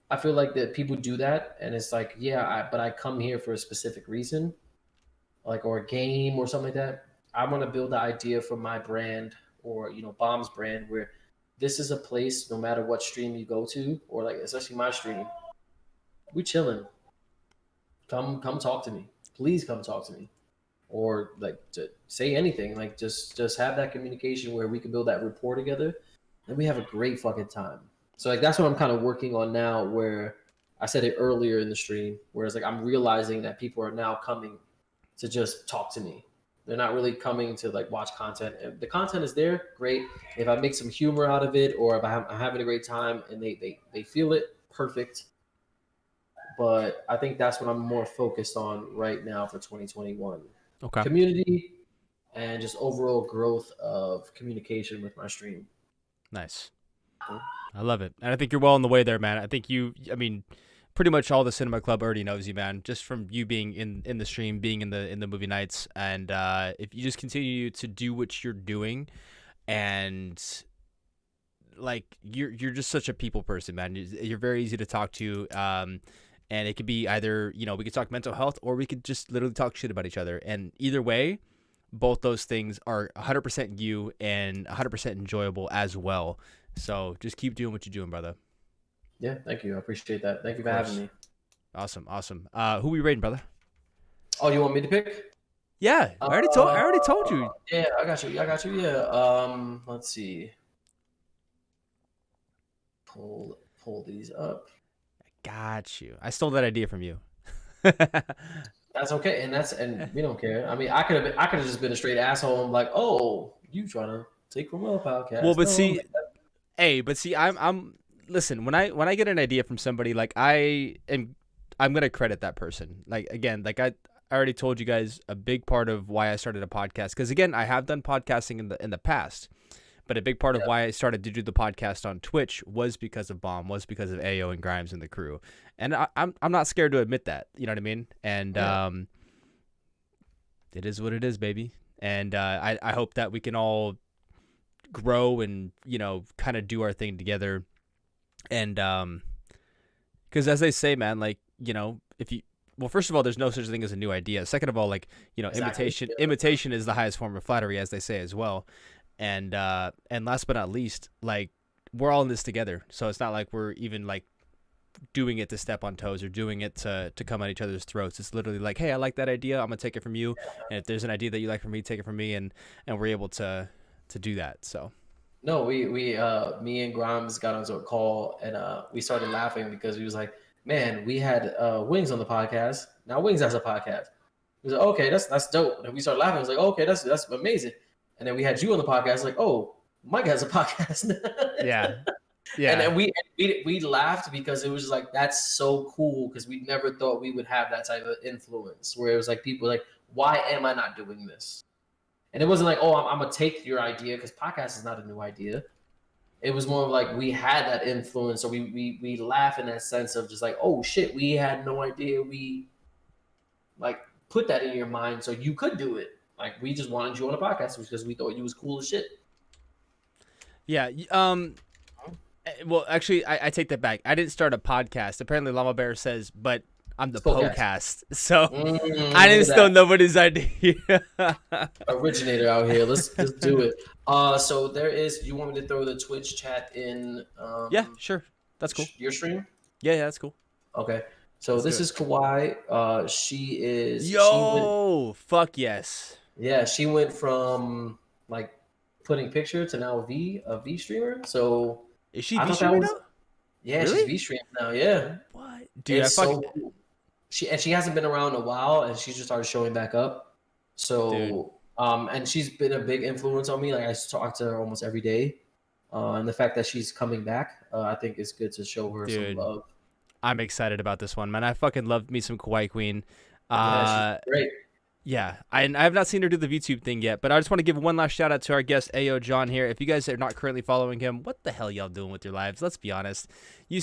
I feel like that people do that and it's like, yeah, but I come here for a specific reason, like or a game or something like that. I want to build the idea for my brand or B.o.M.'s brand where this is a place no matter what stream you go to or like especially my stream, we chilling. Come talk to me. Please come talk to me. Or like to say anything. Like just have that communication where we can build that rapport together and we have a great fucking time. So like that's what I'm kind of working on now, where I said it earlier in the stream, whereas like I'm realizing that people are now coming to just talk to me. They're not really coming to like watch content. If the content is there, great. If I make some humor out of it, or if I'm having a great time and they feel it, perfect. But I think that's what I'm more focused on right now for 2021. Okay. Community and just overall growth of communication with my stream. Nice. I love it. And I think you're well on the way there, man. I think pretty much all the Cinema Club already knows you, man, just from you being in the stream, being in the movie nights. And if you just continue to do what you're doing, and like you're just such a people person, man. You're very easy to talk to. And it could be either, we could talk mental health or we could just literally talk shit about each other. And either way, both those things are 100% you and 100% enjoyable as well. So just keep doing what you're doing, brother. Yeah, thank you. I appreciate that. Thank you for having me. Awesome. Who we rating, brother? Oh, you want me to pick? Yeah, I already told you. Yeah, I got you. Yeah. Let's see. Pull these up. Got you. I stole that idea from you. That's okay, and we don't care. I mean, I could have just been a straight asshole. I'm like, oh, you trying to take from my podcast? Well, but I'm listen. When I get an idea from somebody, like I'm gonna credit that person. Like again, like I already told you guys a big part of why I started a podcast, because again, I have done podcasting in the past. But a big part of why I started to do the podcast on Twitch was because of B.o.M., was because of Ayo and Grimes and the crew. And I'm not scared to admit that, you know what I mean? And it is what it is, baby. And I hope that we can all grow and, kind of do our thing together. And because as they say, man, like, well, first of all, there's no such thing as a new idea. Second of all, like, Exactly. imitation is the highest form of flattery, as they say as well. And last but not least, like, we're all in this together. So it's not like we're even like doing it to step on toes or doing it to come at each other's throats. It's literally like, hey, I like that idea. I'm gonna take it from you. And if there's an idea that you like from me, take it from me. And we're able to do that. So no, we me and Grimes got onto a call and we started laughing because he was like, man, we had Wings on the podcast. Now Wings has a podcast. He was like, okay, that's dope. And we started laughing. I was like, okay, that's amazing. And then we had you on the podcast, like, oh, Mike has a podcast. yeah. And then we laughed because it was like, that's so cool, because we never thought we would have that type of influence where it was like people like, why am I not doing this? And it wasn't like, oh, I'm gonna take your idea, because podcast is not a new idea. it was more of like we had that influence, so we laugh in that sense of just like, oh shit, we had no idea we like put that in your mind, so you could do it. Like we just wanted you on a podcast because we thought you was cool as shit. Yeah. Well, actually, I take that back. I didn't start a podcast. Apparently, Llama Bear says, but I'm the podcast. So I didn't steal nobody's idea. Originator out here. Let's do it. So there is. You want me to throw the Twitch chat in? Yeah, sure. That's cool. Your stream? Yeah, that's cool. Okay. So this is Kawhi. She is. Yo, fuck yes. Yeah, she went from like putting picture to now a V streamer. So is she V streamer now? Yeah, really? She's V streamer now. Yeah. What? Dude, so cool. She hasn't been around in a while, and she just started showing back up. So, dude. And she's been a big influence on me. Like I talk to her almost every day, and the fact that she's coming back, I think it's good to show her some love. I'm excited about this one, man. I fucking loved me some Kawaii Queen. Yeah, she's great. Yeah, I have not seen her do the VTube thing yet, but I just want to give one last shout out to our guest AyoJohn here. If you guys are not currently following him, what the hell y'all doing with your lives? Let's be honest. You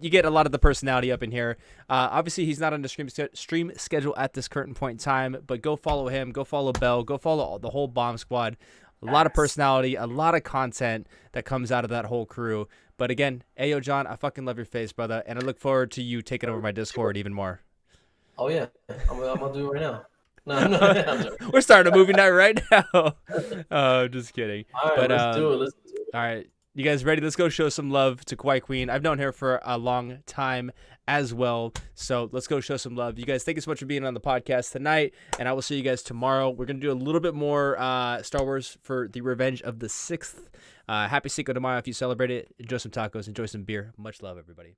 get a lot of the personality up in here. Obviously, he's not on the stream schedule at this current point in time, but go follow him, go follow Bell, go follow the whole B.o.M.B squad. A lot of personality, a lot of content that comes out of that whole crew. But again, AyoJohn, I fucking love your face, brother, and I look forward to you taking over my Discord even more. Oh yeah, I'm gonna do it right now. No. We're starting a movie night right now. Oh, just kidding. All right, let's do it. All right, you guys ready? Let's go show some love to Kawaii Queen. I've known her for a long time as well, so let's go show some love. You guys, thank you so much for being on the podcast tonight, and I will see you guys tomorrow. We're going to do a little bit more Star Wars for the Revenge of the Sixth. Happy Cinco de Mayo if you celebrate it. Enjoy some tacos. Enjoy some beer. Much love, everybody.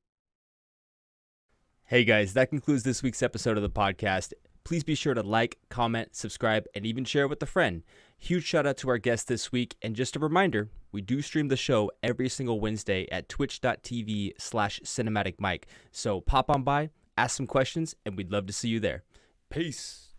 Hey, guys, that concludes this week's episode of the podcast. Please be sure to like, comment, subscribe, and even share with a friend. Huge shout out to our guest this week. And just a reminder, we do stream the show every single Wednesday at twitch.tv/CinematicMike. So pop on by, ask some questions, and we'd love to see you there. Peace.